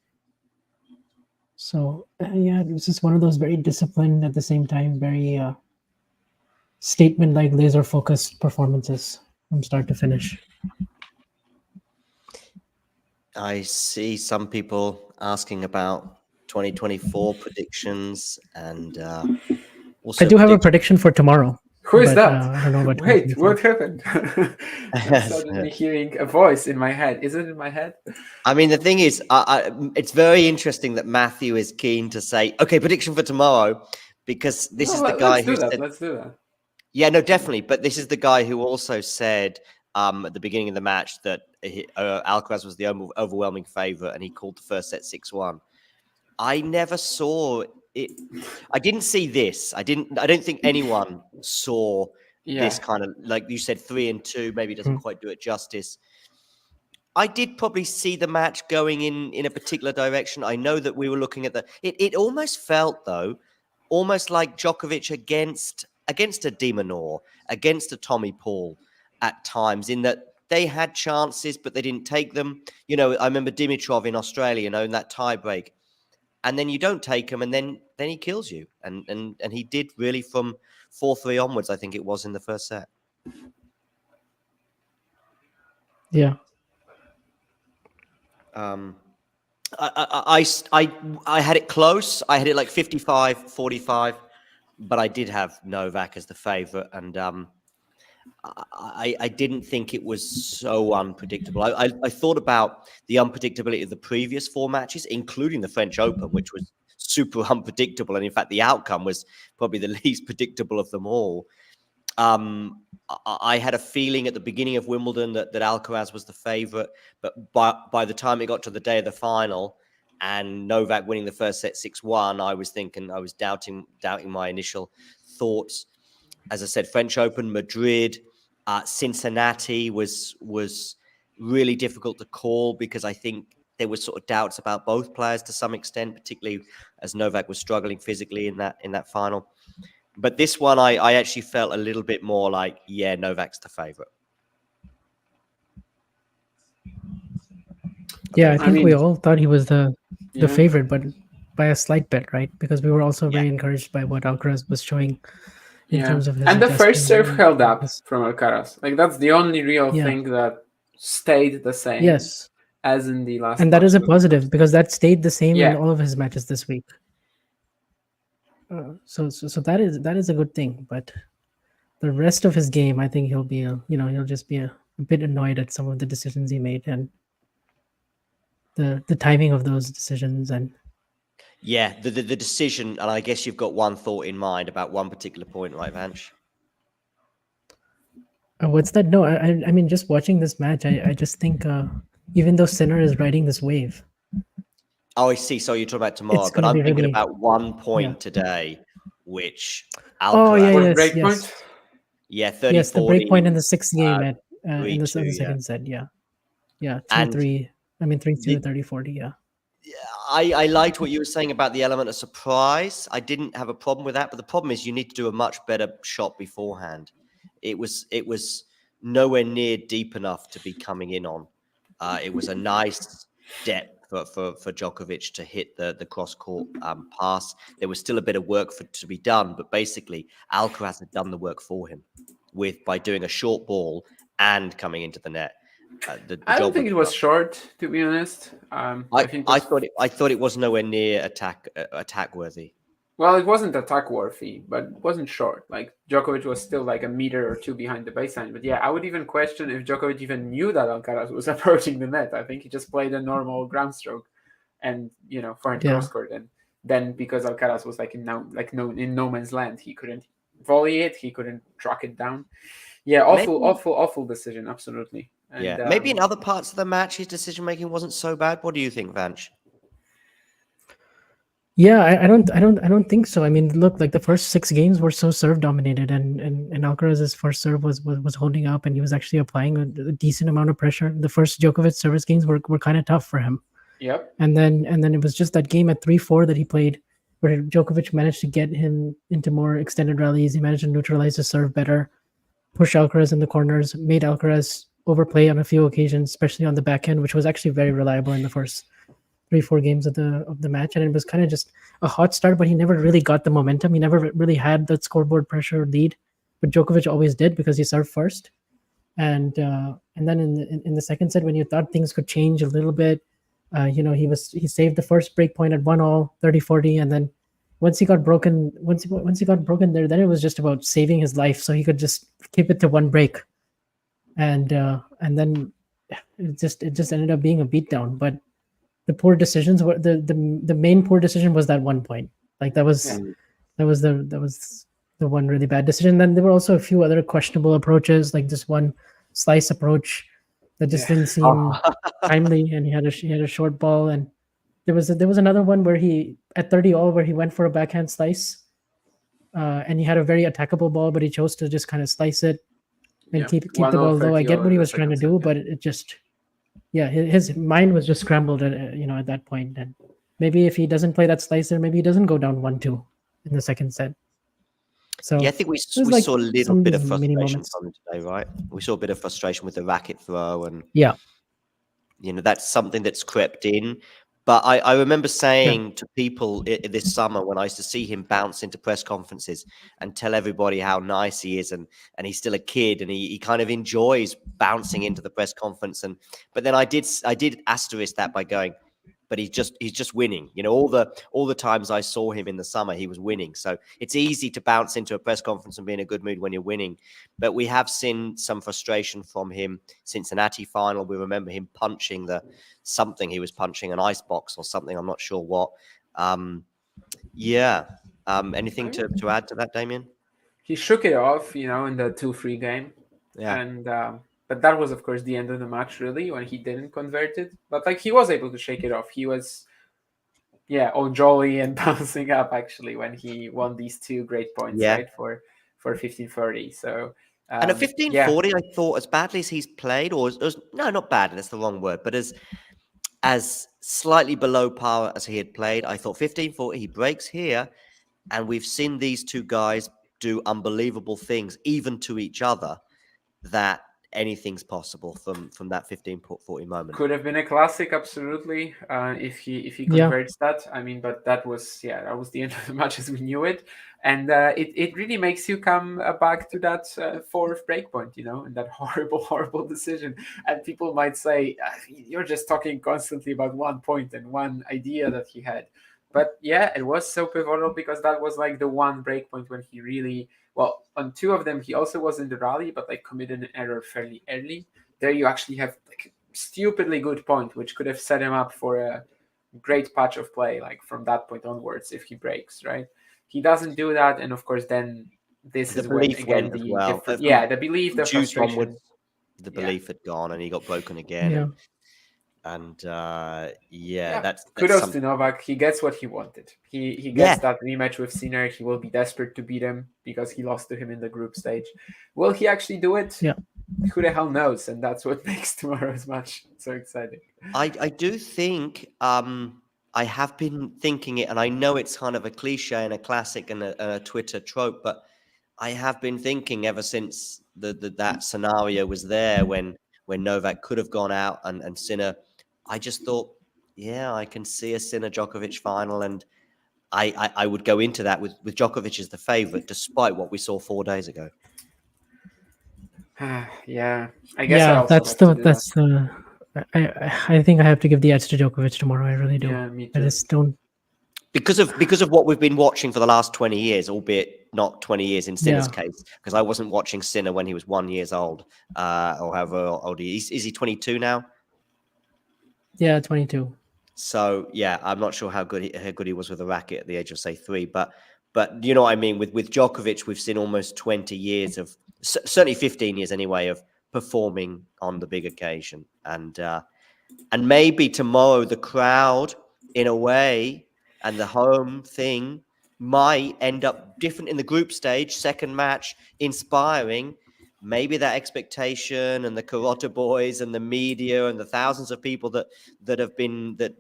So it was just one of those very disciplined at the same time, very statement-like, laser-focused performances from start to finish. I see some people asking about 2024 predictions, and also I do have a prediction for tomorrow. Who is that? I don't know about Wait, what happened? I'm suddenly hearing a voice in my head. Is it in my head? I mean, the thing is, it's very interesting that Matthew is keen to say, okay, prediction for tomorrow, because this is the guy who said... Let's do that. Yeah, no, definitely. But this is the guy who also said at the beginning of the match that Alcaraz was the overwhelming favorite, and he called the first set 6-1. I never saw it. I didn't see this. I don't think anyone saw this kind of, like you said, 3-2. Maybe doesn't quite do it justice. I did probably see the match going in a particular direction. I know that we were looking at it almost felt, though, almost like Djokovic against a De Minaur, against a Tommy Paul at times, in that they had chances, but they didn't take them. You know, I remember Dimitrov in Australia, in that tie break. And then you don't take him, and then he kills you. And he did really from 4-3 onwards, I think it was, in the first set. Yeah. I had it close. I had it like 55-45, but I did have Novak as the favorite, and I didn't think it was so unpredictable. I thought about the unpredictability of the previous 4 matches, including the French Open, which was super unpredictable. And in fact, the outcome was probably the least predictable of them all. I had a feeling at the beginning of Wimbledon that Alcaraz was the favourite, but by the time it got to the day of the final and Novak winning the first set 6-1, I was doubting my initial thoughts. As I said, French Open, Madrid, Cincinnati was really difficult to call because I think there was sort of doubts about both players to some extent, particularly as Novak was struggling physically in that final. But this one, I actually felt a little bit more like, yeah, Novak's the favorite. Yeah, I think we all thought he was the favorite, but by a slight bit, right? Because we were also very encouraged by what Alcaraz was showing in terms of his and the first serve held up from Alcaraz. Like that's the only real thing that stayed the same. Yes. As in the last. And that is a positive because that stayed the same in all of his matches this week. So that is a good thing, but the rest of his game, I think he'll be he'll just be a bit annoyed at some of the decisions he made and the timing of those decisions and the decision. And I guess you've got one thought in mind about one particular point, right, Vanch? What's that? No, I mean, just watching this match, I just think even though Sinner is riding this wave. Oh, I see. So you're talking about tomorrow, but I'm thinking about 1 point today, which Alcaraz. Yes. Yeah, 30. Yes, the break point in the 6th game in the second set. Yeah, 2-3. I mean 3-2, 30-40. Yeah. I liked what you were saying about the element of surprise. I didn't have a problem with that, but the problem is you need to do a much better shot beforehand. It was nowhere near deep enough to be coming in on. It was a nice depth for Djokovic to hit the cross-court pass. There was still a bit of work to be done, but basically Alcaraz had done the work for him by doing a short ball and coming into the net. I don't think it was short, to be honest. I thought it was nowhere near attack worthy. Well, it wasn't attack worthy, but it wasn't short. Like Djokovic was still like a meter or two behind the baseline. But yeah, I would even question if Djokovic even knew that Alcaraz was approaching the net. I think he just played a normal ground stroke, and forehand cross court. And then because Alcaraz was in no man's land, he couldn't volley it, he couldn't track it down. Yeah, awful decision, absolutely. And, maybe in other parts of the match, his decision making wasn't so bad. What do you think, Vanch? Yeah, I don't think so. I mean, look, like the first 6 games were so serve dominated, and Alcaraz's first serve was holding up, and he was actually applying a decent amount of pressure. The first Djokovic service games were kind of tough for him. Yep. And then it was just that game at 3-4 that he played, where Djokovic managed to get him into more extended rallies. He managed to neutralize the serve better, push Alcaraz in the corners, made Alcaraz overplay on a few occasions, especially on the back end, which was actually very reliable in the first 3-4 games of the match. And it was kind of just a hot start, but he never really got the momentum. He never really had that scoreboard pressure lead, but Djokovic always did because he served first. And then in the second set, when you thought things could change a little bit, he saved the first break point at 1-all, 30-40, and then once he got broken there, then it was just about saving his life so he could just keep it to one break. And then it just ended up being a beatdown. But the poor decisions were the main poor decision was that 1 point. Like that was the one really bad decision. Then there were also a few other questionable approaches, like this one slice approach that just didn't seem timely, and he had a short ball, and there was another one where he at 30-all where he went for a backhand slice, and he had a very attackable ball, but he chose to just kind of slice it and keep the ball low. I get what he was trying to do, but it just his mind was just scrambled at that point. And maybe if he doesn't play that slicer, maybe he doesn't go down 1-2 in the second set. So I think we saw a little bit of frustration from him today, right? We saw a bit of frustration with the racket throw, and that's something that's crept in. But I remember saying to people this summer when I used to see him bounce into press conferences and tell everybody how nice he is, and he's still a kid, and he kind of enjoys bouncing into the press conference. But then I did asterisk that by going, but he's just winning. All the times I saw him in the summer, he was winning. So it's easy to bounce into a press conference and be in a good mood when you're winning. But we have seen some frustration from him. Cincinnati final, we remember him punching he was punching an ice box or something. I'm not sure what. Anything to add to that, Damien? he shook it off, in the 2-3 game. Yeah. And but that was, of course, the end of the match, really, when he didn't convert it. But he was able to shake it off. He was, all jolly and bouncing up, actually, when he won these 2 great points, right, for 1540. So and at 1540, I thought, as badly as he's played, no, not badly, that's the wrong word, but as slightly below par as he had played, I thought 1540, he breaks here, and we've seen these 2 guys do unbelievable things, even to each other, that anything's possible from that 1540 moment. Could have been a classic, absolutely, if he converts that. I mean, but that was the end of the match as we knew it, and it really makes you come back to that 4th breakpoint, and that horrible decision. And people might say, you're just talking constantly about 1 point and one idea that he had, but it was so pivotal, because that was the one breakpoint when he really. Well, on 2 of them, he also was in the rally, but committed an error fairly early. There you actually have a stupidly good point, which could have set him up for a great patch of play, from that point onwards, if he breaks, right? He doesn't do that, and of course, then this is when, again, the belief, the frustration. Onwards, the belief had gone, and he got broken again. Yeah. And that's kudos to Novak. He gets what he wanted. He gets that rematch with Sinner. He will be desperate to beat him because he lost to him in the group stage. Will he actually do it? Yeah. Who the hell knows? And that's what makes tomorrow's match so exciting. I do think I have been thinking it, and I know it's kind of a cliche and a classic and a Twitter trope, but I have been thinking ever since that scenario was there when Novak could have gone out and Sinner. I just thought, I can see a Sinner Djokovic final, and I would go into that with Djokovic as the favorite, despite what we saw 4 days ago. I guess. I think I have to give the edge to Djokovic tomorrow. I really do. Yeah, me too. I just don't. Because of what we've been watching for the last 20 years, albeit not 20 years in Sinner's case, because I wasn't watching Sinner when he was 1 year old, or however old he is. Is he 22 now? Yeah, 22. So I'm not sure how good he was with a racket at the age of, say, 3, but you know what I mean. With Djokovic, we've seen almost 20 years of, certainly 15 years anyway, of performing on the big occasion, and maybe tomorrow the crowd, in a way, and the home thing might end up different in the group stage, second match, inspiring. Maybe that expectation and the Carota boys and the media and the thousands of people that have been, that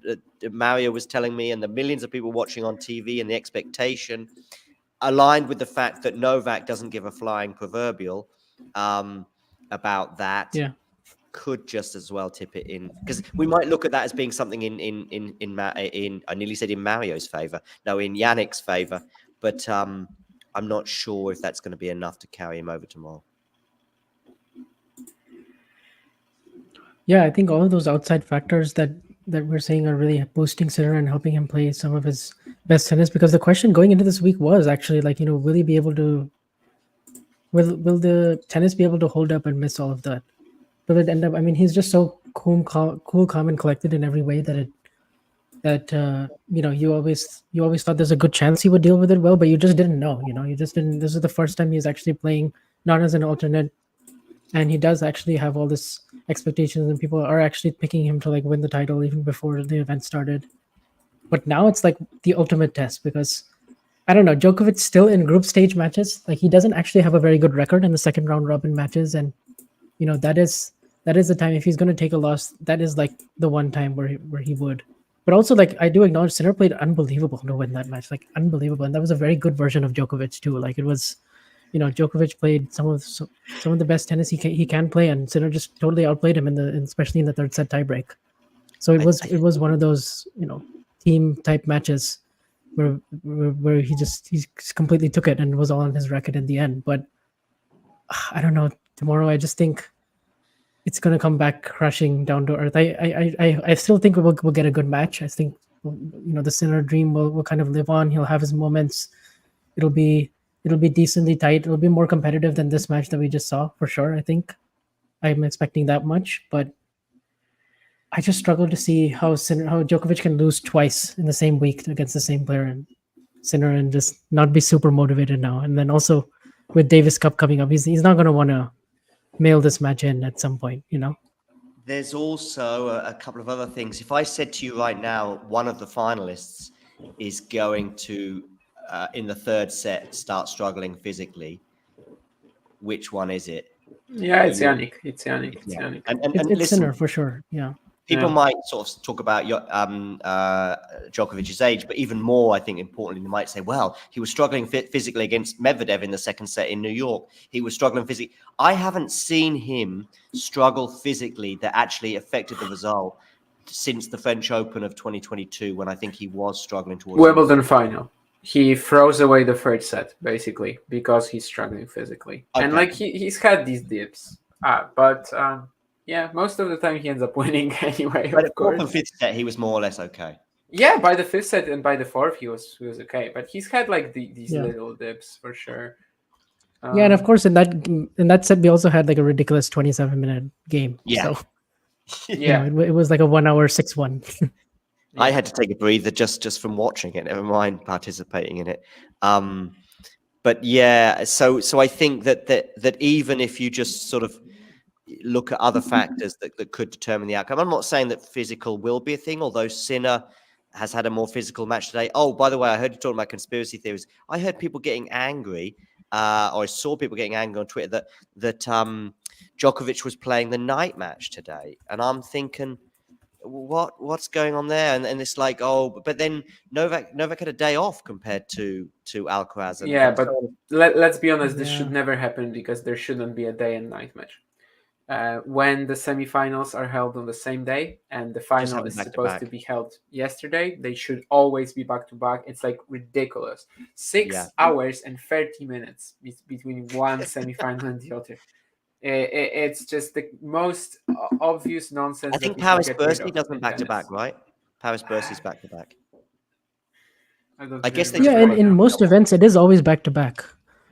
Mario was telling me, and the millions of people watching on TV, and the expectation aligned with the fact that Novak doesn't give a flying proverbial about that. Yeah. Could just as well tip it in, because we might look at that as being something in I nearly said in Mario's favor, no, in Yannick's favor, but I'm not sure if that's going to be enough to carry him over tomorrow. Yeah, I think all of those outside factors that we're saying are really boosting Sinner and helping him play some of his best tennis, because the question going into this week was actually will he be able to, will the tennis be able to hold up and miss all of that? Will it end up, he's just so cool, calm, and collected in every way that you always thought there's a good chance he would deal with it well, but you just didn't know, you just didn't. This is the first time he's actually playing not as an alternate, and he does actually have all this expectations, and people are actually picking him to win the title even before the event started. But now it's the ultimate test, because I don't know, Djokovic still in group stage matches, he doesn't actually have a very good record in the second round robin matches, and that is the time, if he's going to take a loss, that is the one time where he would. But also, I do acknowledge Sinner played unbelievable to win that match, unbelievable, and that was a very good version of Djokovic too. It was, Djokovic played some of the best tennis he can play, and Sinner just totally outplayed him especially in the third set tiebreak. So it was one of those team type matches where he completely took it, and it was all on his racket in the end. But I don't know, tomorrow I just think it's going to come back crashing down to earth. I still think we'll get a good match. I think the Sinner dream will kind of live on. He'll have his moments. It'll be decently tight. It'll be more competitive than this match that we just saw, for sure. I think I'm expecting that much, but I just struggle to see how Djokovic can lose twice in the same week against the same player and Sinner, and just not be super motivated now. And then also with Davis Cup coming up. He's not going to want to mail this match in at some point, you know. There's also a couple of other things. If I said to you right now, one of the finalists is going to, in the third set, start struggling physically, which one is it? Yeah, it's Yannick. It's Yannick. It's Yannick. And It's listen, Sinner for sure. Yeah. People might sort of talk about Djokovic's age, but even more, I think, importantly, they might say, well, he was struggling physically against Medvedev in the second set in New York. He was struggling physically. I haven't seen him struggle physically that actually affected the result since the French Open of 2022, when I think he was struggling towards Wimbledon final. He throws away the third set, basically, because he's struggling physically. Okay. And, like, he's had these dips. But... yeah, most of the time he ends up winning anyway. But of course, the fifth set he was more or less okay. Yeah, by the fifth set and by the fourth he was okay. But he's had like these little dips for sure. Yeah, and of course in that set we also had like a ridiculous 27-minute game. Yeah, so, yeah, it was like a 1 hour 6-1. I had to take a breather just from watching it. Never mind participating in it. But yeah, so I think that even if you just sort of look at other factors that could determine the outcome. I'm not saying that physical will be a thing, although Sinner has had a more physical match today. Oh, by the way, I heard you talking about conspiracy theories. I heard people getting angry, or I saw people getting angry on Twitter that Djokovic was playing the night match today. And I'm thinking, what's going on there? And it's like, oh, but then Novak had a day off compared to Alcaraz. But let's be honest, this should never happen because there shouldn't be a day and night match. When the semifinals are held on the same day and the final is supposed to be held yesterday, they should always be back to back. It's like ridiculous. 6 hours and 30 minutes between one semifinal and the other. It's just the most obvious nonsense. I think Paris Bercy doesn't back to back, right? Paris Bercy's back to back. I guess they in most events it is always back to back.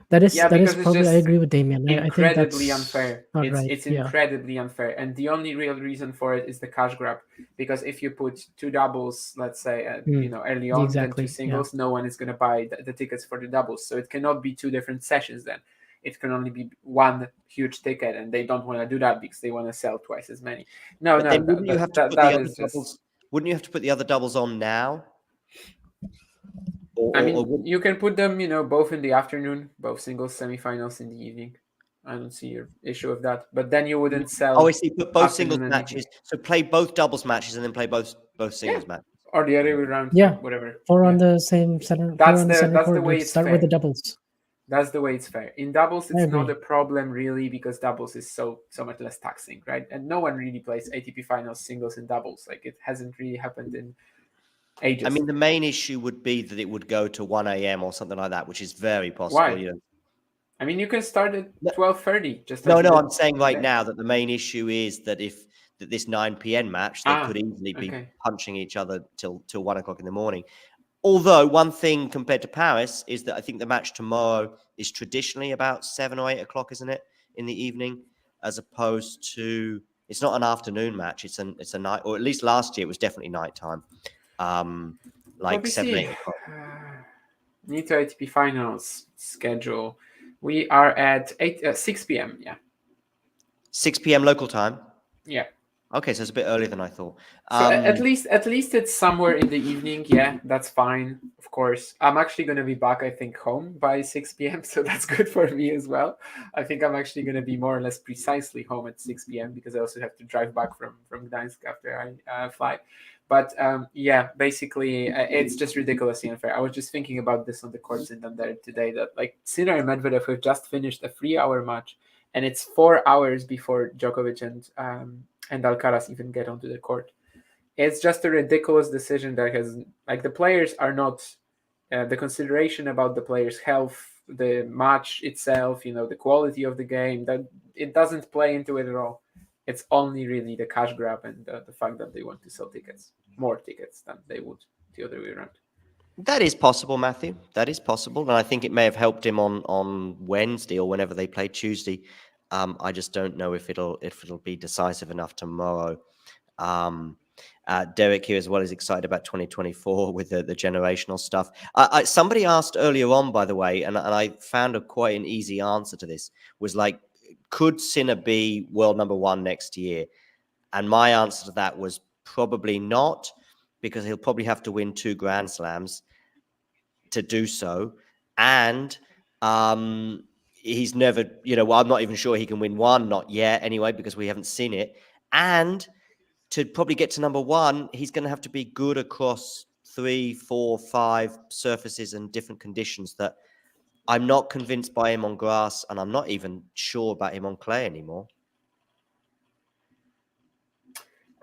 That is probably, I agree with Damien. Incredibly I think unfair. It's incredibly unfair. And the only real reason for it is the cash grab. Because if you put two doubles, let's say, early on, then two singles, no one is going to buy the tickets for the doubles. So it cannot be two different sessions then. It can only be one huge ticket, and they don't want to do that because they want to sell twice as many. Wouldn't you have to put the other doubles on now? You can put them, both in the afternoon, both singles semifinals in the evening. I don't see your issue with that. But then you wouldn't sell. Oh, I see. Put both singles matches. So play both doubles matches and then play both singles matches. Or the other way around. Yeah, whatever. Four on the same center. That's the way it's start fair. with the doubles. That's the way it's fair. In doubles, it's not a problem really because doubles is so much less taxing, right? And no one really plays ATP finals singles and doubles. Like it hasn't really happened in ages. I mean, the main issue would be that it would go to 1 a.m. or something like that, which is very possible. Why? I mean, you can start at 12:30. I'm saying right now that the main issue is that this 9 p.m. match, they could easily be punching each other till 1 o'clock in the morning. Although one thing compared to Paris is that I think the match tomorrow is traditionally about 7 or 8 o'clock, isn't it, in the evening, as opposed to it's not an afternoon match. It's a night, or at least last year it was definitely nighttime, like 7, 8 o'clock. Nito ATP finals schedule. We are at 6 p.m. Yeah, 6 p.m. local time. Yeah. Okay, so it's a bit earlier than I thought. So at least it's somewhere in the evening. Yeah, that's fine. Of course, I'm actually going to be back, I think, home by 6 p.m. So that's good for me as well. I think I'm actually going to be more or less precisely home at 6 p.m. because I also have to drive back from Gdańsk after I fly. But basically, it's just ridiculously unfair. I was just thinking about this on the court in there today that like Sinner and Medvedev have just finished a 3-hour match, and it's 4 hours before Djokovic and Alcaraz even get onto the court. It's just a ridiculous decision that has, like, the players are not, the consideration about the players' health, the match itself, the quality of the game, that it doesn't play into it at all. It's only really the cash grab and the fact that they want to sell more tickets than they would the other way around. That is possible, Matthew. That is possible. And I think it may have helped him on Wednesday or whenever they play Tuesday. I just don't know if it'll be decisive enough tomorrow. Derek here as well is excited about 2024 with the generational stuff. Somebody asked earlier on, by the way, and I found quite an easy answer to this, was like, could Sinner be world number one next year? And my answer to that was probably not, because he'll probably have to win 2 Grand Slams to do so. And he's never, well, I'm not even sure he can win one, not yet anyway, because we haven't seen it. And to probably get to number one, he's going to have to be good across 3, 4, 5 surfaces and different conditions that I'm not convinced by him on grass, and I'm not even sure about him on clay anymore.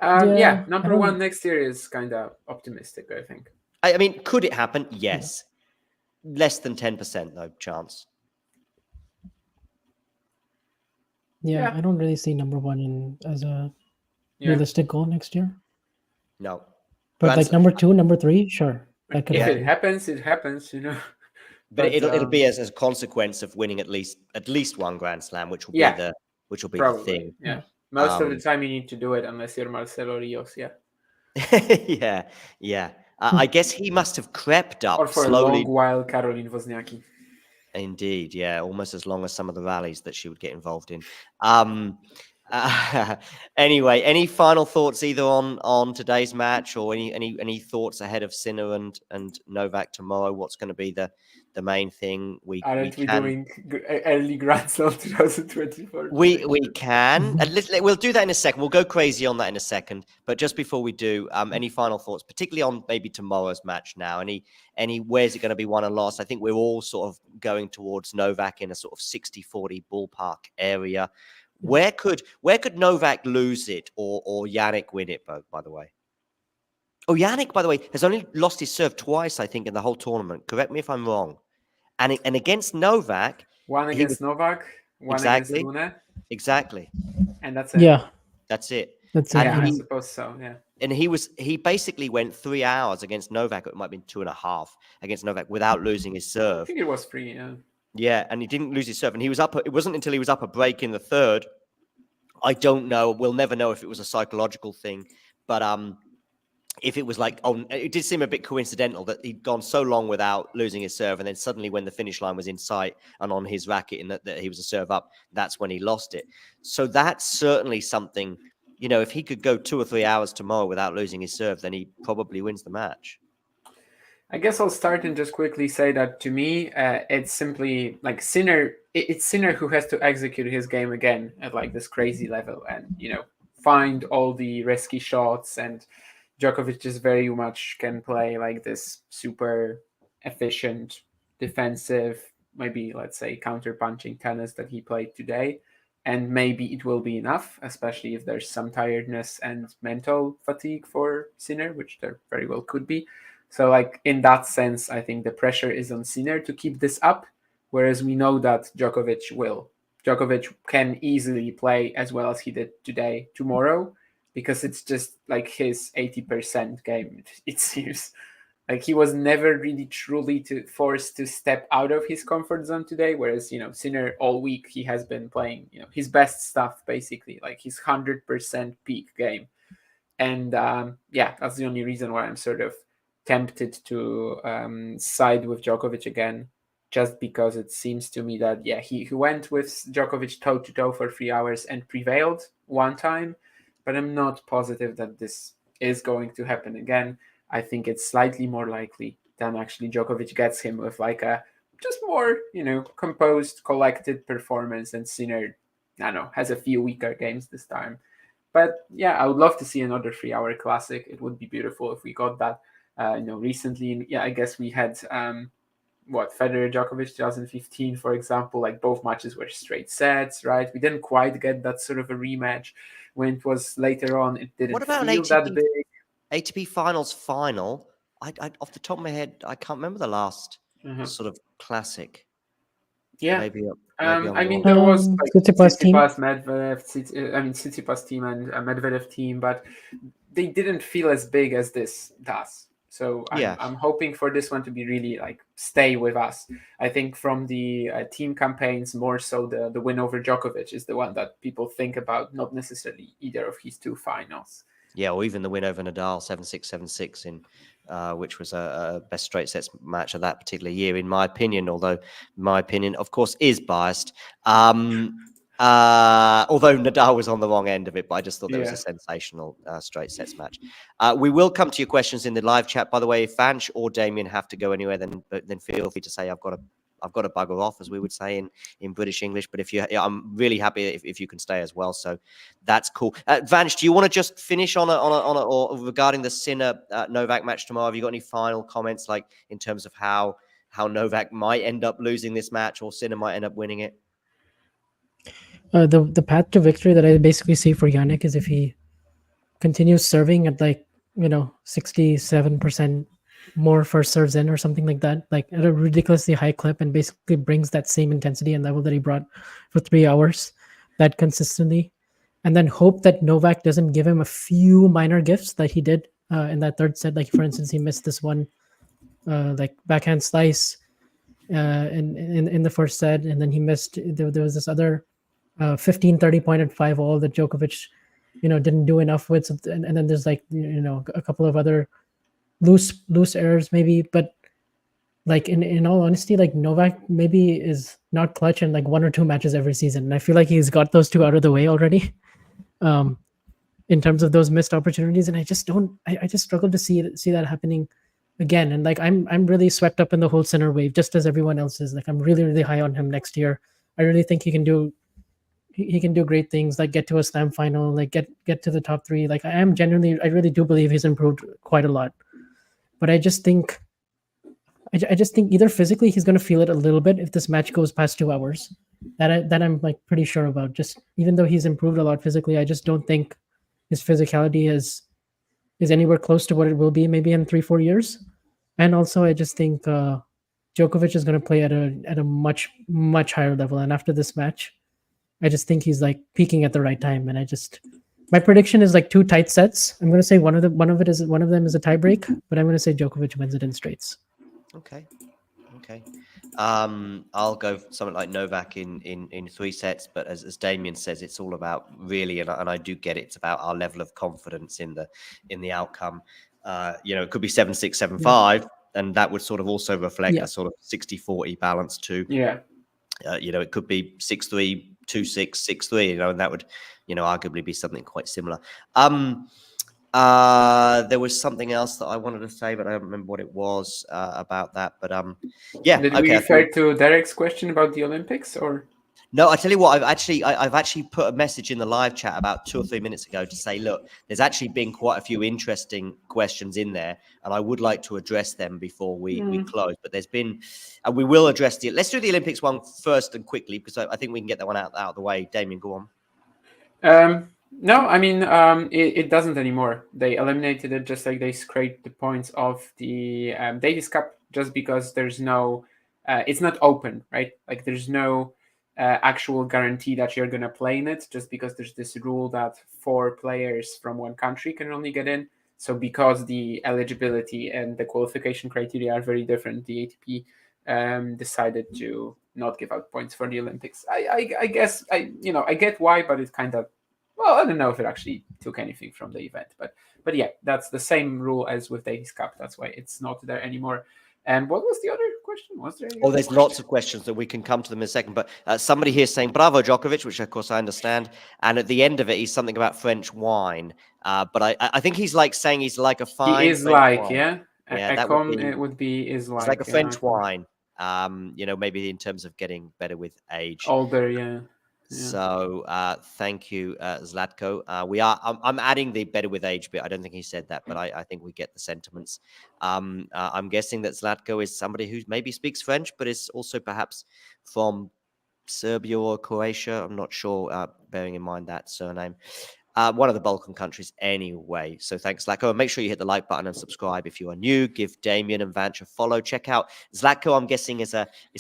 Number one next year is kind of optimistic, I think. I mean, could it happen? Yes. Less than 10% though, chance. Yeah, I don't really see number one as a realistic goal next year. No. But like number 2, number 3, sure. That could happen. It happens, it happens, But it'll be as a consequence of winning at least 1 Grand Slam, which will be the the thing. Yeah. Most of the time you need to do it unless you're Marcelo Rios, yeah. I guess he must have crept up or for slowly. a long while, Caroline Wozniacki. Indeed, yeah, almost as long as some of the rallies that she would get involved in. Anyway, any final thoughts either on today's match, or any thoughts ahead of Sinner and Novak tomorrow? What's going to be the main thing? Aren't we doing early Grand Slam 2024? We can. We'll do that in a second. We'll go crazy on that in a second. But just before we do, any final thoughts, particularly on maybe tomorrow's match now? Any where's it going to be won and lost? I think we're all sort of going towards Novak in a sort of 60-40 ballpark area. Where could Novak lose it or Yannick win it, by the way? Oh, Yannick, by the way, has only lost his serve twice, I think, in the whole tournament. Correct me if I'm wrong. And against Novak... One against Novak, one against Lune. Exactly. And that's it. Yeah. That's it. That's it. I suppose so, yeah. And he basically went 3 hours against Novak. It might have been 2.5 against Novak without losing his serve. I think it was 3, yeah. Yeah, and he didn't lose his serve. And he was up. It wasn't until he was up a break in the third. I don't know. We'll never know if it was a psychological thing. But if it was like, it did seem a bit coincidental that he'd gone so long without losing his serve. And then suddenly when the finish line was in sight and on his racket and that he was a serve up, that's when he lost it. So that's certainly something, if he could go 2 or 3 hours tomorrow without losing his serve, then he probably wins the match. I guess I'll start and just quickly say that to me, it's simply like Sinner. It's Sinner who has to execute his game again at like this crazy level, and find all the risky shots. And Djokovic just very much can play like this super efficient, defensive, maybe let's say counter-punching tennis that he played today, and maybe it will be enough, especially if there's some tiredness and mental fatigue for Sinner, which there very well could be. So, like, in that sense, I think the pressure is on Sinner to keep this up, whereas we know that Djokovic will. Djokovic can easily play as well as he did tomorrow, because it's just like his 80% game, it seems. Like, he was never really truly forced to step out of his comfort zone today, whereas, Sinner all week, he has been playing, his best stuff, basically, like his 100% peak game. And, that's the only reason why I'm sort of tempted to side with Djokovic again, just because it seems to me that he went with Djokovic toe to toe for 3 hours and prevailed one time, but I'm not positive that this is going to happen again. I think it's slightly more likely than actually Djokovic gets him with like a just more composed, collected performance, and Sinner, has a few weaker games this time. But I would love to see another 3-hour classic. It would be beautiful if we got that. Recently, I guess we had Federer Djokovic 2015, for example. Like, both matches were straight sets, right? We didn't quite get that sort of a rematch when it was later on. It didn't feel that big. ATP Finals final. I off the top of my head, I can't remember the last sort of classic. Yeah, maybe I mean, there was like Tsitsipas team. Medvedev, Tsitsipas team and a Medvedev team, but they didn't feel as big as this does. So I'm hoping for this one to be really like stay with us. I think from the team campaigns, more so the win over Djokovic is the one that people think about, not necessarily either of his 2 finals. Yeah, or even the win over Nadal, 7-6, 7-6 in which was a best straight sets match of that particular year, in my opinion, although my opinion, of course, is biased. Although Nadal was on the wrong end of it, but I just thought there was a sensational straight sets match. We will come to your questions in the live chat. By the way, if Vanch or Damien have to go anywhere, then feel free to say, I've got to bugger off, as we would say in British English. But I'm really happy if you can stay as well. So that's cool. Vanch, do you want to just finish on or regarding the Sinner Novak match tomorrow? Have you got any final comments, like in terms of how Novak might end up losing this match or Sinner might end up winning it? The path to victory that I basically see for Yannick is if he continues serving at 67% more first serves in or something like that, like at a ridiculously high clip, and basically brings that same intensity and level that he brought for 3 hours, that consistently, and then hope that Novak doesn't give him a few minor gifts that he did in that third set. Like, for instance, he missed this one like backhand slice in the first set, and then he missed, there was this other 15-30 point at 5-all that Djokovic didn't do enough with, and then there's like a couple of other loose errors maybe. But like in all honesty, like Novak maybe is not clutch in like 1 or 2 matches every season, and I feel like he's got those 2 out of the way already in terms of those missed opportunities. And I just struggle to see that happening again. And like I'm really swept up in the whole Sinner wave, just as everyone else is. Like, I'm really, really high on him next year. I really think he can do great things, like get to a slam final, like get to the top 3. Like, I really do believe he's improved quite a lot. But I just think either physically he's going to feel it a little bit if this match goes past 2 hours. That I'm like pretty sure about. Just even though he's improved a lot physically, I just don't think his physicality is anywhere close to what it will be maybe in 3-4 years. And also, I just think Djokovic is going to play at a much, much higher level. And after this match, I just think he's like peaking at the right time. And my prediction is like 2 tight sets. I'm going to say one of them is a tiebreak, but I'm going to say Djokovic wins it in straights. Okay. I'll go something like Novak in 3 sets, but as Damien says, it's all about really, and I do get it, it's about our level of confidence in the outcome. It could be 7-6, 7-5, and that would sort of also reflect a sort of 60-40 balance too. It could be 6-3, 2-6, 6-3, and that would, arguably be something quite similar. There was something else that I wanted to say, but I don't remember what it was about that. But Did we refer to Derek's question about the Olympics, or? No, I tell you what, I've actually put a message in the live chat about 2 or 3 minutes ago to say, look, there's actually been quite a few interesting questions in there, and I would like to address them before we close. But there's been, and we will address let's do the Olympics one first and quickly, because I think we can get that one out of the way. Damien, go on. No, I mean, it doesn't anymore. They eliminated it, just like they scraped the points of the Davis Cup, just because there's no, it's not open, right? Like, there's no actual guarantee that you're going to play in it, just because there's this rule that 4 players from one country can only get in. So because the eligibility and the qualification criteria are very different, the ATP decided to not give out points for the Olympics. I guess I get why, but it's kind of, well, I don't know if it actually took anything from the event, but yeah, that's the same rule as with Davis Cup. That's why it's not there anymore. And what was the other question? Was there? There's lots of questions that we can come to them in a second. But somebody here saying "Bravo, Djokovic," which of course I understand. And at the end of it, he's something about French wine. But I think he's like saying he's like a fine. He is French like wine. Yeah. That would be is like. It's like a French wine. Maybe in terms of getting better with age. Older, yeah. So thank you, Zlatko. I'm adding the better with age bit. I don't think he said that, but I think we get the sentiments. I'm guessing that Zlatko is somebody who maybe speaks French, but is also perhaps from Serbia or Croatia. I'm not sure, bearing in mind that surname. One of the Balkan countries anyway. So thanks, Zlatko. And make sure you hit the like button and subscribe if you are new. Give Damien and Vanch a follow. Check out Zlatko, I'm guessing, is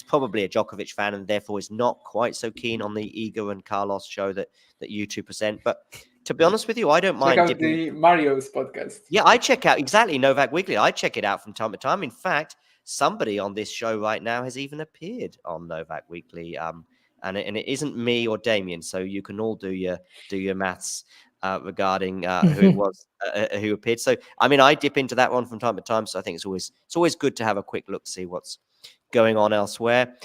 probably a Djokovic fan and therefore is not quite so keen on the Igor and Carlos show that you 2 present. But to be honest with you, I don't mind. Check out the Mario's podcast. Yeah, I check out exactly Novak Weekly. I check it out from time to time. In fact, somebody on this show right now has even appeared on Novak Weekly. And it isn't me or Damien, so you can all do your maths regarding who it was who appeared. So, I mean, I dip into that one from time to time. So I think it's always good to have a quick look, see what's going on elsewhere.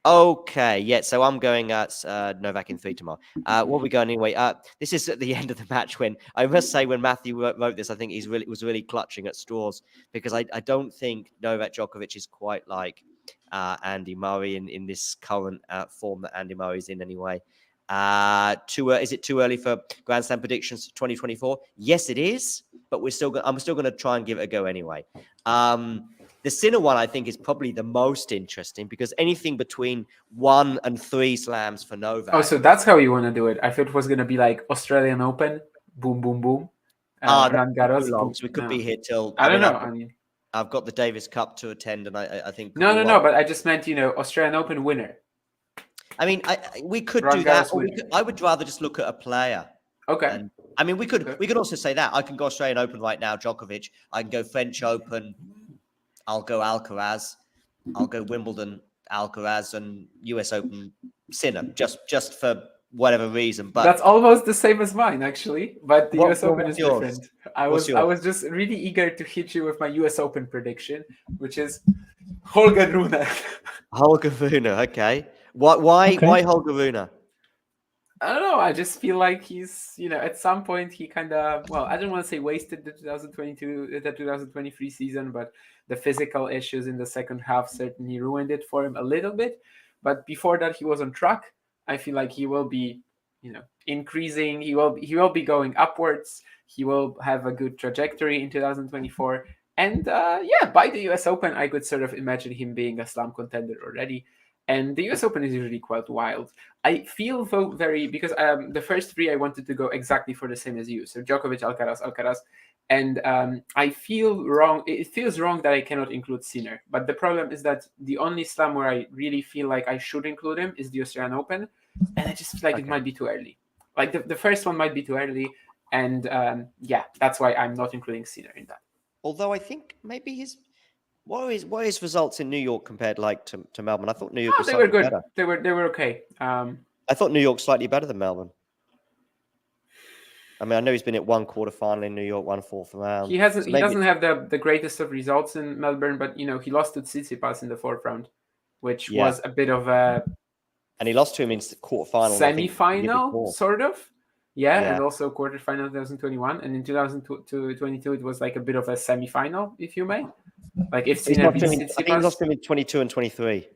Okay, yeah. So I'm going at Novak in 3 tomorrow. What are we going anyway? This is at the end of the match. When I must say, when Matthew wrote this, I think was really clutching at straws, because I don't think Novak Djokovic is quite like Andy Murray in this current form that Andy Murray is in anyway. Is it too early for Grand Slam predictions 2024? Yes, it is, but I'm still going to try and give it a go anyway. The Sinner one, I think, is probably the most interesting, because anything between 1 and 3 slams for Novak. Oh, so that's how you want to do it. I thought it was going to be like Australian Open, boom, boom, boom. Roland Garros, boom. So we could be here till... I don't know. I've got the Davis Cup to attend, and I think... No, but I just meant, Australian Open winner. I mean, we could do that. Or I would rather just look at a player. Okay. And, I mean, we could also say that. I can go Australian Open right now, Djokovic. I can go French Open... I'll go Alcaraz, I'll go Wimbledon, Alcaraz, and US Open Sinner, just for whatever reason. But that's almost the same as mine, actually. But the US Open is different. I was just really eager to hit you with my US Open prediction, which is Holger Rune. Holger Rune, okay. Why Holger Rune? I don't know. I just feel like he's, at some point he kind of, I don't want to say wasted the 2023 season, but the physical issues in the second half certainly ruined it for him a little bit. But before that, he was on track. I feel like he will be, increasing. He will be going upwards. He will have a good trajectory in 2024. And by the US Open, I could sort of imagine him being a slam contender already. And the US Open is usually quite wild. I feel though because the first 3 I wanted to go exactly for the same as you. So Djokovic, Alcaraz. And I feel wrong. It feels wrong that I cannot include Sinner. But the problem is that the only slam where I really feel like I should include him is the Australian Open. And I just feel like it might be too early. Like the first one might be too early. And that's why I'm not including Sinner in that. Although I think maybe what are his results in New York compared to Melbourne? I thought New York was they were good. Better. They were okay. I thought New York slightly better than Melbourne. I mean, I know he's been at 1 quarterfinal in New York, 1 4th round. He doesn't have the greatest of results in Melbourne, but he lost to Tsitsipas in the 4th round, which was a bit of a. And he lost to him in quarterfinal, semi-final, sort of. Yeah, and also quarterfinal 2021, and in 2022 it was like a bit of a semi-final, if you may. Like if Sinner beats Tsitsipas. I think he lost him in 22 and 23.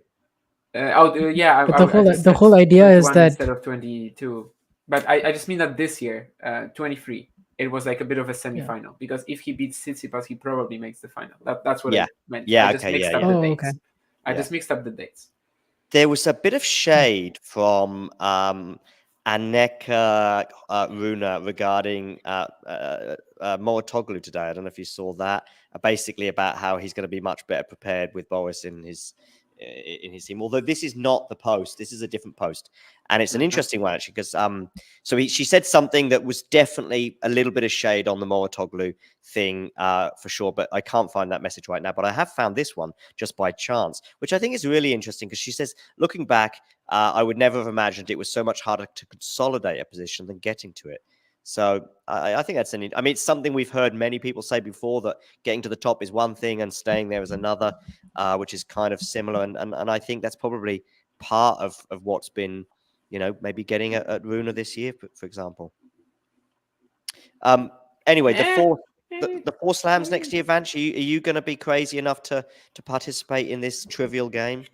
But the whole idea is that instead of 22. But I just mean that this year, 23, it was like a bit of a semi-final, because if he beats Tsitsipas, he probably makes the final. That's what I meant. Yeah, I just mixed up the dates. I just mixed up the dates. There was a bit of shade from Anneka Rune regarding Mouratoglou today. I don't know if you saw that. Basically about how he's going to be much better prepared with Boris in his team. Although this is not the post, this is a different post, and it's an interesting one actually, because she said something that was definitely a little bit of shade on the Mouratoglou thing for sure, but I can't find that message right now. But I have found this one just by chance, which I think is really interesting, because she says, looking back, I would never have imagined it was so much harder to consolidate a position than getting to it. So I think that's it's something we've heard many people say before, that getting to the top is one thing and staying there is another, which is kind of similar. And I think that's probably part of what's been, maybe getting at Rune this year, for example. Anyway, the 4 slams next year, Vance, are you going to be crazy enough to participate in this trivial game?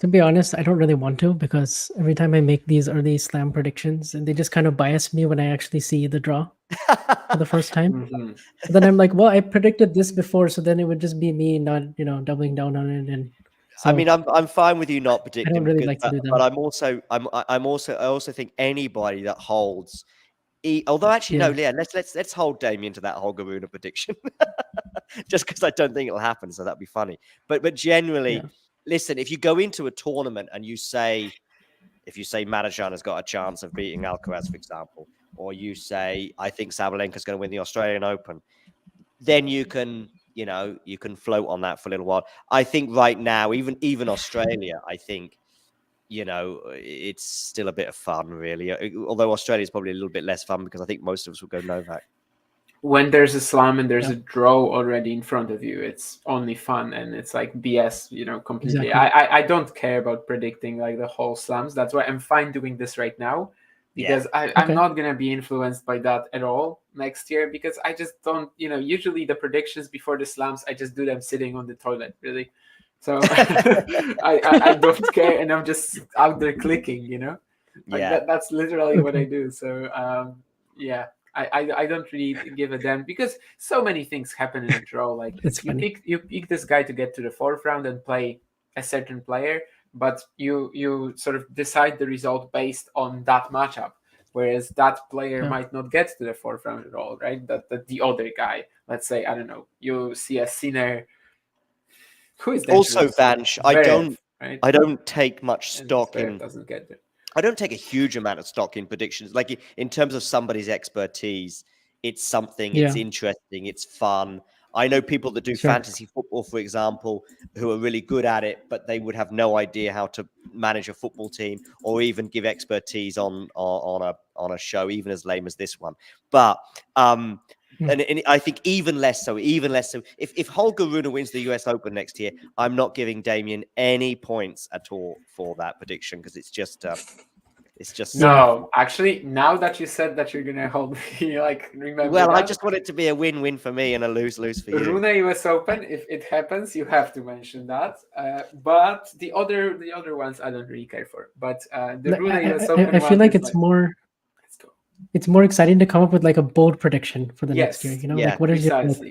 To be honest, I don't really want to, because every time I make these early slam predictions, they just kind of bias me when I actually see the draw for the first time. So then I'm like, well, I predicted this before, so then it would just be me not, doubling down on it. And so, I mean, I'm fine with you not predicting. I don't really like to do that. But I also think anybody that holds. Although actually, no, Leah, let's hold Damien to that Holger Rune prediction, just because I don't think it'll happen. So that'd be funny. But generally. Yeah. Listen, if you go into a tournament and you say Matajan has got a chance of beating Alcaraz, for example, or you say, I think Sabalenka's going to win the Australian Open, then you can float on that for a little while. I think right now, even Australia, I think it's still a bit of fun, really. Although Australia is probably a little bit less fun because I think most of us will go Novak. When there's a slam and there's a draw already in front of you, it's only fun, and it's like BS, completely. Exactly. I don't care about predicting like the whole slams. That's why I'm fine doing this right now, because I'm not going to be influenced by that at all next year, because I just don't, usually the predictions before the slams, I just do them sitting on the toilet, really. So I don't care, and I'm just out there clicking, that's literally what I do. So I don't really give a damn, because so many things happen in a draw. Like you pick this guy to get to the fourth round and play a certain player, but you sort of decide the result based on that matchup, whereas that player might not get to the fourth round at all, right? That the other guy, let's say, I don't know, you see a Sinner. Who is also Vanch? I don't take much stock in. Doesn't get there. I don't take a huge amount of stock in predictions. Like in terms of somebody's expertise, it's something, it's interesting, it's fun. I know people that do fantasy football, for example, who are really good at it, but they would have no idea how to manage a football team or even give expertise on a show, even as lame as this one. But and I think even less so. If Holger Rune wins the US Open next year, I'm not giving Damien any points at all for that prediction, because it's just no. Actually, now that you said that you're gonna hold me, remember. Well, I just want it to be a win-win for me and a lose-lose for you. Rune US Open, if it happens, you have to mention that. But the other ones, I don't really care for. But the Rune US Open, I feel like it's more. It's more exciting to come up with like a bold prediction for the next year. Like what is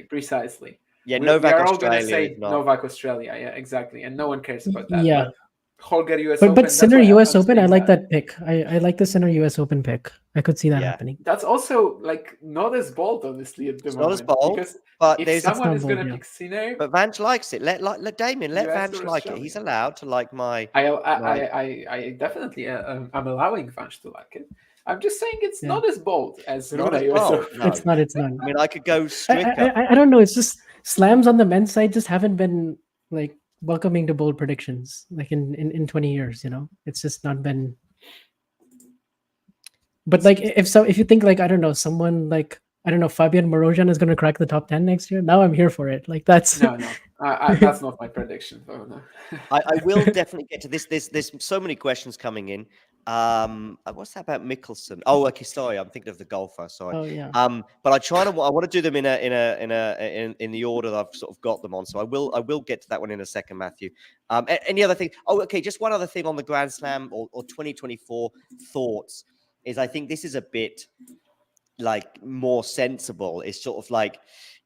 precisely. Yeah, Novak Australia. We're all gonna say not. Novak Australia. Yeah, exactly, and no one cares about that. Yeah. But Holger US Open. But Sinner US Open, I like that pick. I like the Sinner US Open pick. I could see that happening. That's also not as bold, honestly, at the moment. Not as bold, because but if someone is going to pick Sinner, but Vanch likes it. Let Damien let Vanch like it. He's allowed to like my. I definitely I'm allowing Vanch to like it. I'm just saying it's not as bold as Rune US Open. No. It's not. I mean, I could go stricter. I don't know. It's just slams on the men's side just haven't been like welcoming to bold predictions like in 20 years. It's just not been. But like if you think like I don't know, someone like I don't know, Fabian Marozsan is going to crack the top 10 next year. Now I'm here for it. Like that's no, that's not my prediction. Though, no. I will definitely get to this. There's so many questions coming in. What's that about Mickelson? Oh, okay. Sorry, I'm thinking of the golfer. Sorry. Oh yeah. But I want to do them in the order that I've sort of got them on. So I will get to that one in a second, Matthew. Any other thing? Oh, okay. Just one other thing on the Grand Slam or 2024 thoughts is I think this is a bit like more sensible. It's sort of like,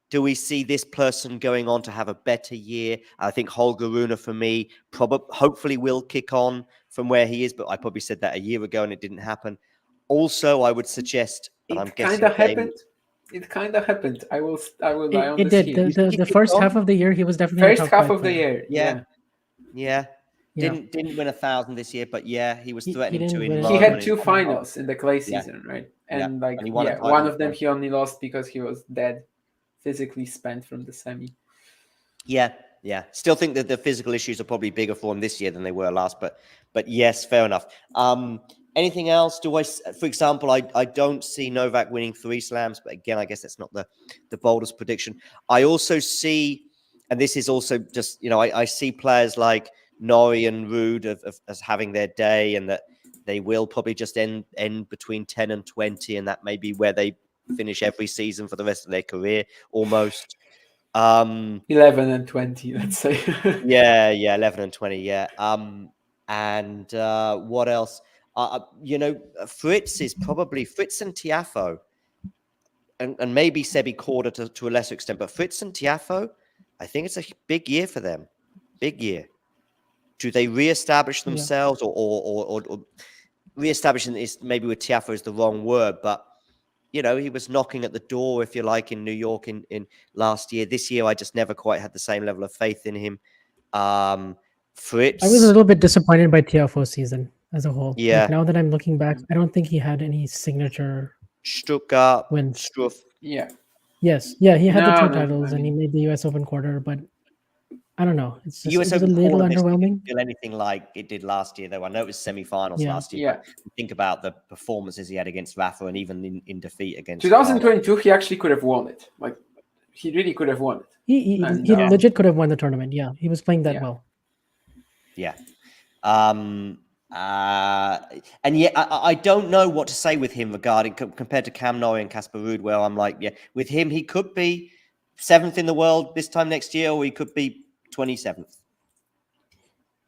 do we see this person going on to have a better year? I think Holger Rune for me hopefully will kick on from where he is, but I probably said that a year ago and it didn't happen. Also, I would suggest, and I'm guessing it kind of happened. I will lie on it this did. The first half of the year he was definitely first half of the year. Yeah. Didn't win 1,000 this year, but he was threatening to win. He had 2 finals in the clay season, right? And one of them he only lost because he was dead, physically spent from the semi. Yeah. Still think that the physical issues are probably bigger for him this year than they were last, but yes, fair enough. Anything else? For example, I don't see Novak winning 3 slams, but again, I guess that's not the boldest prediction. I also see, and this is also just, I see players like Norrie and Ruud as having their day, and that they will probably just end between 10 and 20, and that may be where they finish every season for the rest of their career, almost. 11 and 20, let's say. 11 and 20, yeah. And what else? Fritz is probably Fritz and Tiafoe, and maybe Sebi Korda to a lesser extent, but Fritz and Tiafoe, I think it's a big year for them. Big year. Do they reestablish themselves, or reestablishing is maybe with Tiafoe is the wrong word, but he was knocking at the door, if you like, in New York in last year. This year, I just never quite had the same level of faith in him. Fritz, I was a little bit disappointed by Tiafoe's season as a whole. Yeah. Like now that I'm looking back, I don't think he had any signature Stuttgart wins. Struff. Yeah. Yes. Yeah, he had the 2 titles and he made the US Open quarter, but I don't know. It's just US it was a Open little tournament underwhelming. didn't feel anything like it did last year, though. I know it was semi-finals last year. Yeah. But think about the performances he had against Rafa and even in defeat against 2022, he actually could have won it. Like, he really could have won it. He legit could have won the tournament. Yeah, he was playing that well. Yeah. And yet I don't know what to say with him regarding compared to Cam Norrie and Casper Ruud, where I'm like, yeah, with him, he could be 7th in the world this time next year, or he could be 27th.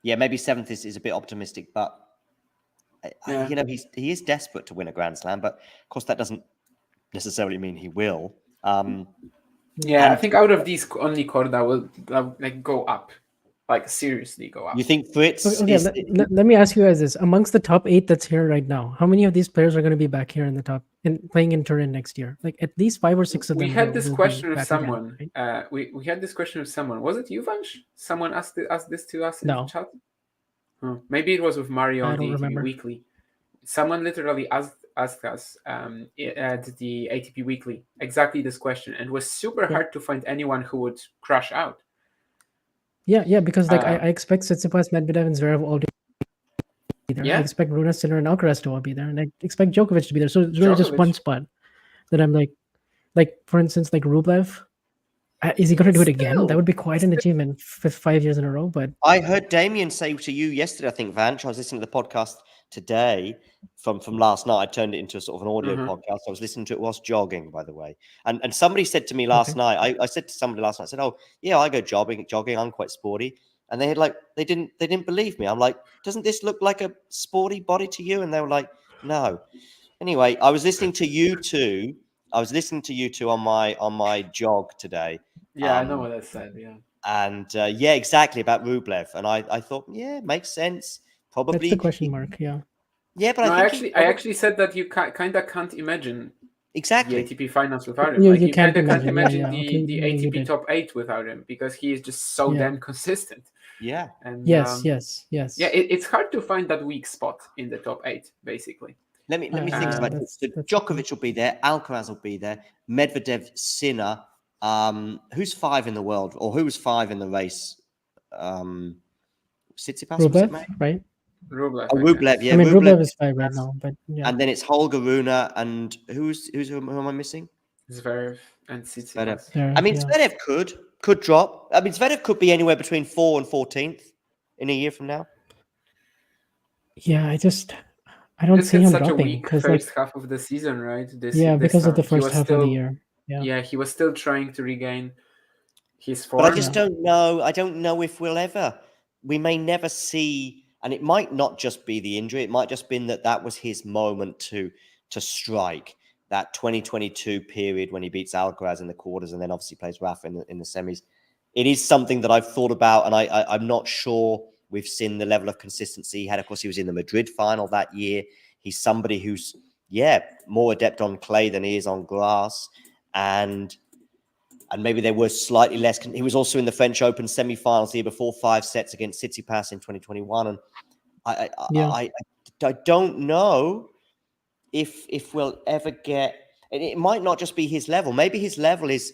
Yeah, maybe 7th is a bit optimistic, but you know, he is desperate to win a Grand Slam, but of course that doesn't necessarily mean he will. I think out of these, only Korda will like go up, like seriously go up. You think Fritz? Okay, let me ask you guys this: amongst the top 8 that's here right now, how many of these players are going to be back here in the top and playing in Turin next year? Like at least 5 or 6 of them. We had this question with someone. Again, right? We had this question with someone. Was it you, Vansh? Someone asked this to us in the chat. Maybe it was with Mario on the ATP Weekly. Someone literally asked us at the ATP Weekly exactly this question, and it was super hard to find anyone who would crash out. Yeah, because like I expect Tsitsipas, Medvedev, and Zverev all to be there. I expect Rune, Sinner, and Alcaraz to all be there, and I expect Djokovic to be there. So it's really just one spot that I'm like for instance, like Rublev. Is he going to do it again? That would be quite an achievement, 5 years in a row. But I heard Damien say to you yesterday, I think, Vanch, I was listening to the podcast today from last night. I turned it into a sort of an audio podcast. I was listening to it whilst jogging, by the way. And somebody said to me last night, I said to somebody last night, I said, oh, yeah, I go jogging. I'm quite sporty. And they had they didn't believe me. I'm like, doesn't this look like a sporty body to you? And they were like, no. Anyway, I was listening to you two. On my jog today. Yeah, I know what I said. Yeah. And exactly about Rublev. And I thought, yeah, makes sense. Probably that's the question mark. Yeah. Yeah, but I actually said that you kind of can't imagine the ATP finals without him. You can't imagine the ATP top 8 without him, because he is just so damn consistent. Yeah. And yes. Yeah, it's hard to find that weak spot in the top 8, basically. Let me think about it. So Djokovic will be there. Alcaraz will be there. Medvedev, Sinner. Who's 5 in the world, or who was 5 in the race? Tsitsipas, Rublev, right? Rublev. Rublev, yeah. I mean, Rublev is 5 right now, but yeah. And then it's Holger Rune, and who am I missing? Zverev and Tsitsipas. I mean, Zverev could drop. I mean, Zverev could be anywhere between 4 and 14th in a year from now. Yeah, I don't see him such dropping. A weak first half of the season, right? Because of the first half of the year. Yeah, he was still trying to regain his form. But I just don't know. I don't know if we may never see, and it might not just be the injury. It might just been that was his moment to strike, that 2022 period when he beats Alcaraz in the quarters and then obviously plays Rafa in the semis. It is something that I've thought about, and I'm not sure we've seen the level of consistency he had. Of course, he was in the Madrid final that year. He's somebody who's, more adept on clay than he is on grass. And maybe there was slightly less. He was also in the French Open semi-finals the year before, 5 sets against Tsitsipas in 2021. And I don't know if we'll ever get. It might not just be his level. Maybe his level is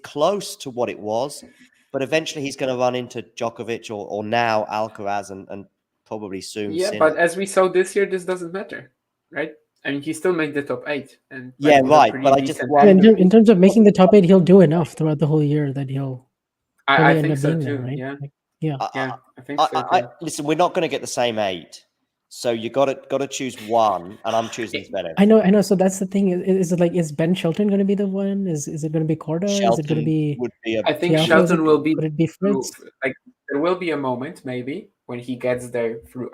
close to what it was, but eventually he's going to run into Djokovic or now Alcaraz and probably soon. Yeah, Sinner. But as we saw this year, this doesn't matter, right? I mean, he still made the top 8. And right. But I just in terms of making the top 8, he'll do enough throughout the whole year that he'll. I think so too. There, right? Yeah. I think so too. Listen, we're not going to get the same 8. So you got to choose one, and I'm choosing Zverev. I know. So that's the thing. Is it is Ben Shelton going to be the one? Is it going to be Korda? Is it going to be? I think Shelton will be. Would it be Fritz? There will be a moment maybe when he gets there through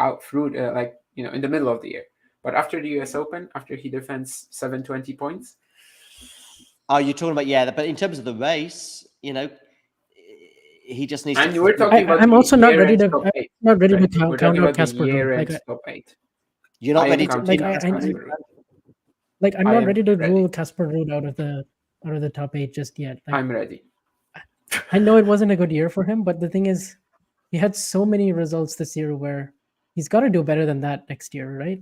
in the middle of the year. But after the US Open, after he defends 720 points. Oh, you're talking about but in terms of the race, he just needs. And we're talking about. I'm also not ready to. I'm not ready to count out Casper. Top 8. You're not ready to. I'm not ready to rule Casper Ruud out of the top 8 just yet. I'm ready. I know it wasn't a good year for him, but the thing is, he had so many results this year where he's got to do better than that next year, right?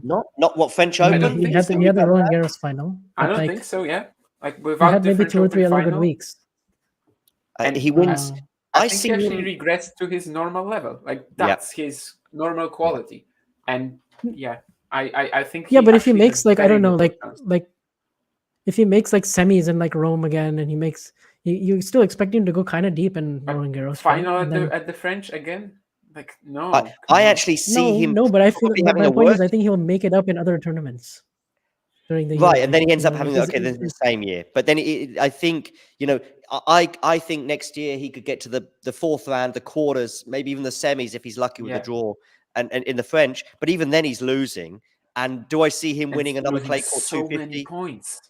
Not what French Open. He had the Roland Garros final. I don't think so. Yeah, without he had maybe 2 or 3 other good weeks. And he wins. I think he actually regressed to his normal level. Like that's his normal quality. And I think but if he makes like I don't know, like if he makes like semis in like Rome again, and he makes you still expect him to go kind of deep in Roland Garros. Final right? at the French again? Like no. I actually see him. No, but I feel but my point is I think he'll make it up in other tournaments. During the year, and then he ends up having then the same year. But then I think I think next year he could get to the fourth round, the quarters, maybe even the semis if he's lucky with the draw, and in the French. But even then he's losing. And do I see him winning another clay court 250? Many points.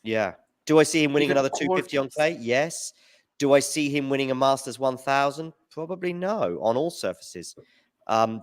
Yeah. Do I see him winning another 250 on clay? Yes. Do I see him winning a Masters 1000? Probably no, on all surfaces.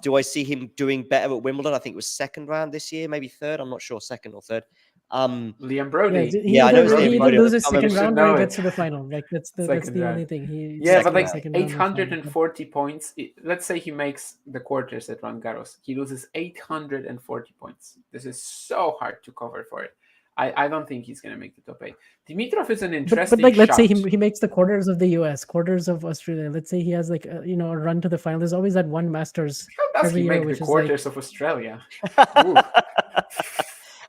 Do I see him doing better at Wimbledon? I think it was second round this year, maybe third. I'm not sure, second or third. Liam Brody. He either loses second round or he gets to the final. Like that's the only thing. But like 840 points. Let's say he makes the quarters at Roland Garros. He loses 840 points. This is so hard to cover for it. I don't think he's going to make the top 8. Dimitrov is an interesting. But like, let's say he makes the quarters of the US, quarters of Australia. Let's say he has like a run to the final. There's always that one Masters every year, which is quarters of Australia.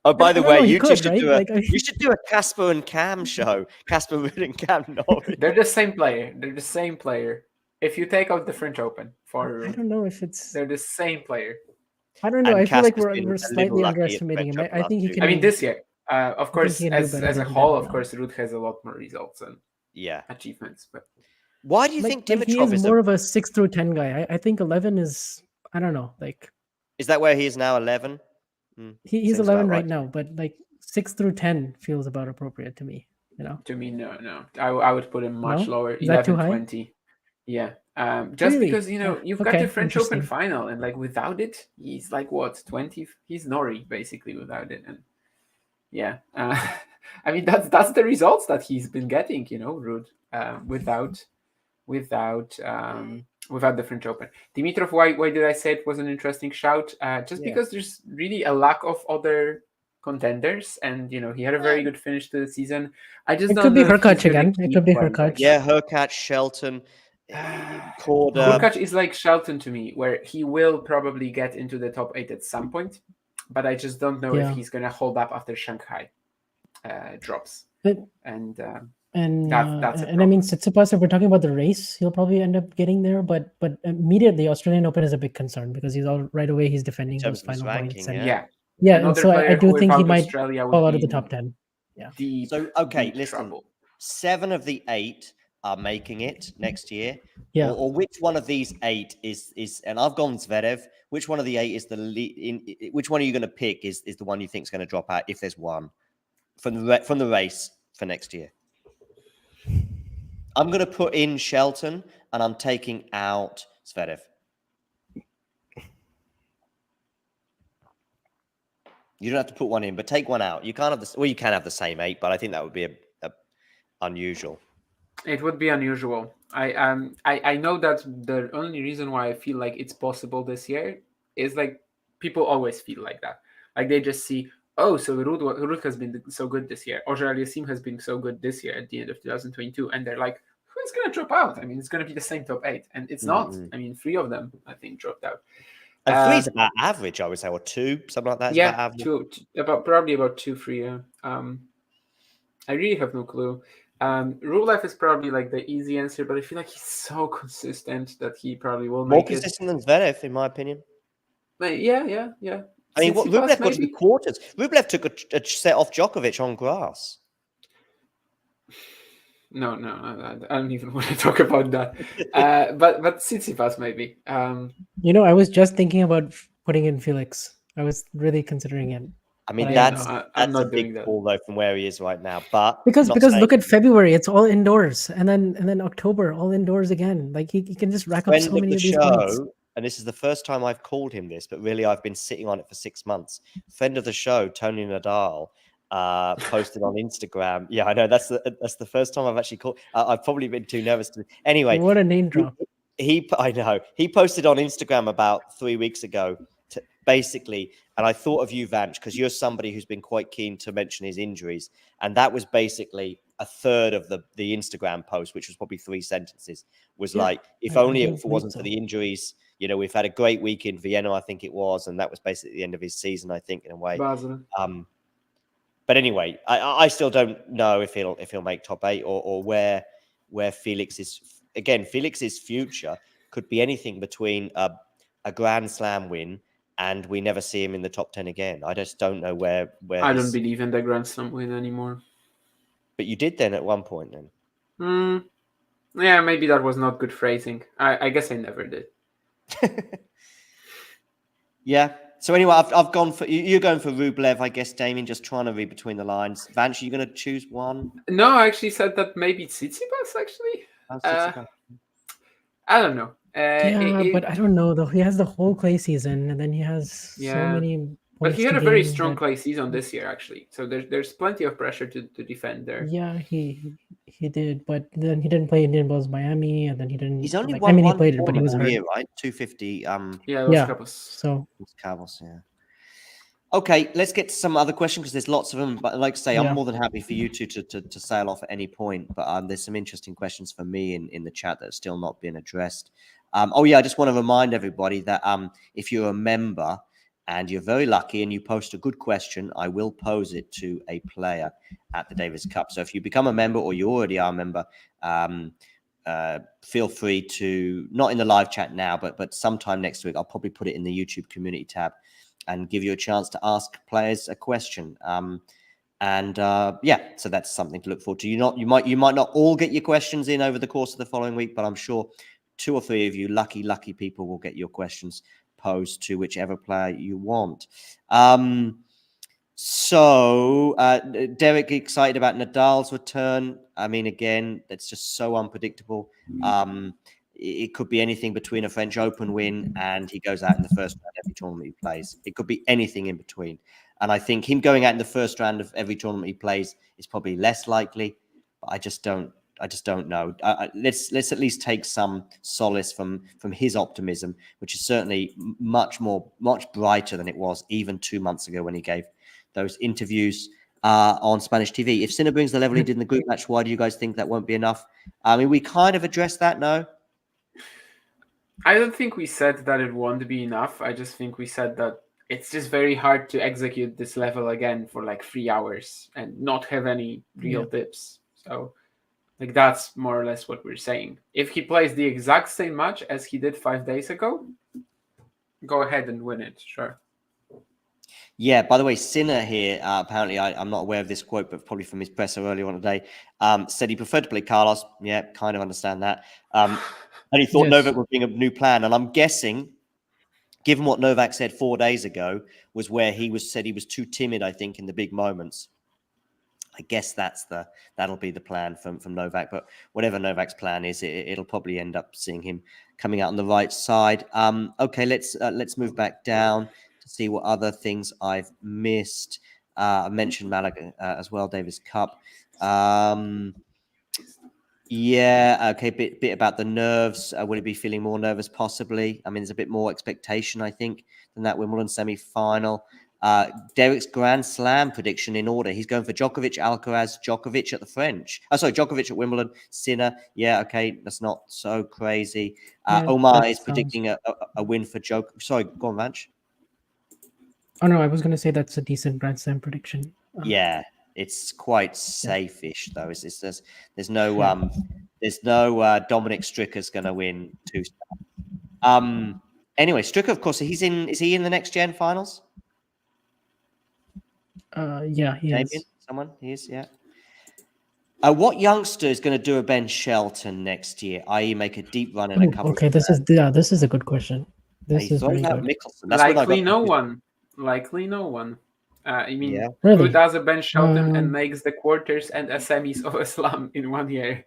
Oh, by the way, you should do a Casper and Cam show. Casper and Cam Norrie. They're the same player. If you take out the French Open I don't know if they're the same player. I don't know. I feel like we're slightly underestimating him. I think he can. I mean, this year, of course, as a whole, of course, Ruud has a lot more results and achievements. But why do you think Dimitrov is more of a 6 through 10 guy? I think 11 is. I don't know. Like, is that where he is now? 11. He's 11 right now, but like 6 through 10 feels about appropriate to me. To me, no. I would put him much lower. 11, 20. Yeah. Just really? Because you've got the French Open final, and like without it, he's like what 20. He's Norrie basically without it, and I mean that's the results that he's been getting. Ruud without the French Open. Dimitrov, why did I say it was an interesting shout? Because there's really a lack of other contenders, and he had a very good finish to the season. I just don't know. Hurkacz again. It could be Hurkacz. Yeah, Hurkacz, Shelton. Hurkacz is like Shelton to me, where he will probably get into the top 8 at some point, but I just don't know if he's going to hold up after Shanghai drops. That's I mean, Tsitsipas, if we're talking about the race, he'll probably end up getting there, but immediately Australian Open is a big concern because he's right away he's defending those final points. And so I do think he might fall out of the top 10. Yeah. So okay, listen, 7 of the 8 are making it next year. Yeah. Or which one of these 8 is and I've gone Zverev. Which one of the 8 is the lead? Which one are you going to pick? Is the one you think is going to drop out if there's one from the race for next year? I'm going to put in Shelton and I'm taking out Zverev. You don't have to put one in, but take one out. You can't have you can have the same 8, but I think that would be a unusual. It would be unusual. I know that the only reason why I feel like it's possible this year is like people always feel like that. Like they just see, so Ruud has been so good this year. Auger-Aliassime has been so good this year at the end of 2022. And they're like, who's going to drop out? I mean, it's going to be the same top 8. And it's not. I mean, 3 of them, I think, dropped out. And 3 is about average, I would say, or 2, something like that. Yeah, about average. Probably about 2, 3. Yeah. I really have no clue. Rublev is probably like the easy answer, but I feel like he's so consistent that he probably will make it. More consistent than Zverev, in my opinion. But yeah. I mean, Rublev got to the quarters. Rublev took a set off Djokovic on grass. No, I don't even want to talk about that. But Tsitsipas maybe. I was just thinking about putting in Felix. I was really considering it. I mean, that's a big call though from where he is right now. But because look at February, it's all indoors, and then October, all indoors again. Like he can just rack up so many of these points. And this is the first time I've called him this, but really I've been sitting on it for 6 months. Friend of the show, Tony Nadal, posted on Instagram. Yeah, I know that's the first time I've actually called. I've probably been too nervous to. Anyway, what a name drop. I know he posted on Instagram about 3 weeks ago. Basically, and I thought of you, Vanch, because you're somebody who's been quite keen to mention his injuries, and that was basically a third of the Instagram post, which was probably 3 sentences, was Yeah, like, if I only do if it believe wasn't so. for the injuries, you know, we've had a great week in Vienna, I think it was, and that was basically the end of his season, I think, in a way. Basel. But anyway, I still don't know if he'll make top 8 or where Felix is. Again, Felix's future could be anything between a Grand Slam win and we never see him in the top 10 again. I just don't know where I don't believe in the Grand Slam win anymore. But you did then at one point then. Yeah, maybe that was not good phrasing. I guess I never did. Yeah. So anyway, I've gone for you're going for Rublev, I guess, Damien. Just trying to read between the lines. Vance, are you going to choose one? No, I actually said that maybe Tsitsipas. Actually, I don't know. But I don't know though. He has the whole clay season, and then he has so many. But he had a very strong clay season this year, actually. So there's plenty of pressure to defend there. Yeah, he did, but then he didn't play Indian Wells Miami, and then he didn't. He's only won he one played it, but he was hurt. year, right? 250. Yeah, Cabos. So Cabos, yeah. Okay, let's get to some other questions because there's lots of them. But like I say, I'm more than happy for you two to sail off at any point. But there's some interesting questions for me in the chat that have still not been addressed. I just want to remind everybody that if you're a member and you're very lucky and you post a good question, I will pose it to a player at the Davis Cup. So if you become a member or you already are a member, feel free to, not in the live chat now, but sometime next week, I'll probably put it in the YouTube community tab and give you a chance to ask players a question. So that's something to look forward to. You might not all get your questions in over the course of the following week, but I'm sure 2 or 3 of you lucky people will get your questions posed to whichever player you want. Derek, excited about Nadal's return. I mean, again, that's just so unpredictable. It could be anything between a French Open win and he goes out in the first round every tournament he plays. It could be anything in between. And I think him going out in the first round of every tournament he plays is probably less likely. But I just don't know. Let's at least take some solace from his optimism, which is certainly much brighter than it was even 2 months ago when he gave those interviews on Spanish TV. If Sinner brings the level he did in the group match, why do you guys think that won't be enough? I mean, we kind of addressed that, no? I don't think we said that it won't be enough. I just think we said that it's just very hard to execute this level again for like 3 hours and not have any real dips. So that's more or less what we're saying. If he plays the exact same match as he did 5 days ago, go ahead and win it, sure. Yeah, by the way, Sinner here, apparently, I'm not aware of this quote, but probably from his presser earlier on today, said he preferred to play Carlos. Yeah, kind of understand that. And he thought Novak would bring a new plan. And I'm guessing, given what Novak said 4 days ago, was where said he was too timid, I think, in the big moments. I guess that'll be the plan from Novak. But whatever Novak's plan is, it'll probably end up seeing him coming out on the right side. Okay, let's move back down to see what other things I've missed. I mentioned Malaga as well, Davis Cup. Yeah, okay, bit about the nerves. Will he be feeling more nervous? Possibly. I mean, there's a bit more expectation, I think, than that Wimbledon semi-final. Derek's Grand Slam prediction in order. He's going for Djokovic, Alcaraz, Djokovic at the French. Djokovic at Wimbledon, Sinner. Yeah, okay, that's not so crazy. Omar is predicting a win for Djokovic. Sorry, go on, Vanch. Oh, no, I was going to say that's a decent Grand Slam prediction. Yeah. It's quite safe-ish, though. There's no Dominic Stricker's going to win 2 stars. Anyway, Stricker, of course, is he in the next gen finals? Yeah, he is. Someone? He is, yeah. What youngster is going to do a Ben Shelton next year, i.e. make a deep run in a couple of this is a good question. This is very good. Likely no one. I mean, who does a Ben Shelton and makes the quarters and a semis of a slam in 1 year?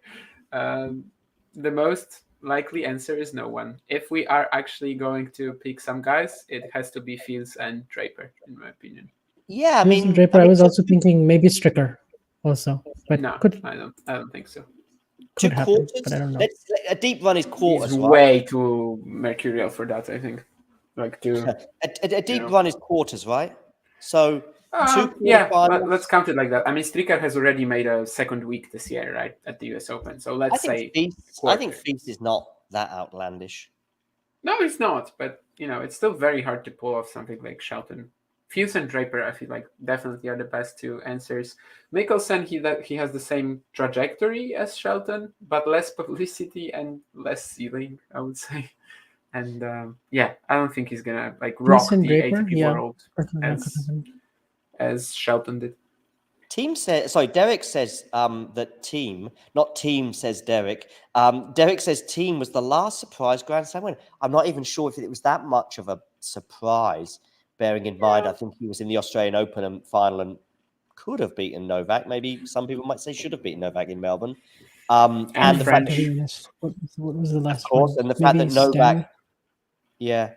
The most likely answer is no one. If we are actually going to pick some guys, it has to be Fields and Draper, in my opinion. Yeah, I mean, Draper. I was also thinking maybe Stricker, also, but no, I don't think so. Could happen, but I don't know. A deep run is quarters. He's way too mercurial for that, I think. A deep run is quarters, right? So Let's count it like that. I mean, Stricker has already made a second week this year, right, at the US Open. So let's say I think Feast is not that outlandish. No, it's not. But it's still very hard to pull off something like Shelton. Fuse and Draper, I feel like definitely are the best two answers. Mickelson, he has the same trajectory as Shelton, but less publicity and less ceiling, I would say. And I don't think he's gonna rock the Draper, ATP world as Shelton did. Derek says that Team, not Team says Derek. Derek says Team was the last surprise Grand Slam win. I'm not even sure if it was that much of a surprise, bearing in mind I think he was in the Australian Open final and could have beaten Novak. Maybe some people might say should have beaten Novak in Melbourne. And the fact that what was the last? Of course, one? and the fact that Novak.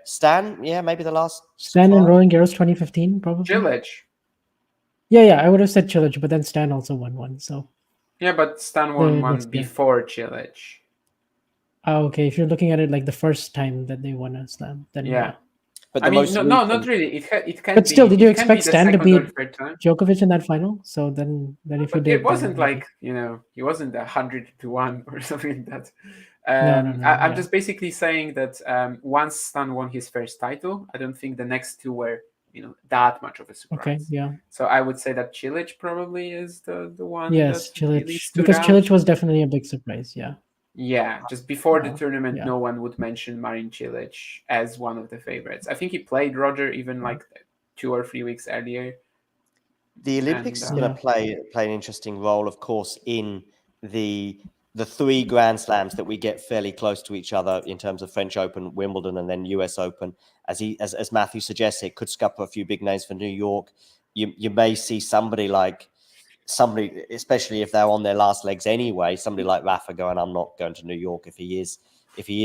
Stan. Maybe the last. Stan and Roland Garros 2015, probably. Cilic. Yeah, I would have said Cilic, but then Stan also won one. So. Yeah, but Stan won one before Cilic. Oh, okay. If you're looking at it like the first time that they won a slam, then yeah. But I mean, no, not really. It can. But still, did you expect Stan to beat Djokovic in that final? So then if you did, it wasn't he wasn't 100-1 or something like that. No, I'm just basically saying that once Stan won his first title, I don't think the next two were that much of a surprise. Okay, yeah. So I would say that Cilic probably is the one. Yes, Cilic, because Cilic was definitely a big surprise. Yeah. Yeah, just before the tournament, no one would mention Marin Cilic as one of the favorites. I think he played Roger even 2 or 3 weeks earlier. The Olympics is going to play an interesting role, of course, in the 3 Grand Slams that we get fairly close to each other in terms of French Open, Wimbledon, and then US Open. As Matthew suggests, it could scupper a few big names for New York. You may see somebody, especially if they're on their last legs anyway, somebody like Rafa going, I'm not going to New York. If he is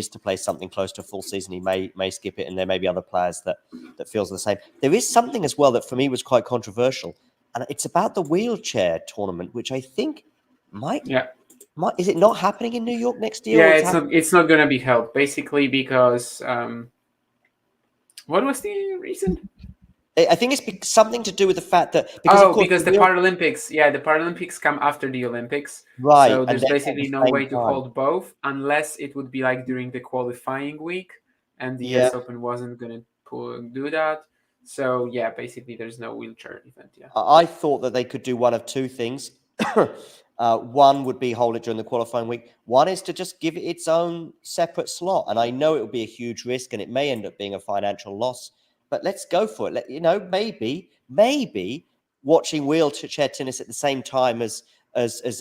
to play something close to a full season, he may skip it, and there may be other players that feels the same. There is something as well that for me was quite controversial, and it's about the wheelchair tournament, which I think is it not happening in New York next year? Yeah, it's not going to be held, basically because what was the reason? I think it's something to do with the fact that because the Paralympics, the Paralympics come after the Olympics, right? So there's basically no way to hold both unless it would be during the qualifying week, and the US Open wasn't going to do that. So basically there's no wheelchair event. Yeah, I thought that they could do one of two things. One would be hold it during the qualifying week. One is to just give it its own separate slot, and I know it would be a huge risk, and it may end up being a financial loss. But let's go for it. Maybe watching wheelchair tennis at the same time as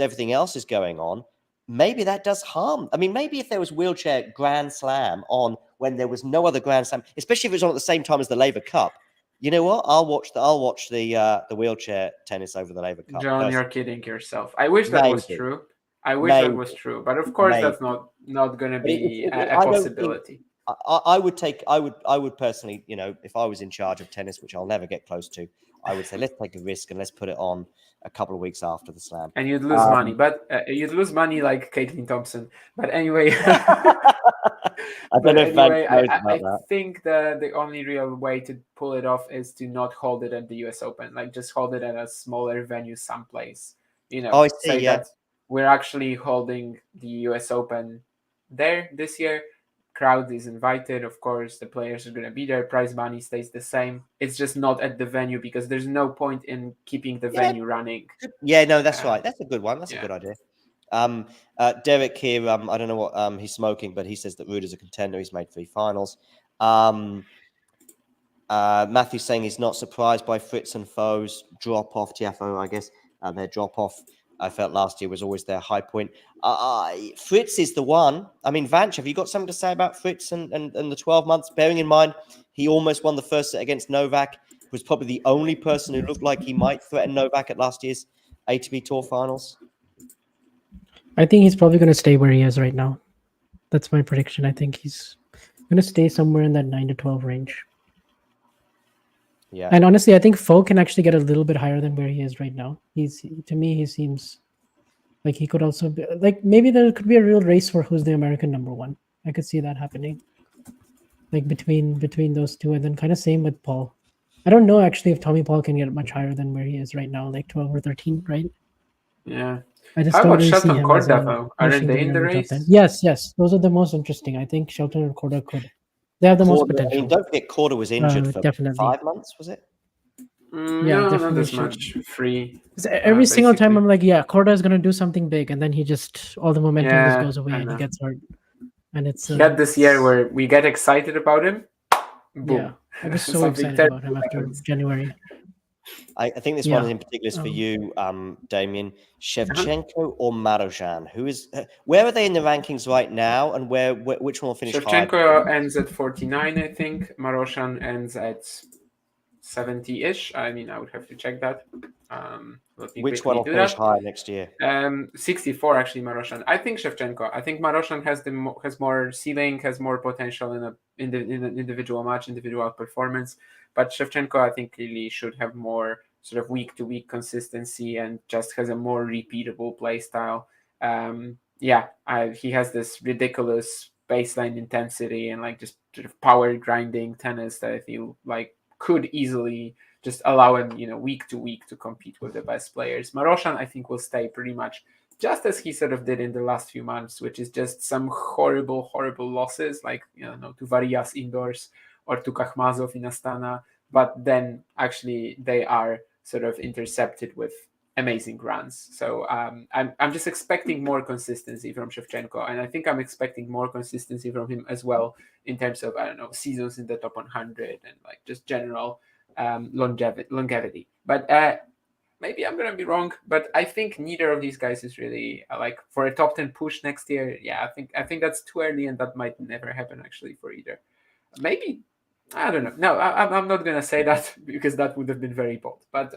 everything else is going on, maybe that does harm. I mean, maybe if there was wheelchair Grand Slam on when there was no other Grand Slam, especially if it was on at the same time as the Laver Cup, you know what? I'll watch the wheelchair tennis over the Laver Cup. John, you're kidding yourself. I wish that was true. That was true, but of course that's not going to be a possibility. I would personally, if I was in charge of tennis, which I'll never get close to, I would say, let's take a risk and let's put it on a couple of weeks after the slam. And you'd lose money, but you'd lose money like Caitlin Thompson. But anyway, I don't know if I think the only real way to pull it off is to not hold it at the US Open, just hold it at a smaller venue someplace. I see, that we're actually holding the US Open there this year. Crowd is invited, of course, the players are going to be there, prize money stays the same. It's just not at the venue because there's no point in keeping the venue running. Yeah, no, that's right. That's a good one. That's a good idea. Derek here, I don't know what he's smoking, but he says that Ruder's a contender. He's made 3 finals. Matthew's saying he's not surprised by Fritz and Foe's drop off. Tiafoe, I guess, their drop off. I felt last year was always their high point. Fritz is the one. I mean, Vanch, have you got something to say about Fritz and the 12 months? Bearing in mind, he almost won the first set against Novak. Was probably the only person who looked like he might threaten Novak at last year's ATP Tour Finals. I think he's probably going to stay where he is right now. That's my prediction. I think he's going to stay somewhere in that 9 to 12 range. Yeah. And honestly, I think Foe can actually get a little bit higher than where he is right now. To me, he seems like he could also be maybe there could be a real race for who's the American number 1. I could see that happening. Between those two, and then kind of same with Paul. I don't know actually if Tommy Paul can get much higher than where he is right now, like 12 or 13, right? Yeah. I just How don't about really see Shelton him as Korda, a though? Aren't finishing they in the the top 10. race? Yes. Those are the most interesting. I think Shelton and Korda could. They have the most potential. I mean, don't forget, Korda was injured for definitely 5 months, was it? Yeah, No, definitely not as should. much. Free. Every single time basically. I'm like, yeah, Korda is gonna do something big, and then he just all the momentum just goes away and he gets hurt. And it's he had this year where we get excited about him. Boom. Yeah, I was so excited about him after January. I think this one in particular is for you, Damien. Shevchenko or Marozsan? Where are they in the rankings right now, and which one will finish higher? Shevchenko ends at 49, I think. Marozsan ends at 70-ish. I mean, I would have to check that. Which one will finish higher next year? 64 actually, Marozsan. I think Shevchenko. I think Marozsan has more ceiling, has more potential in the individual match, individual performance. But Shevchenko, I think, really should have more sort of week-to-week consistency and just has a more repeatable play style. He has this ridiculous baseline intensity and like just sort of power grinding tennis that I feel like could easily just allow him, week to week to compete with the best players. Marozsan, I think, will stay pretty much just as he sort of did in the last few months, which is just some horrible, horrible losses, like, to Varias indoors or to Kakhmazov in Astana. But then actually they are sort of intercepted with amazing runs. So I'm just expecting more consistency from Shevchenko. And I think I'm expecting more consistency from him as well in terms of, seasons in the top 100 and like just general longevity. But maybe I'm gonna be wrong, but I think neither of these guys is really like for a top 10 push next year. Yeah, I think that's too early, and that might never happen actually for either. Maybe, I don't know. No, I'm not gonna say that because that would have been very bold. But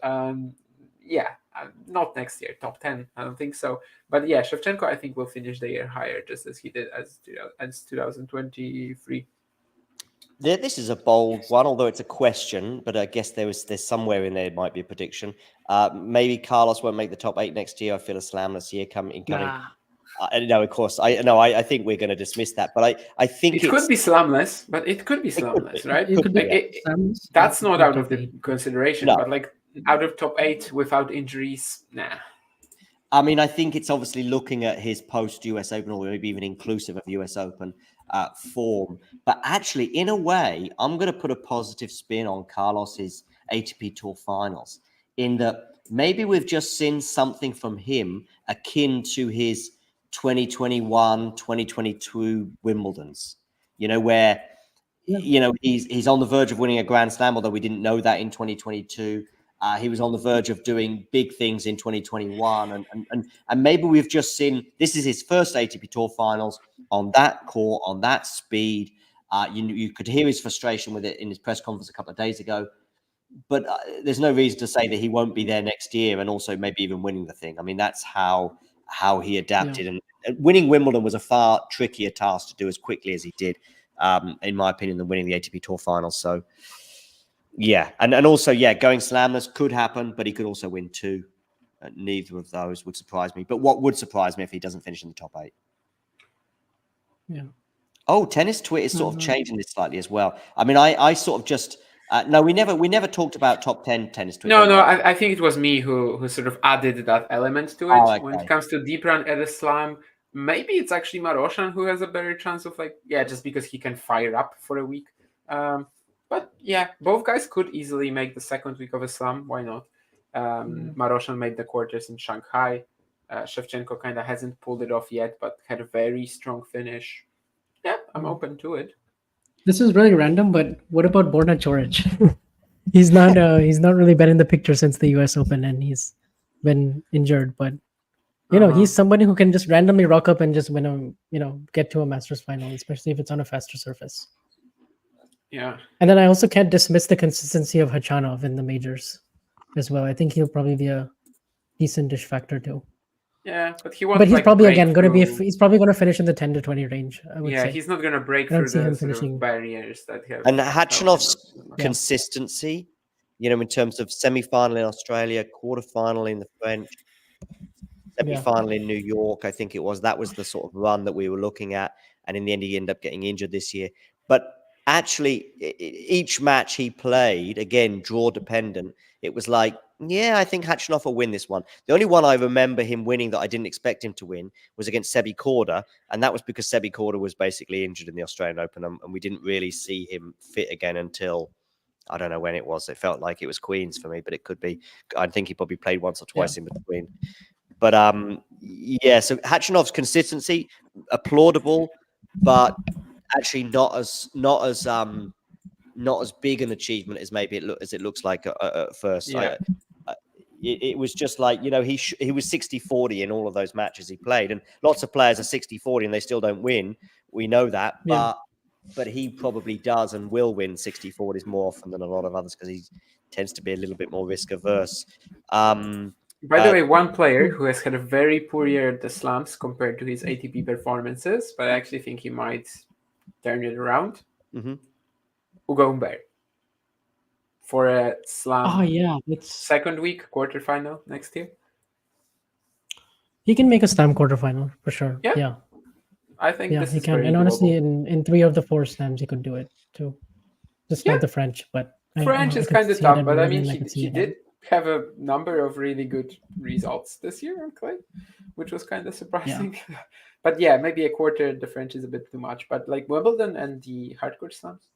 not next year, top 10. I don't think so. But yeah, Shevchenko I think will finish the year higher, just as he did as 2023. This is a bold one, although it's a question, but I guess there's somewhere in there it might be a prediction. Maybe Carlos won't make the top 8 next year. I feel a slamless year coming. Nah. No, of course. I think we're going to dismiss that, but I think it could be slamless, but it could be slamless, right? That's not out of the consideration, but like out of top 8 without injuries, nah. I mean, I think it's obviously looking at his post-US Open, or maybe even inclusive of US Open form. But actually, in a way, I'm going to put a positive spin on Carlos's ATP Tour Finals, in that maybe we've just seen something from him akin to his 2021, 2022 Wimbledons, where, he's on the verge of winning a Grand Slam, although we didn't know that in 2022. He was on the verge of doing big things in 2021. And maybe we've just seen, this is his first ATP Tour Finals on that court, on that speed. You could hear his frustration with it in his press conference a couple of days ago. But there's no reason to say that he won't be there next year and also maybe even winning the thing. I mean, that's how he adapted. Yeah. And winning Wimbledon was a far trickier task to do as quickly as he did, in my opinion, than winning the ATP Tour Finals. So, yeah. And also, going slamless could happen, but he could also win 2. Neither of those would surprise me. But what would surprise me if he doesn't finish in the top 8? Yeah. Oh, tennis Twitter is sort of changing this slightly as well. I mean, I sort of just... no, we never talked about top 10 tennis Twitter. No, I think it was me who sort of added that element to it. Oh, okay. When it comes to deep run at a slam, maybe it's actually Marozsan who has a better chance of just because he can fire up for a week. But yeah, both guys could easily make the second week of a slam. Why not? Marozsan made the quarters in Shanghai. Shevchenko kind of hasn't pulled it off yet, but had a very strong finish. Yeah, I'm open to it. This is really random, but what about Borna Coric? He's not really been in the picture since the US Open, and he's been injured. But he's somebody who can just randomly rock up and just win get to a Masters final, especially if it's on a faster surface. Yeah. And then I also can't dismiss the consistency of Khachanov in the majors as well. I think he'll probably be a decent-ish factor too. Yeah, but he's probably again going to be. He's probably going to finish in the 10 to 20 range. I would say. He's not going to break through the sort of barriers that he has. And Khachanov's consistency, in terms of semi-final in Australia, quarter-final in the French, semi-final in New York, I think it was. That was the sort of run that we were looking at, and in the end, he ended up getting injured this year. But actually, each match he played, again, draw dependent, it was like, yeah, I think Khachanov will win this one. The only one I remember him winning that I didn't expect him to win was against Sebi Korda, and that was because Sebi Korda was basically injured in the Australian Open, and we didn't really see him fit again until, I don't know when it was. It felt like it was Queens for me, but it could be. I think he probably played once or twice in between. But yeah, so Khachanov's consistency, applaudable, but actually not as big an achievement as maybe it looks like at first. Yeah. It was just like, you know, he was 60-40 in all of those matches he played, and lots of players are 60-40 and they still don't win. We know that, but he probably does and will win 60-40s more often than a lot of others because he tends to be a little bit more risk averse. By the way, one player who has had a very poor year at the slams compared to his ATP performances, but I actually think he might turn it around. Mm-hmm. Ugo Humbert for a slam. Oh yeah, it's second week quarterfinal next year. He can make a slam quarterfinal for sure. Yeah. I think this he is can. very And honestly, doable. in 3 of the 4 slams, he could do it too. Just not the French, but French is kind of tough. But I mean, he did have a number of really good results this year on clay, which was kind of surprising. Yeah. But yeah, maybe a quarter the French is a bit too much. But like Wimbledon and the hardcourt slams,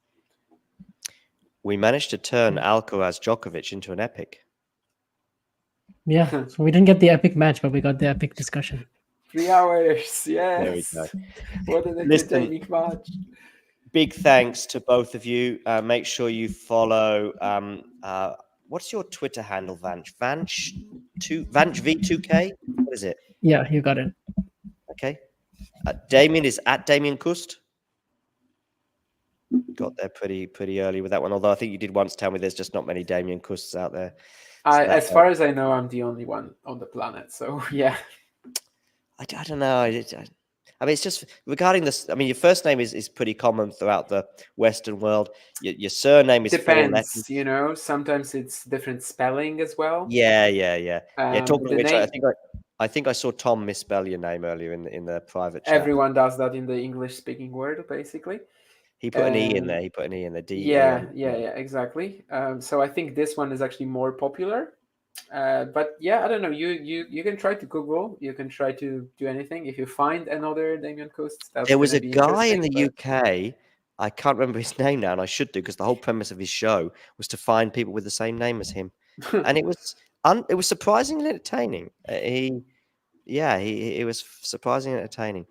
we managed to turn Alcaraz Djokovic into an epic. Yeah, so we didn't get the epic match, but we got the epic discussion. 3 hours, yes. There we go. What an entertaining match. Big thanks to both of you. Make sure you follow. What's your Twitter handle, Vanch? Vanch V2K? What is it? Yeah, you got it. Okay. Damien is at Damien Kust. Got there pretty early with that one. Although I think you did once tell me there's just not many Damien Kusts out there. So as far as I know, I'm the only one on the planet. So yeah. I don't know. I mean, it's just regarding this. I mean, your first name is pretty common throughout the Western world. Your surname is depends. You know, sometimes it's different spelling as well. Yeah. Talking of which, I think I saw Tom misspell your name earlier in the private chat. Everyone does that in the English-speaking world, basically. He put an E in there. He put an E in the D. Yeah, exactly. So I think this one is actually more popular. But yeah, I don't know. You can try to Google. You can try to do anything. If you find another Damien Kust, there was a guy in the UK. I can't remember his name now, and I should do because the whole premise of his show was to find people with the same name as him, and it was surprisingly entertaining. It was surprisingly entertaining.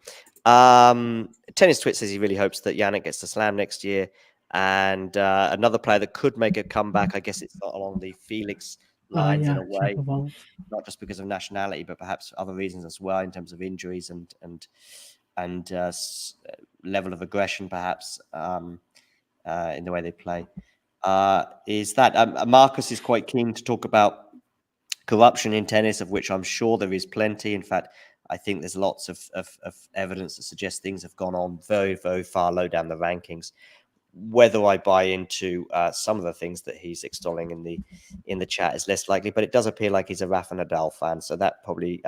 Tennis Twit says he really hopes that Jannik gets the slam next year, and another player that could make a comeback. I guess it's not along the Felix lines in a way, not just because of nationality, but perhaps other reasons as well in terms of injuries and level of aggression, perhaps in the way they play. Is that Marcus is quite keen to talk about corruption in tennis, of which I'm sure there is plenty. In fact, I think there's lots of evidence that suggests things have gone on very, very far low down the rankings. Whether I buy into some of the things that he's extolling in the chat is less likely, but it does appear like he's a Rafa Nadal fan, so that probably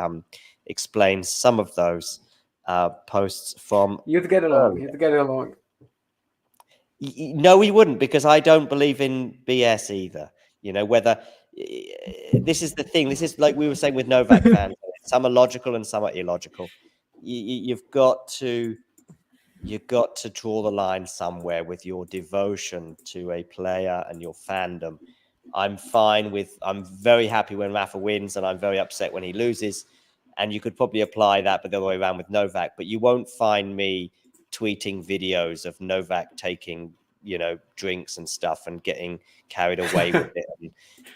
explains some of those posts from. You'd get along. No, we wouldn't, because I don't believe in BS either. You know, whether this is the thing. This is like we were saying with Novak fans. Some are logical and some are illogical. You've got to draw the line somewhere with your devotion to a player and your fandom. I'm very happy when Rafa wins, and I'm very upset when he loses. And you could probably apply that, but the other way around with Novak. But you won't find me tweeting videos of Novak taking, drinks and stuff and getting carried away with it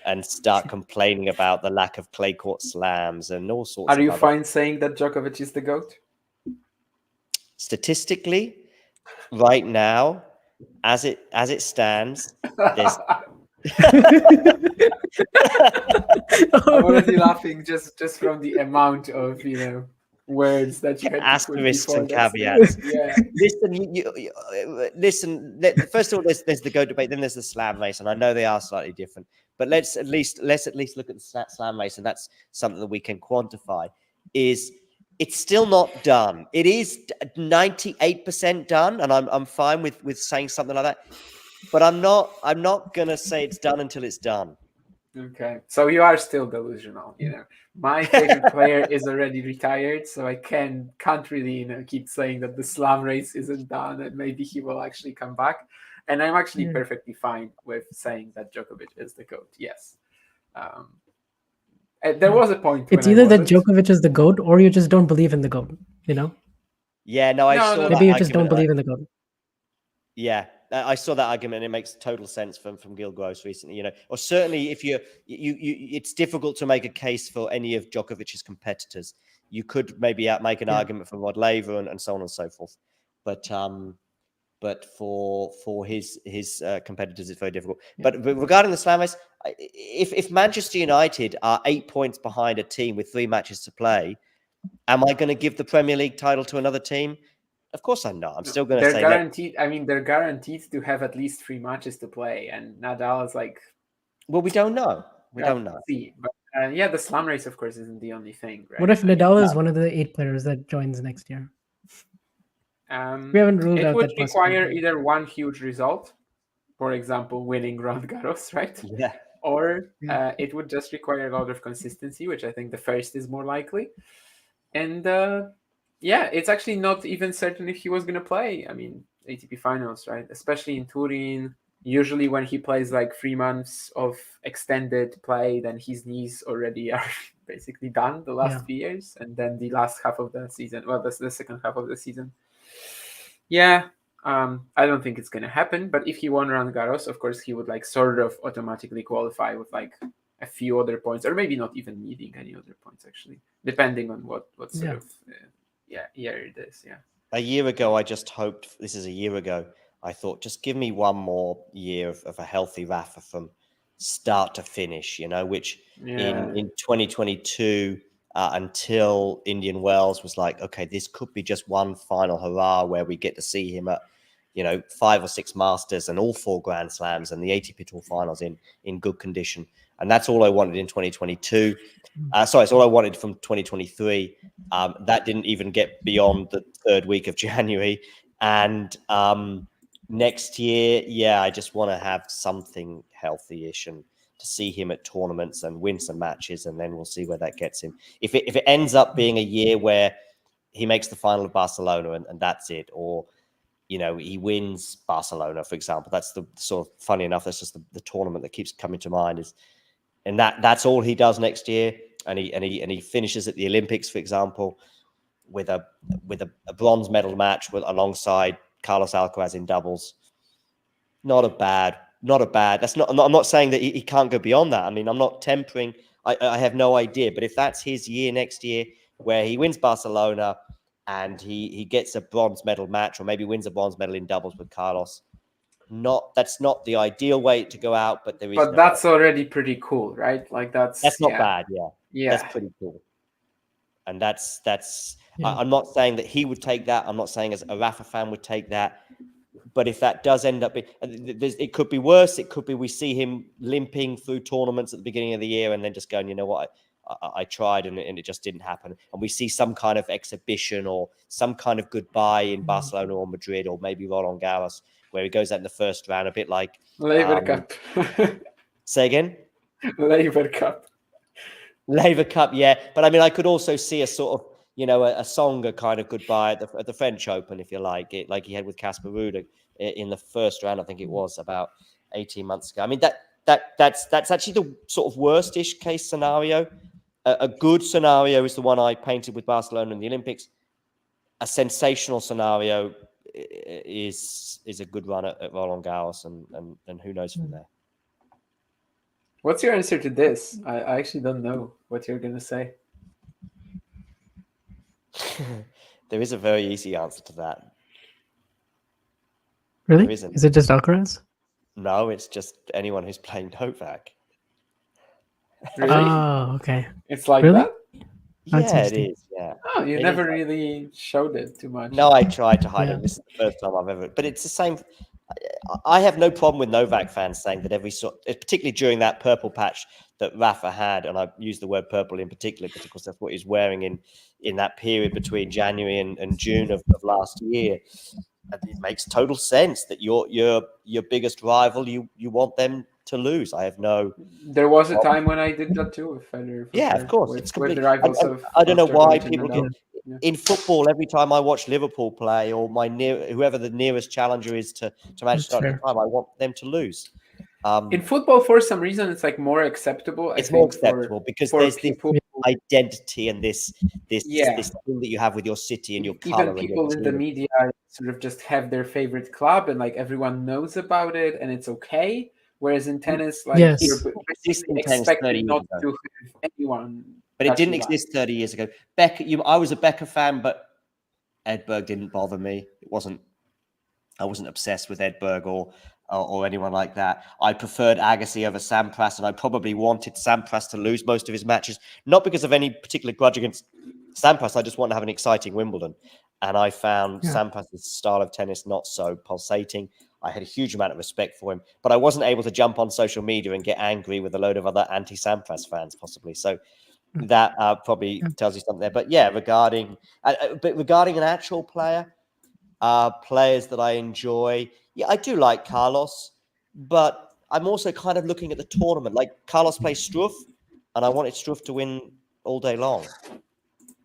and start complaining about the lack of clay court slams and all sorts. Are you fine saying that Djokovic is the GOAT? Statistically, right now, as it stands, there's I'm already laughing just from the amount of words that you had asterisks and caveats. Yeah. Listen. First of all, there's the GOAT debate. Then there's the slam race, and I know they are slightly different. But let's at least look at the slam race, and that's something that we can quantify. Is it's still not done. It is 98% done, and I'm fine with saying something like that. But I'm not gonna say it's done until it's done. Okay, so you are still delusional. My favorite player is already retired, so I can't really keep saying that the slam race isn't done and maybe he will actually come back. And I'm actually perfectly fine with saying that Djokovic is the GOAT. Yes. There was a point. It's either that Djokovic is the GOAT or you just don't believe in the GOAT. Yeah, no, I saw. Maybe you just don't believe in the GOAT. Yeah, I saw that argument. It makes total sense from Gil Gross recently. Or certainly if you, it's difficult to make a case for any of Djokovic's competitors. You could maybe make an argument for Rod Laver and so on and so forth, but for his competitors, it's very difficult. Yeah. But regarding the slam race, if Manchester United are 8 points behind a team with 3 matches to play, am I going to give the Premier League title to another team? Of course I'm not. I'm still going to say guaranteed. I mean, they're guaranteed to have at least 3 matches to play, and Nadal is like. Well, we don't know. We don't know. See, but the slam race, of course, isn't the only thing. Right? What if Nadal is one of the 8 players that joins next year? We haven't ruled out that. It would require either one huge result, for example, winning Roland Garros, right? Yeah. Or it would just require a lot of consistency, which I think the first is more likely. And it's actually not even certain if he was going to play. I mean, ATP finals, right? Especially in Turin. Usually when he plays like 3 months of extended play, then his knees already are basically done the last few years. And then the last half of the season, the second half of the season. Yeah, I don't think it's going to happen. But if he won Roland Garros, of course, he would sort of automatically qualify with a few other points, or maybe not even needing any other points, actually, depending on what sort of year it is. Yeah. A year ago, I just hoped, this is a year ago, I thought, just give me one more year of a healthy Rafa from start to finish, which in 2022, until Indian Wells was like, okay, this could be just one final hurrah where we get to see him at, 5 or 6 Masters and all 4 Grand Slams and the ATP Tour finals in good condition. And that's all I wanted in 2022. It's all I wanted from 2023. That didn't even get beyond the 3rd week of January. And next year, I just want to have something healthy-ish and to see him at tournaments and win some matches, and then we'll see where that gets him. If it ends up being a year where he makes the final of Barcelona and that's it, or he wins Barcelona, for example, that's the sort of, funny enough, that's just the tournament that keeps coming to mind, and that's all he does next year, and he finishes at the Olympics, for example, with a bronze medal match alongside Carlos Alcaraz in doubles. Not a bad. That's not. I'm not saying that he can't go beyond that. I mean, I'm not tempering. I have no idea. But if that's his year next year, where he wins Barcelona and he gets a bronze medal match, or maybe wins a bronze medal in doubles with Carlos, that's not the ideal way to go out. But there is. But that's already pretty cool, right? That's not bad. Yeah. That's pretty cool. And that's. I'm not saying that he would take that. I'm not saying as a Rafa fan would take that. But if that does end up, it could be worse. It could be we see him limping through tournaments at the beginning of the year and then just going, you know what, I tried and it just didn't happen. And we see some kind of exhibition or some kind of goodbye in Barcelona or Madrid or maybe Roland Garros, where he goes out in the first round, a bit like Laver Cup. Say again? Laver Cup, yeah. But I mean, I could also see a sort of, a Tsonga kind of goodbye at the French Open, if you like it, like he had with Casper Ruud in the first round. I think it was about 18 months ago. I mean, that's actually the sort of worst-ish case scenario. A good scenario is the one I painted with Barcelona in the Olympics. A sensational scenario is a good run at Roland Garros, and who knows from there. What's your answer to this? I actually don't know what you're going to say. There is a very easy answer to that. Really? Is it just Alcaraz? No, it's just anyone who's playing Novak. Really? Oh, okay. It's like that? Yeah, it is. Yeah. Oh, you never really showed it too much. No, I tried to hide it. This is the first time I've ever. But it's the same. I have no problem with Novak fans saying that particularly during that purple patch that Rafa had, and I use the word purple in particular because, of course, that's what he's wearing in that period between January and June of last year. And it makes total sense that your biggest rival, you want them to lose. I have no. There was a time when I did that too with Federer. Yeah, sure. Of course, with, it's with the complete. rivals of. I don't know why Djokovic people and do. In football, every time I watch Liverpool play or whoever the nearest challenger is to Manchester United, I want them to lose. In football, for some reason, it's like more acceptable. It's more acceptable because there's people, this identity and this thing that you have with your city and your color. Even people in the media sort of just have their favorite club and like everyone knows about it and it's okay. Whereas in tennis, like you're expected not to have anyone. But it didn't exist 30 years ago. I was a Becker fan, but Edberg didn't bother me. I wasn't obsessed with Edberg or anyone like that. I preferred Agassi over Sampras, and I probably wanted Sampras to lose most of his matches, not because of any particular grudge against Sampras. I just want to have an exciting Wimbledon. And I found Sampras's style of tennis not so pulsating. I had a huge amount of respect for him, but I wasn't able to jump on social media and get angry with a load of other anti-Sampras fans, possibly. So that probably tells you something there. But yeah, regarding an actual player, players that I enjoy, I do like Carlos, but I'm also kind of looking at the tournament. Like Carlos plays Struff, and I wanted Struff to win all day long.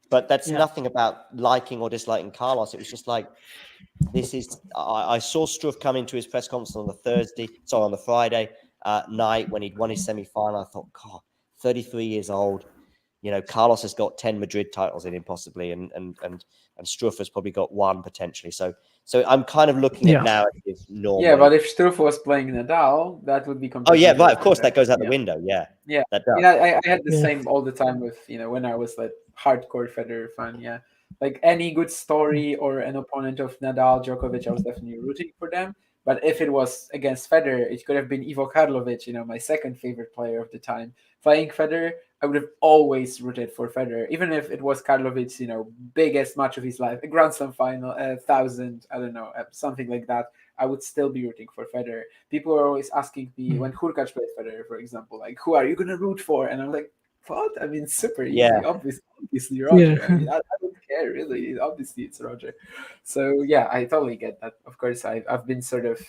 But that's nothing about liking or disliking Carlos. It was just like, I saw Struff come into his press conference on the Friday night when he'd won his semi-final. I thought, God, 33 years old. Carlos has got 10 Madrid titles in him possibly, and Struff has probably got one potentially. So I'm kind of looking at narrative normally. Yeah, but if Struff was playing Nadal, that would be completely. Oh yeah, right. Of course, that goes out the window. Yeah. That does. I had the same all the time with when I was like hardcore Federer fan. Yeah, like any good story or an opponent of Nadal, Djokovic, I was definitely rooting for them. But if it was against Federer, it could have been Ivo Karlovic, my second favorite player of the time. Playing Federer, I would have always rooted for Federer, even if it was Karlovic's, biggest match of his life, a Grand Slam final, 1,000, I don't know, something like that. I would still be rooting for Federer. People are always asking me when Hurkacz played Federer, for example, like, who are you going to root for? And I'm like, what? I mean, super easy. Obviously Roger. I mean, I don't care really. Obviously, it's Roger. So yeah, I totally get that. Of course, I've been sort of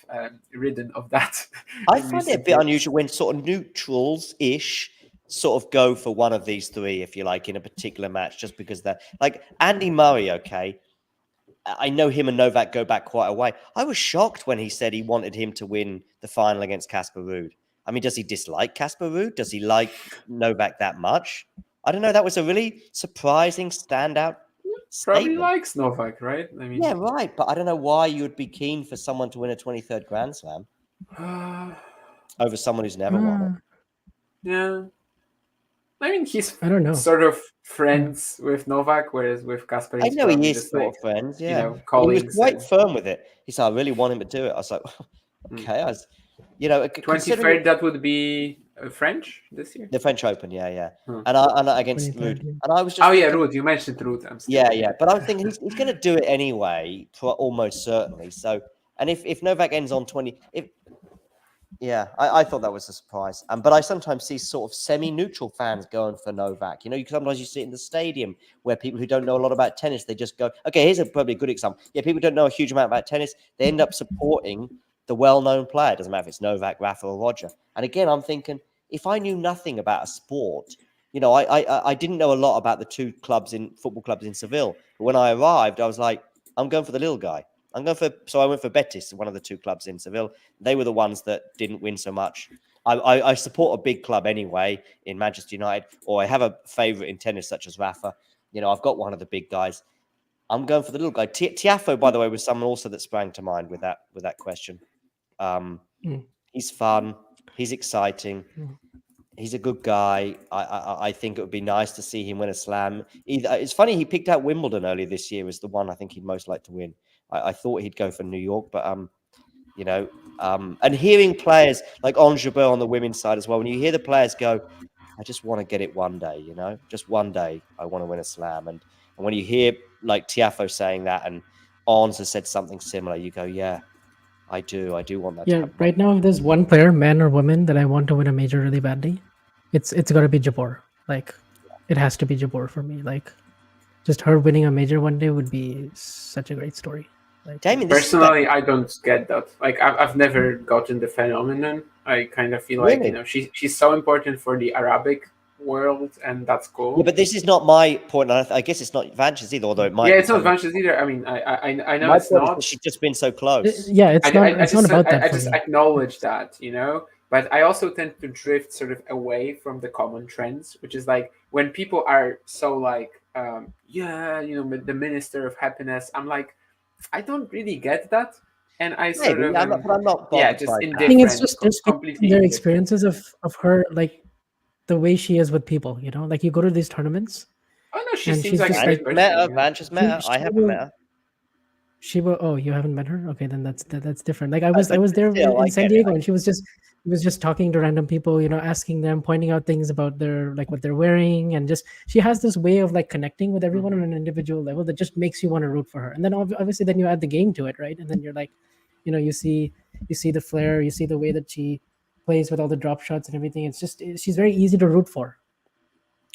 ridden of that. I find it a bit unusual when sort of neutrals-ish sort of go for one of these three, if you like, in a particular match, just because they're like Andy Murray. Okay, I know him and Novak go back quite a way. I was shocked when he said he wanted him to win the final against Casper Ruud. I mean, does he dislike Casper Ruud? Does he like Novak that much? I don't know. That was a really surprising standout statement. Probably likes Novak, right? I mean, yeah, right. But I don't know why you would be keen for someone to win a 23rd Grand Slam over someone who's never won it. Yeah. I mean, he's I don't know. Sort of friends with Novak, whereas with Casper, I know he is sort of friends. Yeah, he was quite firm with it. He said, "I really want him to do it." I was like, "Okay." 23rd, that would be French this year. The French Open, yeah. And against Ruud, and I was just Ruud. You mentioned Ruud. But I was thinking he's going to do it anyway, almost certainly. So, and if Novak ends on 20, I thought that was a surprise. But I sometimes see sort of semi-neutral fans going for Novak. Sometimes you see it in the stadium where people who don't know a lot about tennis, they just go, okay, here's probably a good example. Yeah, people don't know a huge amount about tennis. They end up supporting the well-known player. It doesn't matter if it's Novak, Rafa, or Roger. And again, I'm thinking, if I knew nothing about a sport, I didn't know a lot about the two football clubs in Seville. But when I arrived, I was like, I'm going for the little guy. So I went for Betis, one of the two clubs in Seville. They were the ones that didn't win so much. I support a big club anyway in Manchester United, or I have a favourite in tennis such as Rafa. I've got one of the big guys. I'm going for the little guy. Tiafoe, by the way, was someone also that sprang to mind with that question. He's fun. He's exciting. He's a good guy. I think it would be nice to see him win a slam. It's funny, he picked out Wimbledon earlier this year as the one I think he'd most like to win. I thought he'd go for New York, but and hearing players like Ons Jabeur on the women's side as well, when you hear the players go, I just want to get it one day, just one day I want to win a slam. And when you hear like Tiafoe saying that and Ons has said something similar, you go, yeah, I do want that. Yeah, right now, if there's one player, man or woman, that I want to win a major really badly, it's got to be Jabeur. Like, it has to be Jabeur for me. Like, just her winning a major one day would be such a great story. Like, Damien, personally, I don't get that. Like, I've never gotten the phenomenon. I kind of feel like, Really? you know, she's so important for the Arabic world, and that's cool. Yeah, but this is not my point. I guess it's not Vanch's either, although it might. Yeah, it's not Vanch's either. I mean, I know my it's point not. is she's just been so close. yeah, it's not about that. I just acknowledge that, you know. But I also tend to drift sort of away from the common trends, which is like when people are so like, yeah, you know, the minister of happiness. I'm like, I don't really get that, and I sort of I'm not yeah, just indifferent. I think it's just completely their indifferent. experiences of her, like the way she is with people. You know, like you go to these tournaments. Oh no, she seems like a great person. Vanch has met her. I haven't met her. She will. Oh, you haven't met her? Okay, then that's different. Like I was there in San Diego, and she was just talking to random people, you know, asking them, pointing out things about their like what they're wearing, and just she has this way of like connecting with everyone on an individual level that just makes you want to root for her. And then obviously then you add the game to it, right? And then you're like, you know, you see the flair, you see the way that she plays with all the drop shots and everything. It's just she's very easy to root for.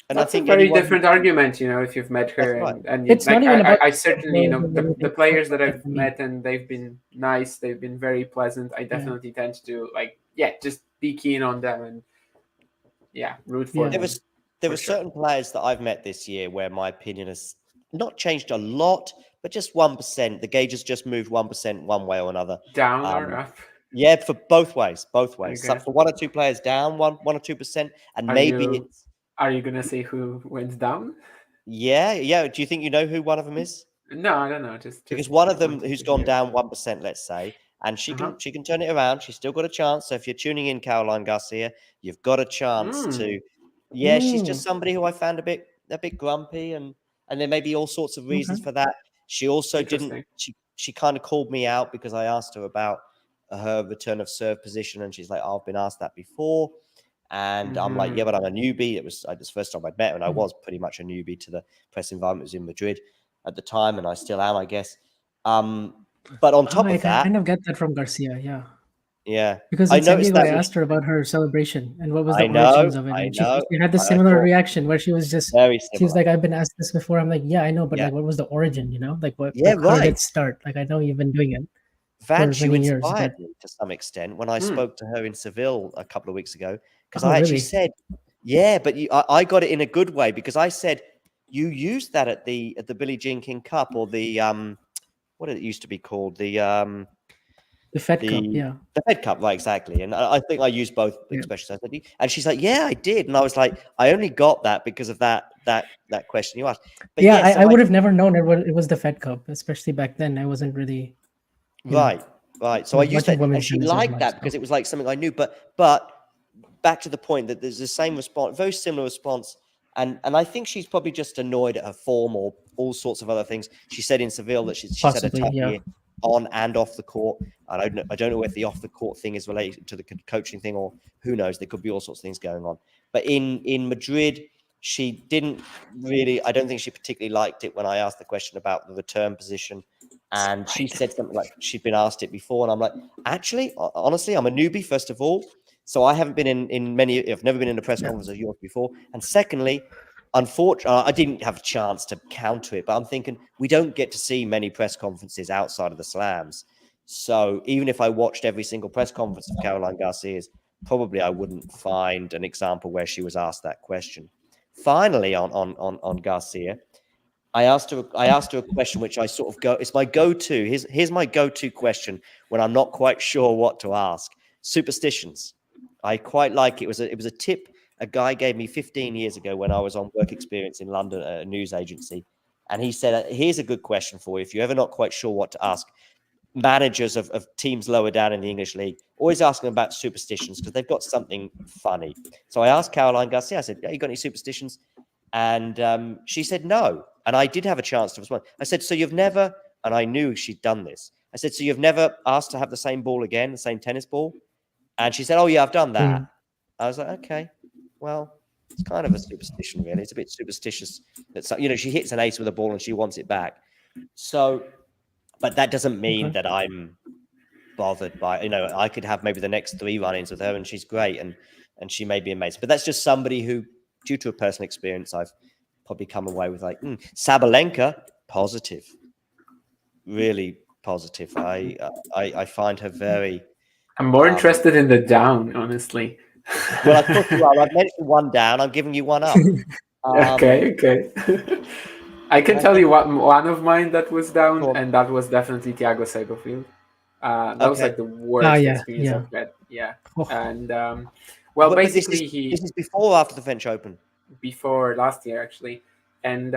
And that's a very different argument, you know, if you've met her. Right. And it's like, not even about I certainly, you know, the players that I've met and they've been nice, they've been very pleasant. I definitely tend to like, just be keen on them and root for them. There were certain players that I've met this year where my opinion has not changed a lot, but just 1%. The gauge has just moved 1% one way or another. Down or up? Yeah, for both ways. Okay. So for 1 or 2 players down 1 or 2%, and Are you gonna say who went down? Yeah. Do you think you know who one of them is? No, I don't know. Just because one of them who's gone down 1%, let's say, and she can turn it around. She's still got a chance. So if you're tuning in, Caroline Garcia, you've got a chance to. Yeah, she's just somebody who I found a bit grumpy, and there may be all sorts of reasons for that. She also didn't. She kind of called me out because I asked her about her return of serve position, and she's like, "Oh, I've been asked that before." And I'm like, yeah, but I'm a newbie. It was the first time I'd met her, and I was pretty much a newbie to the press environment. It was in Madrid at the time, and I still am, I guess. But on top of that, I kind of get that from Garcia, yeah. Yeah. Because in San Diego, I asked her about her celebration and what was the origins of it. And she had this similar reaction where she was just, she was like, I've been asked this before. I'm like, yeah, I know, but like, what was the origin, you know? Like, how did it start? Like, I know you've been doing it. Vanch, you inspired me to some extent when I spoke to her in Seville a couple of weeks ago, because I actually said, but I got it in a good way, because I said, you used that at the Billie Jean King Cup, or the what did it used to be called, the Fed Cup, yeah, the Fed Cup, right? Exactly. And I think I used both expressions. And she's like, yeah, I did. And I was like, I only got that because of that question you asked. But I would have never known it was the Fed Cup, especially back then. I wasn't really right. So I used that, and she liked that because it was like something I knew. But back to the point that there's the same response, very similar response. And I think she's probably just annoyed at her form or all sorts of other things. She said in Seville that she's had a tough year on and off the court. I don't know if the off the court thing is related to the coaching thing, or who knows. There could be all sorts of things going on. But in Madrid, she didn't really. I don't think she particularly liked it when I asked the question about the return position. And she said something like she'd been asked it before. And I'm like, actually, honestly, I'm a newbie, first of all. So I haven't been in many, I've never been in a press conference of yours before. And secondly, unfortunately, I didn't have a chance to counter it, but I'm thinking we don't get to see many press conferences outside of the slams. So even if I watched every single press conference of Caroline Garcia's, probably I wouldn't find an example where she was asked that question. Finally, on Garcia, I asked her a question which I sort of it's my go-to. Here's my go-to question when I'm not quite sure what to ask. Superstitions. I quite like it. It was a tip a guy gave me 15 years ago when I was on work experience in London at a news agency. And he said, here's a good question for you. If you're ever not quite sure what to ask, managers of teams lower down in the English league, always ask them about superstitions because they've got something funny. So I asked Caroline Garcia, I said, you got any superstitions? And she said, no. And I did have a chance to respond. I said, so you've never, and I knew she'd done this. I said, so you've never asked to have the same ball again, the same tennis ball? And she said, oh, yeah, I've done that. I was like, okay, well, it's kind of a superstition, really. It's a bit superstitious. That, she hits an ace with a ball and she wants it back. So, but that doesn't mean that I'm bothered by, I could have maybe the next 3 run-ins with her and she's great and she may be amazing. But that's just somebody who, due to a personal experience, I've probably come away with like Sabalenka, positive, really positive. I find her very. I'm more interested in the down, honestly. Well, of course you are. I've mentioned one down. I'm giving you one up. Okay. I can tell you one of mine that was down, and that was definitely Thiago Segofield. That was like the worst experience I've had. Yeah. And well, basically this is before or after the French Open? Before last year, actually. And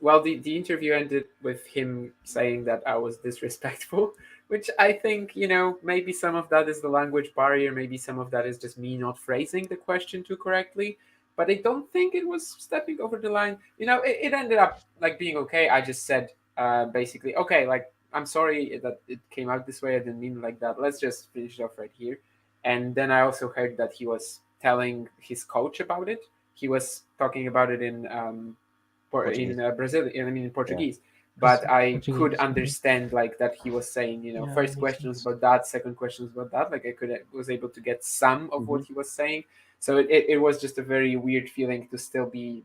well, the interview ended with him saying that I was disrespectful, which I think, maybe some of that is the language barrier. Maybe some of that is just me not phrasing the question too correctly. But I don't think it was stepping over the line. It ended up like being okay. I just said basically, okay, like, I'm sorry that it came out this way. I didn't mean it like that. Let's just finish it off right here. And then I also heard that he was telling his coach about it. He was talking about it in Brazilian, in Portuguese. Yeah. But I could understand like that he was saying, first questions about that, second questions about that. Like I was able to get some of what he was saying. So it was just a very weird feeling to still be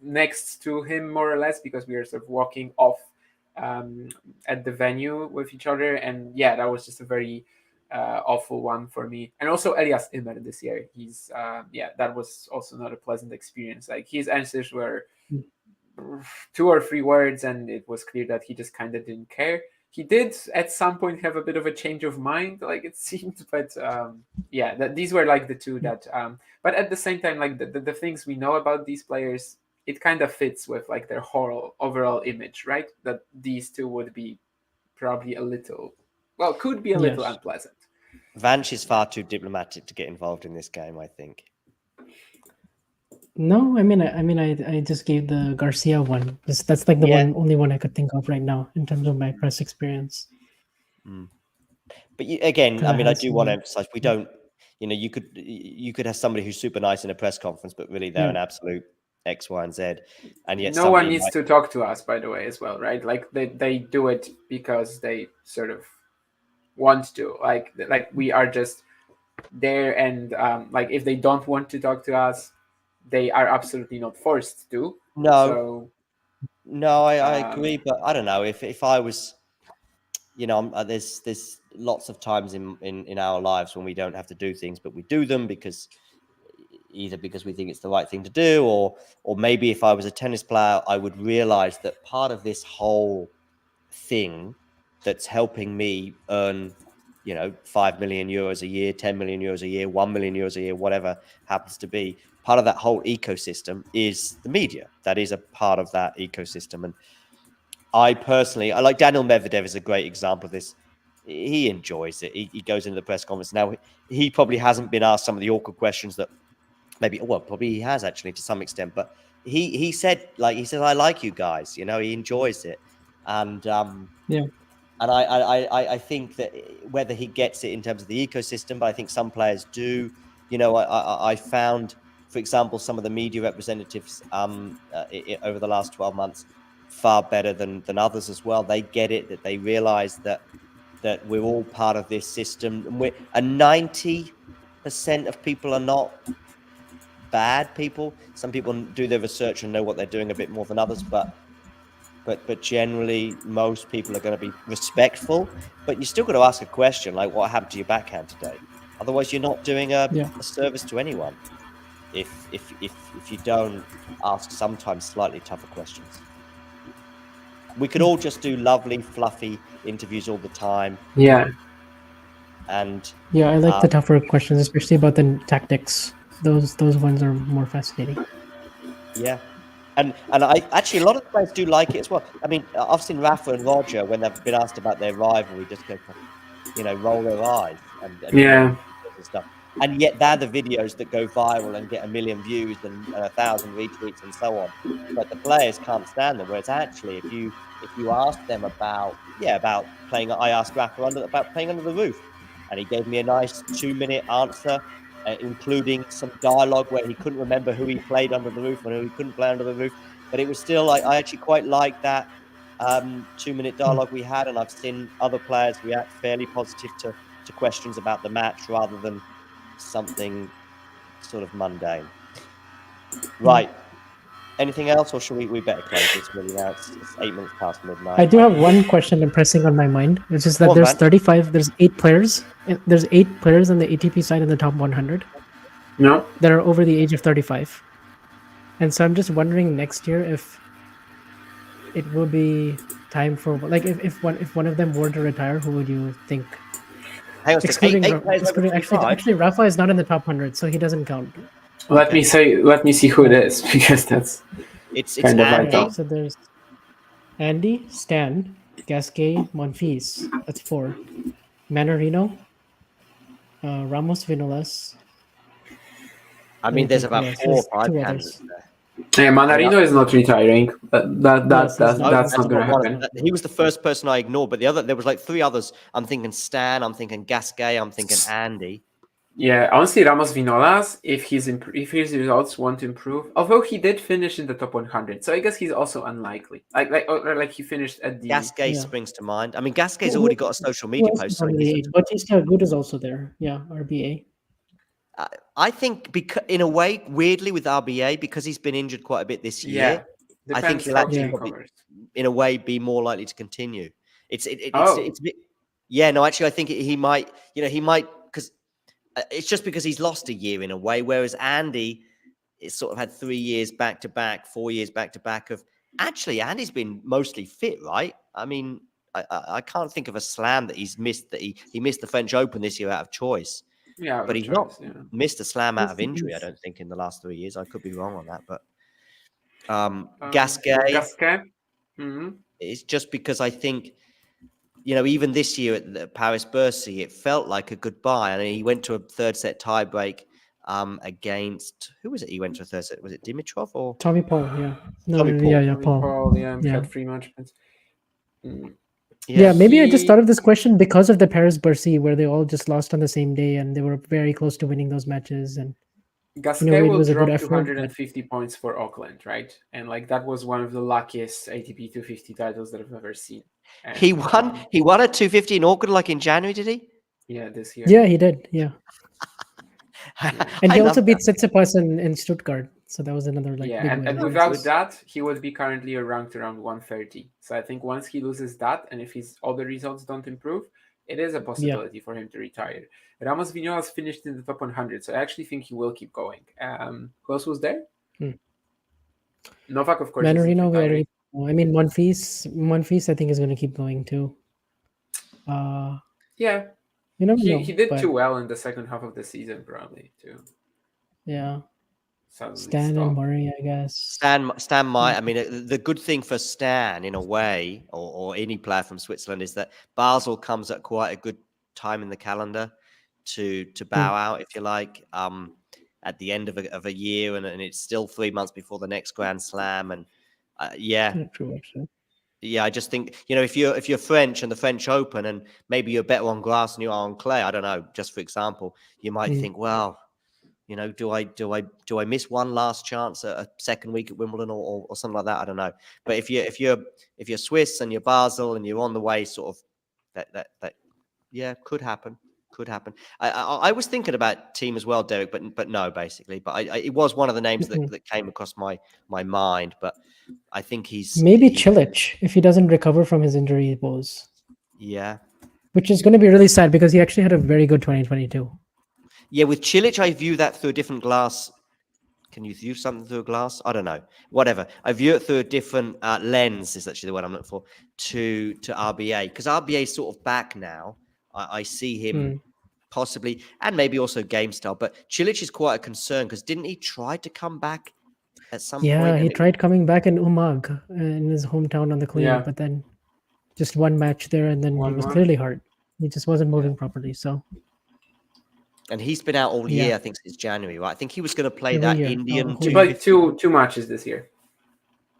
next to him, more or less, because we were sort of walking off at the venue with each other. And yeah, that was just a very awful one for me. And also Elias Immer this year. He's that was also not a pleasant experience. Like his answers were 2 or 3 words, and it was clear that he just kind of didn't care. He did at some point have a bit of a change of mind, like it seemed, but these were like the two that but at the same time, like the things we know about these players, it kind of fits with like their whole overall image, right? That these two would be probably could be a little unpleasant. Vanch is far too diplomatic to get involved in this game, I think. No, I just gave the Garcia one. That's like the only one I could think of right now in terms of my press experience. But again, I do want to emphasize, we don't. You could have somebody who's super nice in a press conference, but really they're an absolute X, Y, and Z. And yet no one needs to talk to us, by the way, as well, right? Like they do it because they sort of want to. Like we are just there, and like if they don't want to talk to us, they are absolutely not forced to. No, I agree, but I don't know if I was, there's lots of times in our lives when we don't have to do things, but we do them because we think it's the right thing to do, or maybe if I was a tennis player, I would realize that part of this whole thing that's helping me earn 5 million euros a year, 10 million euros a year, 1 million euros a year, whatever happens to be, part of that whole ecosystem is the media. That is a part of that ecosystem. And I personally, I like Daniel Medvedev is a great example of this. He enjoys it. He goes into the press conference. Now, he probably hasn't been asked some of the awkward questions that probably he has actually to some extent, but he said, I like you guys, he enjoys it. And and I think that whether he gets it in terms of the ecosystem, but I think some players do. I found, for example, some of the media representatives over the last 12 months far better than others as well. They get it, that they realize that we're all part of this system. And 90% of people are not bad people. Some people do their research and know what they're doing a bit more than others, but generally most people are going to be respectful. But you still got to ask a question like, what happened to your backhand today? Otherwise you're not doing a service to anyone if you don't ask sometimes slightly tougher questions. We could all just do lovely fluffy interviews all the time, and I like the tougher questions, especially about the tactics. Those ones are more fascinating. And I actually, a lot of the players do like it as well. I mean, I've seen Rafa and Roger, when they've been asked about their rivalry, just go, roll their eyes and stuff. And yet they're the videos that go viral and get 1 million views and 1,000 retweets and so on. But the players can't stand them. Whereas actually, if you ask them about playing, I asked Rafa about playing under the roof, and he gave me a nice 2-minute answer, including some dialogue where he couldn't remember who he played under the roof and who he couldn't play under the roof. But it was still, I actually quite liked that 2-minute dialogue we had. And I've seen other players react fairly positive to questions about the match rather than something sort of mundane. Right. Anything else, or should we better close this? Really, now it's 8 minutes past midnight. I do have one question impressing on my mind, which is that Go on, there's man. 35. There's 8 players. There's 8 players on the ATP side in the top 100 that are over the age of 35. And so I'm just wondering next year if it will be time for, like, if one of them were to retire, who would you think? Hang on, Excluding, eight players over 35? actually, Rafa is not in the top 100, so he doesn't count. Let me see who it is, because that's it's kind of Andy. vital. So there's Andy, Stan, Gasquet, Monfils. That's 4. Manarino, Ramos, Vinolas. I mean, there's about 4 or 5 2 candidates others. there. Yeah, Manarino is not retiring. That's not going to One happen. he was the first person I ignored, but there was like 3 others. I'm thinking Stan, I'm thinking Gasquet, I'm thinking Andy. Yeah, honestly, Ramos Vinolas, if his results won't improve, although he did finish in the top 100, so I guess he's also unlikely. Like he finished at the. Gasquet springs to mind. I mean, Gasquet's already got a social media post. Bautista Agut is also there. Yeah, RBA. I think in a way, weirdly with RBA, because he's been injured quite a bit this year, I think he'll actually probably, in a way, be more likely to continue. It's yeah, no, actually, I think he might. He might, because it's just because he's lost a year in a way, whereas Andy is sort of had 3 years back to back, 4 years back to back of. Actually, Andy's been mostly fit, right? I mean, I can't think of a slam that he's missed. That he missed the French Open this year out of choice. Yeah, but he's not missed a slam out of injury, I don't think, in the last 3 years. I could be wrong on that, but Gasquet, it's just because I think, even this year at the Paris Bercy, it felt like a goodbye. I mean, he went to a 3rd set tiebreak against, who was it? He went to a 3rd set. Was it Dimitrov or Tommy Paul? Yeah, Tommy Paul. Paul. Had 3 match points. Yeah, maybe I just thought of this question because of the Paris Bercy, where they all just lost on the same day, and they were very close to winning those matches. And Gasquet will drop 250 points for Auckland, right? And that was one of the luckiest ATP 250 titles that I've ever seen. And, he won a 250 in Auckland, in January, did he? Yeah, this year. Yeah, he did. Yeah. And he also beat Tsitsipas in Stuttgart. So that was another big win. And without that, he would be currently ranked around 130. So I think once he loses that, and if his other results don't improve, it is a possibility for him to retire. Ramos Vinolas finished in the top 100, so I actually think he will keep going. Who else was there? Novak, of course. Manarino, Monfils, I think, is going to keep going too. Yeah. He did too well in the second half of the season, probably too. Yeah. Stan and Murray, I guess. Stan might. I mean, the good thing for Stan, in a way, or any player from Switzerland, is that Basel comes at quite a good time in the calendar to bow out, if you like, at the end of a year, and it's still 3 months before the next Grand Slam, and True, actually. Yeah, I just think, if you're French and the French Open, and maybe you're better on grass than you are on clay, I don't know, just for example, you might think, well, do I miss one last chance at a second week at Wimbledon or something like that? I don't know. But if you're Swiss and you're Basel and you're on the way, sort of that could happen. Could happen. I was thinking about Team as well, Derek, but no, basically. But it was one of the names that came across my mind. But I think maybe Cilic, if he doesn't recover from his injury woes. Yeah. Which is going to be really sad because he actually had a very good 2022. Yeah, with Cilic, I view that through a different glass. Can you view something through a glass? I don't know. Whatever. I view it through a different lens, is actually the word I'm looking for, to RBA. Because RBA is sort of back now. I see him possibly, and maybe also game style. But Cilic is quite a concern because didn't he try to come back at some point? Yeah, he tried coming back in Umag in his hometown on the clay, but then just one match there, and then he was clearly hurt. He just wasn't moving properly. So. And he's been out all year, I think, since January, right? I think he was going to play that Indian. He played two matches this year.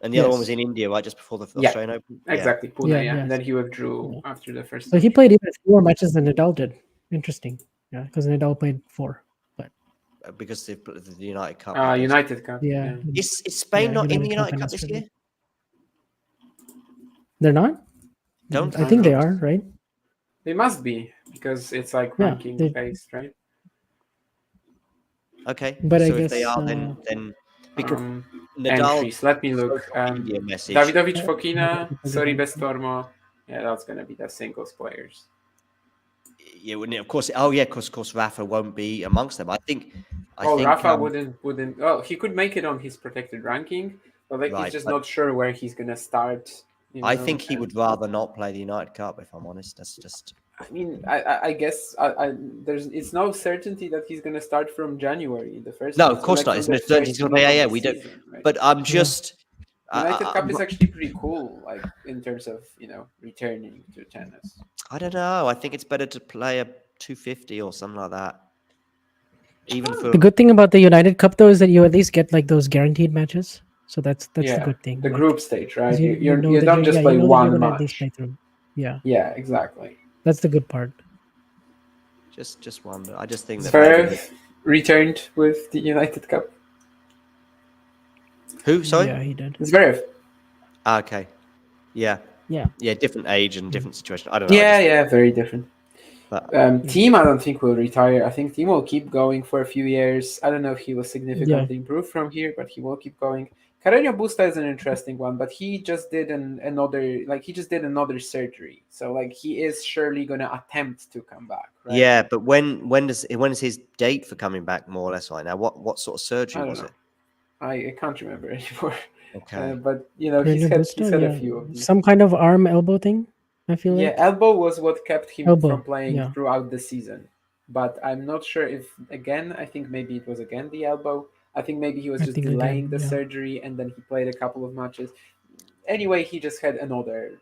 And the other one was in India, right? Just before the Australian Open? Exactly. Pune, And then he withdrew after the first. So he played even fewer matches than Nadal did. Interesting. Yeah, because Nadal played 4. But because the United Cup. United Cup. Yeah. Is Spain not in the United Cup this year? They're not? I think they are, right? They must be, because it's ranking based, right? Okay. But so I if guess they are, then Because Nadal entries. Let me look. Message. Davidovich Fokina, Sorry Bestormo. Yeah, that's going to be the singles players. Yeah, wouldn't it? Of course. Oh, yeah, of course, Rafa won't be amongst them. I think. Rafa wouldn't. Oh, he could make it on his protected ranking, but like he's just not sure where he's going to start. I think he would rather not play the United Cup, if I'm honest. That's just. I mean, I guess it's no certainty that he's going to start from January in the first. No, of course not. It's no certainty. Yeah, we don't. Right? But I'm just. United Cup is actually pretty cool, like in terms of returning to tennis. I don't know. I think it's better to play a 250 or something like that. Even for the good thing about the United Cup though is that you at least get like those guaranteed matches. So that's the good thing. The group stage, right? You don't just play one match. Yeah. Yeah, exactly. That's the good part. Just wonder. I just think that Zverev returned with the United Cup. Who? Sorry? Yeah, he did. Zverev. Okay. Yeah. Different age and different situation. I don't know. Yeah, very different. But Team, I don't think will retire. I think Team will keep going for a few years. I don't know if he will significantly improve from here, but he will keep going. Carreño Busta is an interesting one, but he just did another surgery, so like he is surely going to attempt to come back. Right? Yeah, but when is his date for coming back? More or less right now. What sort of surgery was it? I can't remember anymore. Okay, but he's had a few of them. Some kind of arm elbow thing. I feel like elbow was what kept him from playing throughout the season. But I'm not sure if I think maybe it was again the elbow. I think maybe he was just delaying the surgery and then he played a couple of matches. Anyway, he just had another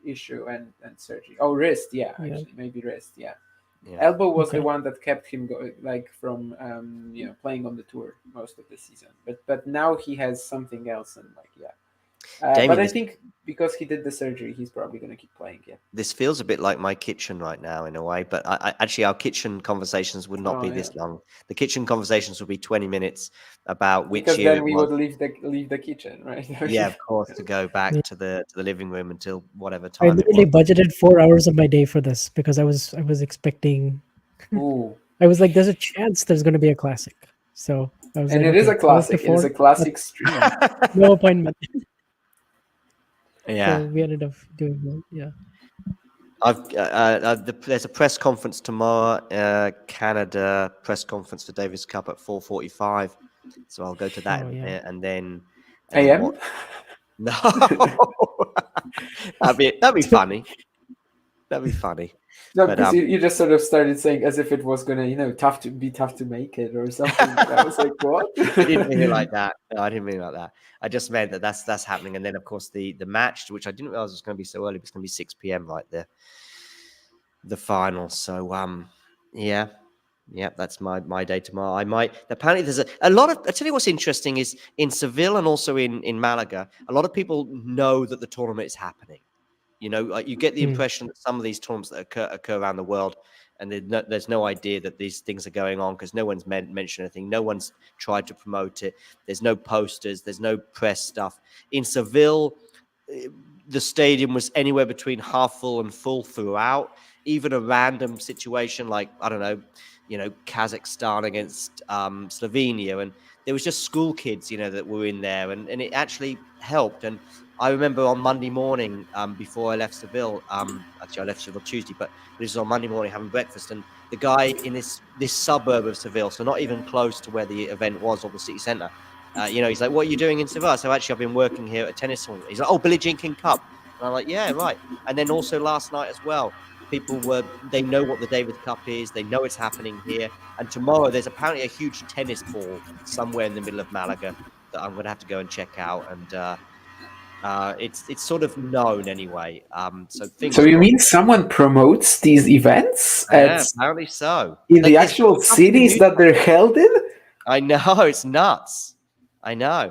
issue and surgery. Oh, wrist, actually maybe wrist, Elbow was the one that kept him from playing on the tour most of the season. But now he has something else and but I think because he did the surgery, he's probably going to keep playing. Yeah. This feels a bit like my kitchen right now in a way, but actually our kitchen conversations would not be this long. The kitchen conversations would be 20 minutes about which year then we would leave the kitchen, right? Yeah, of course, to go back to the living room until whatever time. I literally budgeted 4 hours of my day for this because I was expecting. Ooh. I was like, there's a chance there's going to be a classic. So I was it is a classic. It is a classic stream. No appointment. Yeah, so we ended up doing that. Yeah, there's a press conference tomorrow. Canada press conference for Davis Cup at 4:45. So I'll go to that and then AM. No, that'd be funny. That'd be funny. No, because you just sort of started saying as if it was gonna, tough to make it or something. I was like, what? I didn't mean it like that. No, I didn't mean it like that. I just meant that that's happening, and then of course the match, which I didn't realize was going to be so early. It's going to be 6 p.m. right there, the final. So that's my day tomorrow. I might. Apparently, there's a lot of. I tell you what's interesting is in Seville and also in Malaga. A lot of people know that the tournament is happening. You get the impression that some of these tournaments that occur around the world, and there's no idea that these things are going on because no one's mentioned anything. No one's tried to promote it. There's no posters. There's no press stuff. In Seville, the stadium was anywhere between half full and full throughout. Even a random situation like, I don't know, Kazakhstan against Slovenia. And there was just school kids, that were in there. And it actually helped. And I remember on Monday morning, before I left Seville, actually I left Seville Tuesday, but this was on Monday morning having breakfast, and the guy in this suburb of Seville, so not even close to where the event was or the city centre, he's like, what are you doing in Seville? So actually I've been working here at a tennis tournament. He's like, oh, Billie Jean King Cup. And I'm like, yeah, right. And then also last night as well, they know what the Davis Cup is. They know it's happening here. And tomorrow there's apparently a huge tennis ball somewhere in the middle of Malaga that I'm going to have to go and check out. And, it's sort of known anyway. So you mean someone promotes these events? Yeah, apparently so. In the actual cities that they're held in? I know, it's nuts. I know.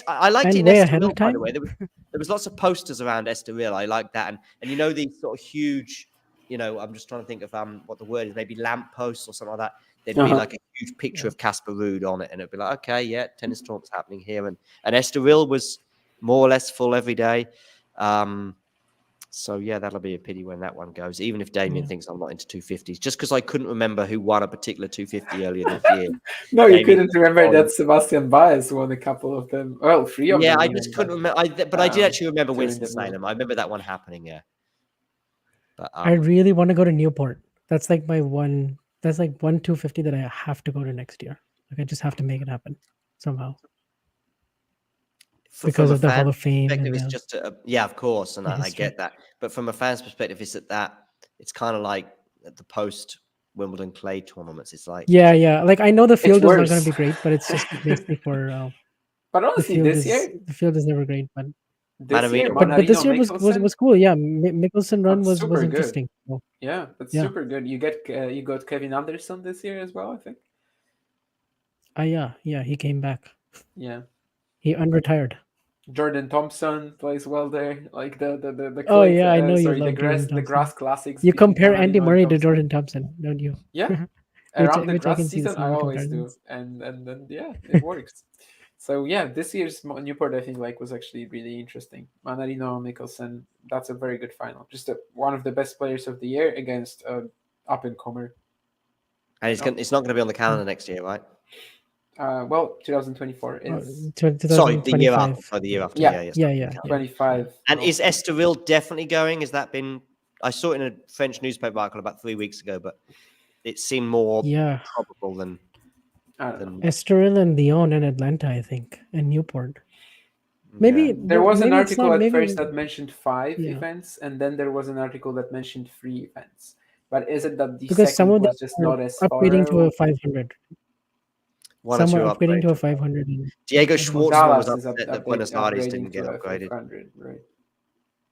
I liked it in Estoril, by the way. There was lots of posters around Estoril. I like that. And these sort of huge, I'm just trying to think of what the word is, maybe lamp posts or something like that. There'd be like a huge picture of Casper Ruud on it, and it'd be like, okay, yeah, tennis tournament's happening here. And Estoril was more or less full every day. So yeah, that'll be a pity when that one goes. Even if Damien thinks I'm not into 250s, just because I couldn't remember who won a particular 250 earlier this year. No, you couldn't remember that Sebastian Baez won a couple of them. Well, 3 of them. Yeah, I just couldn't remember. But I did actually remember Winston-Salem. I remember that one happening. Yeah. But, I really want to go to Newport. That's like my one. That's like 250 that I have to go to next year. Like I just have to make it happen somehow. Because of the Hall of Fame. It's just yeah, of course, and I get that. But from a fan's perspective, it's kind of like the post Wimbledon clay tournaments. It's like yeah. Like I know the field is not going to be great, but it's just basically for. But honestly, this year the field is never great. But this year, but this year was cool. Yeah, Mickelson run was interesting. So, yeah, that's super good. You got Kevin Anderson this year as well, I think. Yeah, he came back. Yeah, he unretired. Jordan Thompson plays well there, like the oh yeah, I know you love the grass classics. You compare Andy Murray to Jordan Thompson, don't you? Yeah, around the grass season, I always do, and then yeah, it works. So yeah, this year's Newport I think was actually really interesting. Manarino, Mickelson, that's a very good final. Just one of the best players of the year against up and comer. And it's not going to be on the calendar next year, right? Well, 2024 is. Sorry, the year after. Sorry, the year after. Yeah. 25. And is Estoril definitely going? Has that been? I saw it in a French newspaper article about 3 weeks ago, but it seemed more probable than. Estoril and Lyon and Atlanta, I think, and Newport. Maybe there was an article at first that mentioned 5 events, and then there was an article that mentioned 3 events. But is it that the because some of them was just not as upgrading to a 500? Some are upgrading to a 500. Diego Schwartzman was upset that Buenos Aires didn't get upgraded. Right.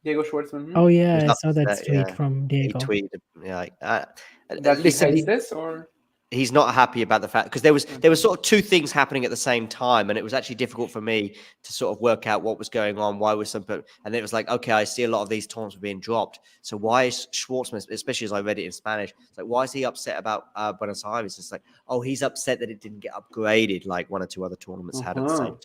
Diego Schwartzman. Oh yeah, I saw that tweet from Diego. He tweeted, that he hates this, or he's not happy about the fact because there was sort of 2 things happening at the same time, and it was actually difficult for me to sort of work out what was going on. Why was and then it was like, okay, I see a lot of these tournaments being dropped. So why is Schwartzman, especially as I read it in Spanish, it's like, why is he upset about Buenos Aires? It's like, oh, he's upset that it didn't get upgraded like 1 or 2 other tournaments had at the same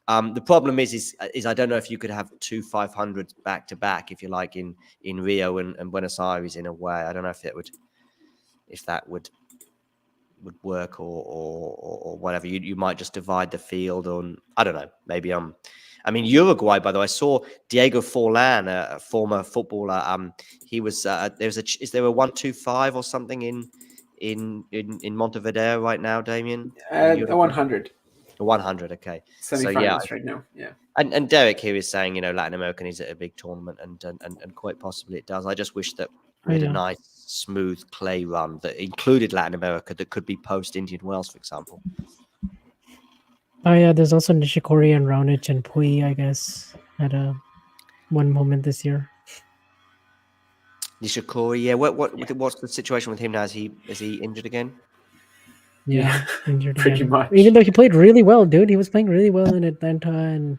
time. The problem is I don't know if you could have 2 500s back to back, if you like, in Rio and Buenos Aires in a way. I don't know if that would work or whatever. You might just divide the field on, I don't know, maybe I mean Uruguay, by the way, I saw Diego Forlan, a former footballer, he was is there a 125 or something in Montevideo right now, Damien? 100. 100, okay. So yeah, right now, yeah. And Derek here is saying, Latin American is at a big tournament, and quite possibly it does. I just wish that we had a nice, smooth clay run that included Latin America that could be post-Indian Wells, for example. Oh yeah, there's also Nishikori and Raonic and Pui, I guess, had one moment this year. Nishikori, yeah. What's the situation with him now? Is he injured again? Yeah, injured pretty again. much. Even though he played really well, dude, he was playing really well in Atlanta and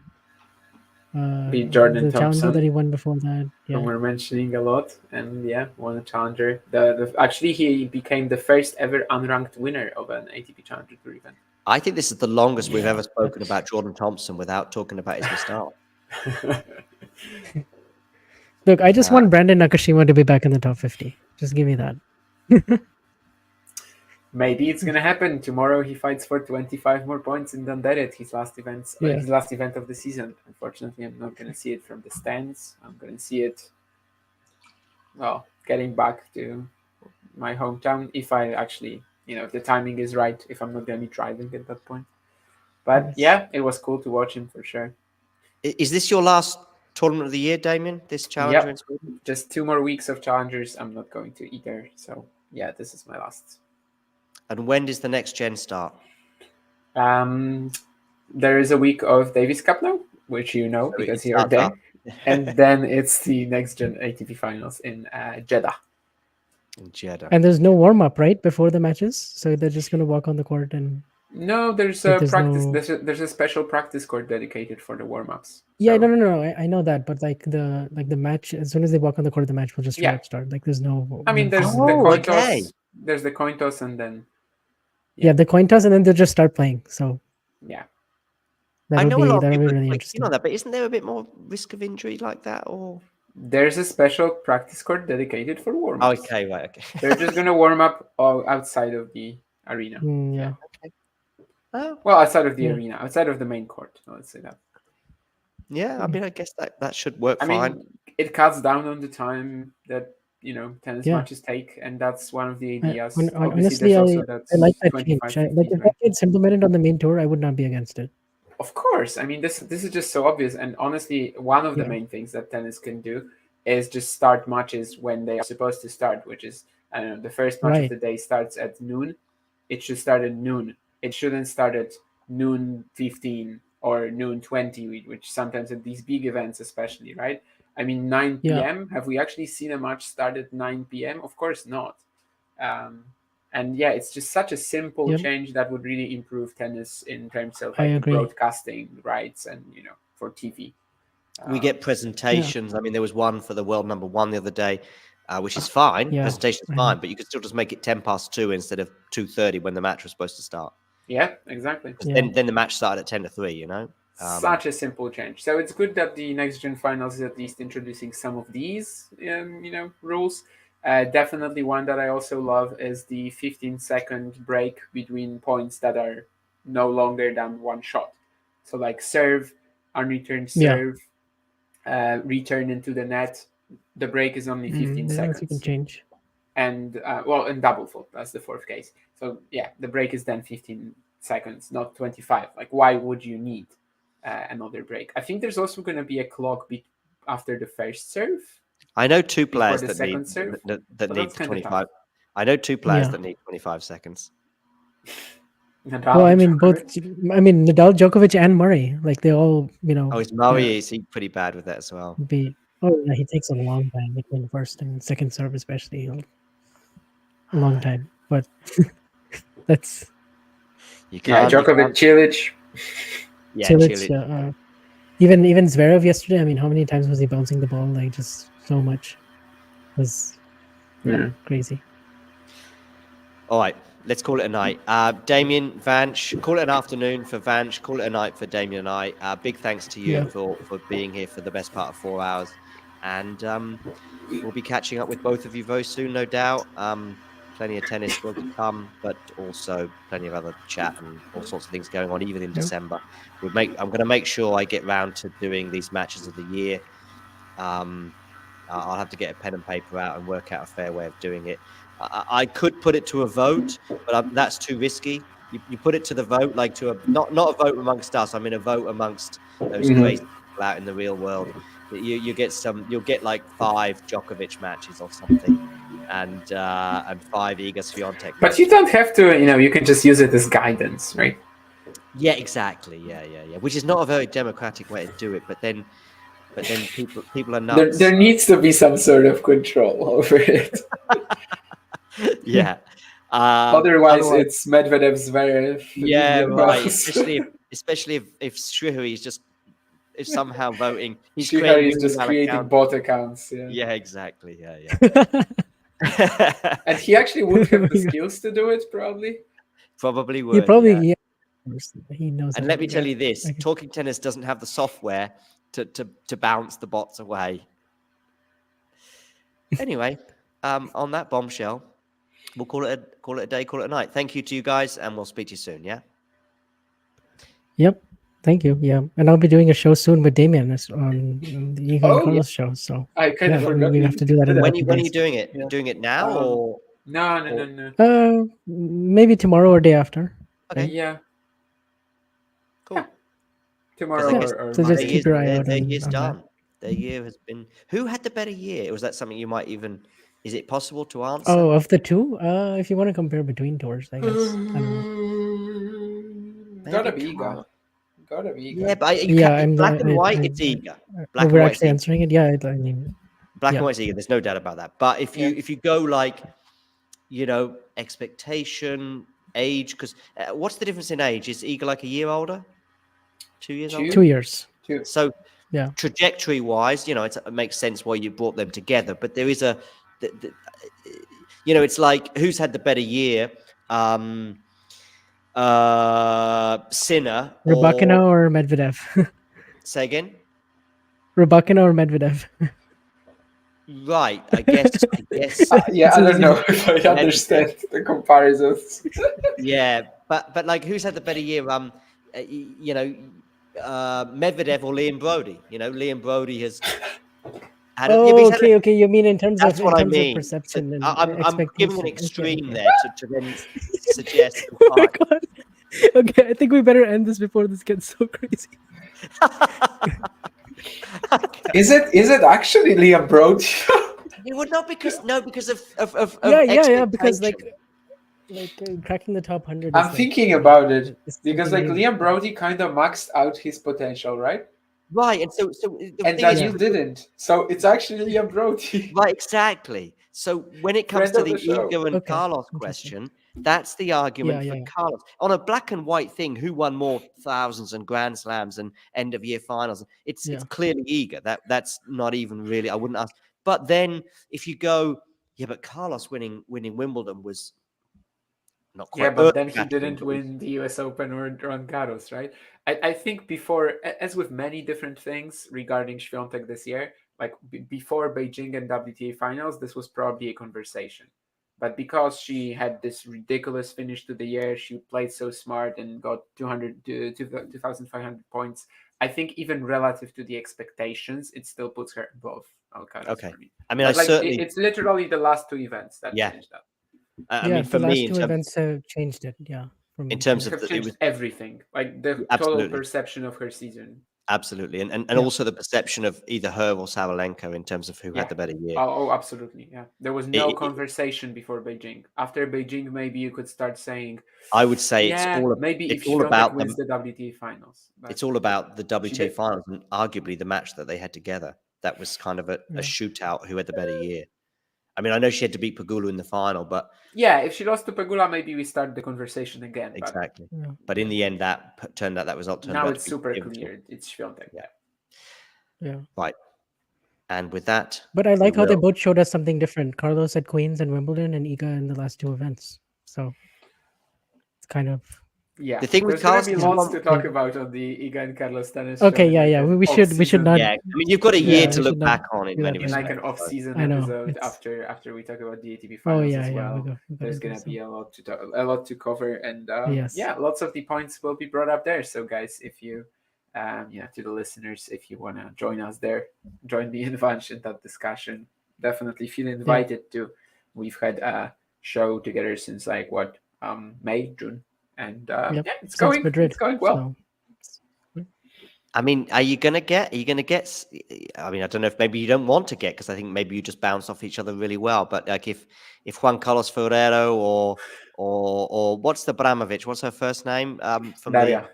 beat Jordan the Thompson challenger that he won before that. Yeah, we're mentioning a lot, and won a challenger. Actually, he became the first ever unranked winner of an ATP Challenger Tour event. I think this is the longest we've ever spoken about Jordan Thompson without talking about his mistake. Look, I just want Brandon Nakashima to be back in the top 50. Just give me that. Maybe it's gonna happen tomorrow. He fights for 25 more points in Dunderet, his last event of the season. Unfortunately, I'm not gonna see it from the stands. I'm gonna see it, getting back to my hometown if I actually, if the timing is right. If I'm not gonna be driving at that point. But it was cool to watch him for sure. Is this your last tournament of the year, Damien? This challenger in Sweden? Just 2 more weeks of challengers. I'm not going to either. So this is my last. And when does the next gen start? There is a week of Davis Cup now, which because you're there. And then it's the next gen ATP finals in Jeddah. And there's no warm up, right, before the matches? So they're just going to walk on the court and. No, there's a practice. There's a special practice court dedicated for the warm ups. Yeah, no. I know that, but the match, as soon as they walk on the court, the match will just start. Like there's no. I mean, there's the coin toss. There's the coin toss, and then. Yeah, the coin toss, and then they'll just start playing. So. Yeah. I know a lot of people really interesting. That, but isn't there a bit more risk of injury like that, or? There's a special practice court dedicated for warm-ups. Okay, right, okay. They're just going to warm up outside of the arena. Yeah. Okay. Oh. Well, outside of the arena, outside of the main court. Let's say that. Yeah, I mean, I guess that should work fine. I mean, it cuts down on the time that tennis matches take, and that's one of the ideas. Honestly, I like that change. Like if that gets implemented on the main tour, I would not be against it. Of course, I mean this is just so obvious, and honestly, one of the main things that tennis can do is just start matches when they are supposed to start, which is, I don't know, the first match of the day starts at noon. It should start at noon. It shouldn't start at noon 15 or noon 20, which sometimes at these big events especially, right? I mean, 9 p.m. Have we actually seen a match start at 9 p.m.? Of course not. And yeah, it's just such a simple change that would really improve tennis in terms of like broadcasting rights and for TV. We get presentations. I mean, there was one for the world number 1 the other day, which is fine. Presentation is fine, but you could still just make it 2:10 instead of 2:30 when the match was supposed to start. Yeah, exactly. Then the match started at 2:50. Such a simple change. So it's good that the next gen finals is at least introducing some of these, rules. Definitely one that I also love is the 15-second break between points that are no longer than one shot. So like serve, unreturned serve, return into the net. The break is only 15 seconds. You can change. And in double fault, that's the fourth case. So yeah, the break is then 15 seconds, not 25. Like, why would you need another break? I think there's also going to be a clock after the first serve. I know 2 players that need 25. I know 2 players that need 25 seconds. Nadal, well, I mean, Nadal, Djokovic, and Murray. Like, they all, Oh, it's Murray. Is he pretty bad with that as well? He takes a long time between first and second serve, especially. A long time. But that's... Djokovic, Cilic. Yeah, Cilic. Even Zverev yesterday, I mean, how many times was he bouncing the ball? Like, just so much. It was crazy. All right, let's call it a night. Damien, Vanch, call it an afternoon for Vanch, call it a night for Damien and I. Big thanks to you for being here for the best part of 4 hours. And we'll be catching up with both of you very soon, no doubt. Plenty of tennis still to come, but also plenty of other chat and all sorts of things going on, even in December. I'm going to make sure I get round to doing these matches of the year. I'll have to get a pen and paper out and work out a fair way of doing it. I could put it to a vote, but that's too risky. You put it to the vote, like to not a vote amongst us. I mean, a vote amongst those crazy people out in the real world. You'll get like 5 Djokovic matches or something, and 5 Iga Swiatek. But you don't have to. You can just use it as guidance, right? Yeah, exactly. Yeah. Which is not a very democratic way to do it. But then people are nuts. There needs to be some sort of control over it. Yeah. Otherwise, it's Medvedev's very. Yeah, right. Especially if Srihari is just. If somehow voting, he's just creating bot accounts. Yeah, exactly. Yeah. And he actually would have the skills to do it, probably. Probably would. He knows. And let me tell you this: Talking Tennis doesn't have the software to bounce the bots away. Anyway, on that bombshell, we'll call it a day, call it a night. Thank you to you guys, and we'll speak to you soon. Yeah. Yep. Thank you. Yeah, and I'll be doing a show soon with Damien on the Eagle and Carlos show. So I kind of forgot. We have to do that. When are you doing it? You're doing it now, or no? Maybe tomorrow or day after. Okay. Yeah. Cool. Tomorrow or so just keep your eye out. Their year's done. Their year has been. Who had the better year? Was that something you might even? Is it possible to answer? Oh, of the two, if you want to compare between tours, I guess. I don't know. Gotta be Iga. Yeah, but black and white, it's Iga. We're actually answering it. Yeah, I mean, black and white's Iga. There's no doubt about that. But if you go like, expectation, age, because what's the difference in age? Is Iga like a year older? 2 years older? 2 years. So trajectory-wise, it makes sense why you brought them together. But there is it's like who's had the better year? Sinner, Rybakina or Medvedev? Say again. Rybakina or Medvedev? Right, I guess. Yeah, I don't know if I understand the comparisons. Yeah, but like, who's had the better year? Medvedev or Liam Brody? Liam Brody has had. Okay. You mean in terms That's of what I mean. perception and I'm giving an expectation? extreme there to then suggest. Oh my god. Okay, I think we better end this before this gets so crazy. Is it actually Liam Brody? It would not because of because cracking the top 100. I'm thinking about it because Liam Brody kind of maxed out his potential, right? Right, and so Daniil didn't. So it's actually Liam Brody. Right, exactly. So when it comes to the Iga and Carlos question, that's the argument for Carlos. On a black and white thing, who won more thousands and Grand Slams and end of year finals? It's clearly Iga. That's not even really. I wouldn't ask. But then if you go, but Carlos winning Wimbledon was not quite. Yeah, but then he didn't win the US Open or Roland Garros, right? I think before, as with many different things regarding Świątek this year, like before Beijing and WTA finals, this was probably a conversation. But because she had this ridiculous finish to the year, she played so smart and got 2,500 points. I think even relative to the expectations, it still puts her above Alcaraz for me. I mean, it's literally the last two events that changed that. I mean, for the me, last two events have changed it. Yeah, in terms of it was everything, like the total perception of her season. Absolutely, and also the perception of either her or Sabalenka in terms of who had the better year. Oh, absolutely, yeah. There was no conversation before Beijing. After Beijing, maybe you could start saying. I would say it's all about wins the WTA finals. It's all about the WTA finals and arguably the match that they had together. That was kind of a shootout. Who had the better year? I mean, I know she had to beat Pegula in the final, but if she lost to Pegula, maybe we start the conversation again. Exactly. But in the end, that result turned out. Now it's super clear. It's Świątek. Yeah. Right. And with that, but I like how they both showed us something different. Carlos at Queens and Wimbledon, and Iga in the last two events. So it's kind of. Yeah, the thing with Carlos is lots to talk about on the Iga and Carlos tennis. Okay, we should not. Yeah, I mean, you've got a year to look back on in many respects. Like an off-season episode after we talk about the ATP finals as well. There's gonna be a lot to cover, and lots of the points will be brought up there. So, guys, if you, to the listeners, if you wanna join us there, join me and Vansh in that discussion. Definitely feel invited to. We've had a show together since May, June. And it's going well. So. I mean, are you gonna get? I mean, I don't know if maybe you don't want to get because I think maybe you just bounce off each other really well. But like if Juan Carlos Ferrero or what's the Abramovich? What's her first name? From Daria.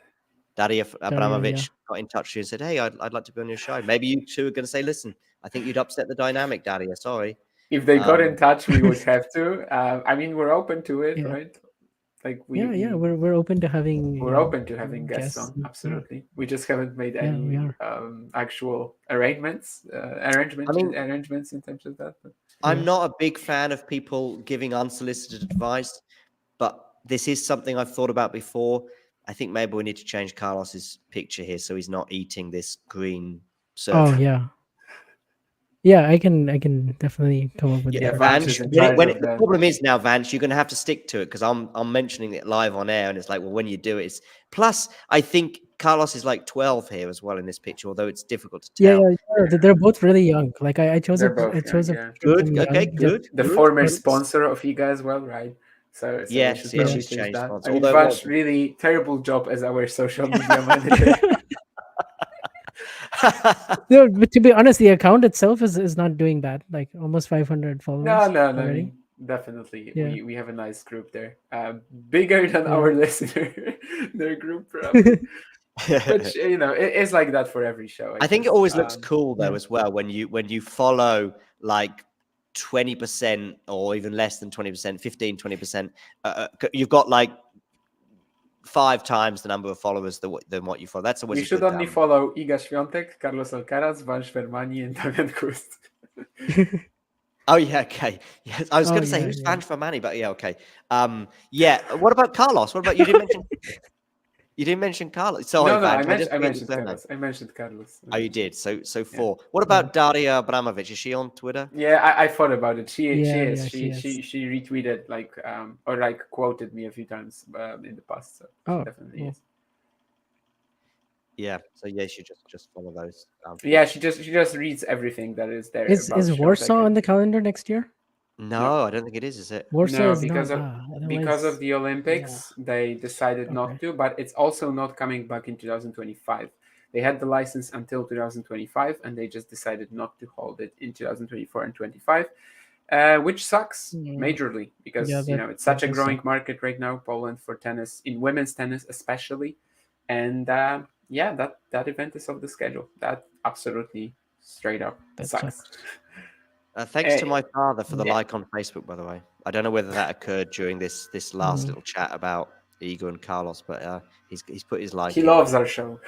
Daria Abramovich got in touch with you and said, "Hey, I'd like to be on your show." Maybe you two are going to say, "Listen, I think you'd upset the dynamic, Daria. Sorry." If they got in touch, we would have to. I mean, we're open to it, right? Like we're open to having guests on. Absolutely, we just haven't made any actual arrangements in terms of that. I'm not a big fan of people giving unsolicited advice, but this is something I've thought about before. I think maybe we need to change Carlos's picture here so he's not eating this green surf. Oh yeah. Yeah, I can definitely come up with that. Vanch, the problem is now, Vanch, you're going to have to stick to it because I'm mentioning it live on air, and it's like, well, when you do it, plus I think Carlos is like 12 here as well in this picture, although it's difficult to tell. Yeah, they're both really young. Like I chose good. The former sponsor of Iga as well, right? So yes, she's changed. That. I mean, Vanch really terrible job as our social media manager. No, but to be honest, the account itself is not doing bad. Like almost 500 followers. No, definitely. Yeah. We have a nice group there. Bigger than our listener, their group probably. But it's like that for every show. I think it always looks cool though as well when you follow like 20% or even less than 20%, 15-20%. You've got like 5 times the number of followers than what you follow. That's always. We should only follow Iga Świątek, Carlos Alcaraz, Vansh Vermani, and Damian Krust. Oh yeah, okay. Yes, I was going to say who's Vansh Vermani, but yeah, okay. What about Carlos? What about you? Didn't mention. You didn't mention Carlos. Sorry, no, Van. I mentioned Carlos. I mentioned Carlos. Oh, you did. So 4. What about Daria Abramovic? Is she on Twitter? Yeah, I thought about it. She is. Yeah, She retweeted or quoted me a few times in the past. So she definitely is. Yeah. So yeah, she just follow those. Yeah, she just reads everything that is there. Is Warsaw on the calendar next year? No, I don't think it is it? Warsaw is because not, of the Olympics, they decided not to, but it's also not coming back in 2025. They had the license until 2025, and they just decided not to hold it in 2024 and 25, which sucks majorly because it's such a growing market right now, Poland, for tennis, in women's tennis especially, and that event is off the schedule. That absolutely straight up sucks. Thanks to my father for the like on Facebook, by the way. I don't know whether that occurred during this last little chat about Igor and Carlos, but he's put his like. He loves our show.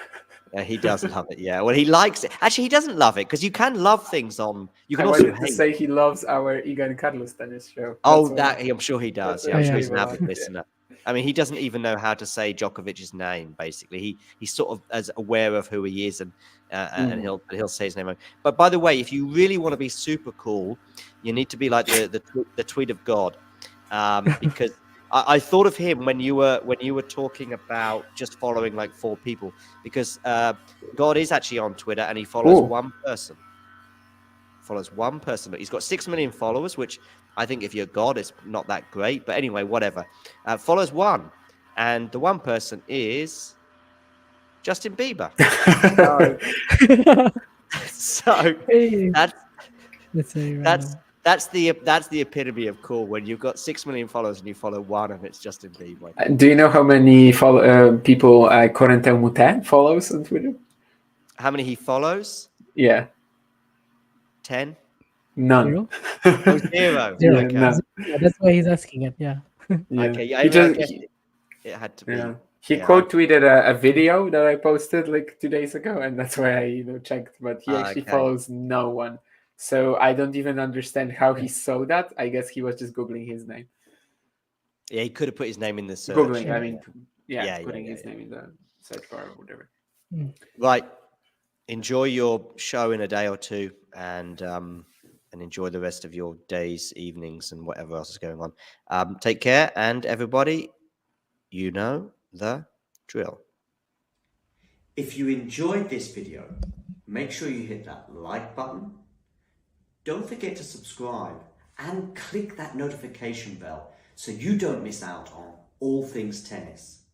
Yeah, he does love it. Yeah, well, he likes it. Actually, he doesn't love it because you can love things on. You can also to say he loves our Igor and Carlos tennis show. I'm sure he does. Yeah, I'm sure he's an avid listener. I mean, he doesn't even know how to say Djokovic's name. Basically, he's sort of as aware of who he is, and he'll say his name. But by the way, if you really want to be super cool, you need to be like the tweet of God, because I thought of him when you were talking about just following like 4 people, because God is actually on Twitter and he follows one person. But he's got 6 million followers, which I think if you're God, it's not that great. But anyway, whatever. Follows 1. And the 1 person is Justin Bieber. So that's the epitome of cool, when you've got 6 million followers and you follow 1 and it's Justin Bieber. Do you know how many people Corentin Moutin follows on Twitter? How many he follows? Yeah. 10? None. 0? 0. Okay. None. Yeah, that's why he's asking it. Yeah. Okay. Yeah, it had to be. Yeah. He quote tweeted a video that I posted like 2 days ago, and that's why I checked. But he actually follows no one, so I don't even understand how he saw that. I guess he was just googling his name. Yeah, he could have put his name in the search. Googling, I mean, putting his name in the search bar or whatever. Right. Enjoy your show in a day or 2, and enjoy the rest of your days, evenings, and whatever else is going on. Take care, and everybody, you know the drill. If you enjoyed this video, make sure you hit that like button. Don't forget to subscribe and click that notification bell so you don't miss out on all things tennis.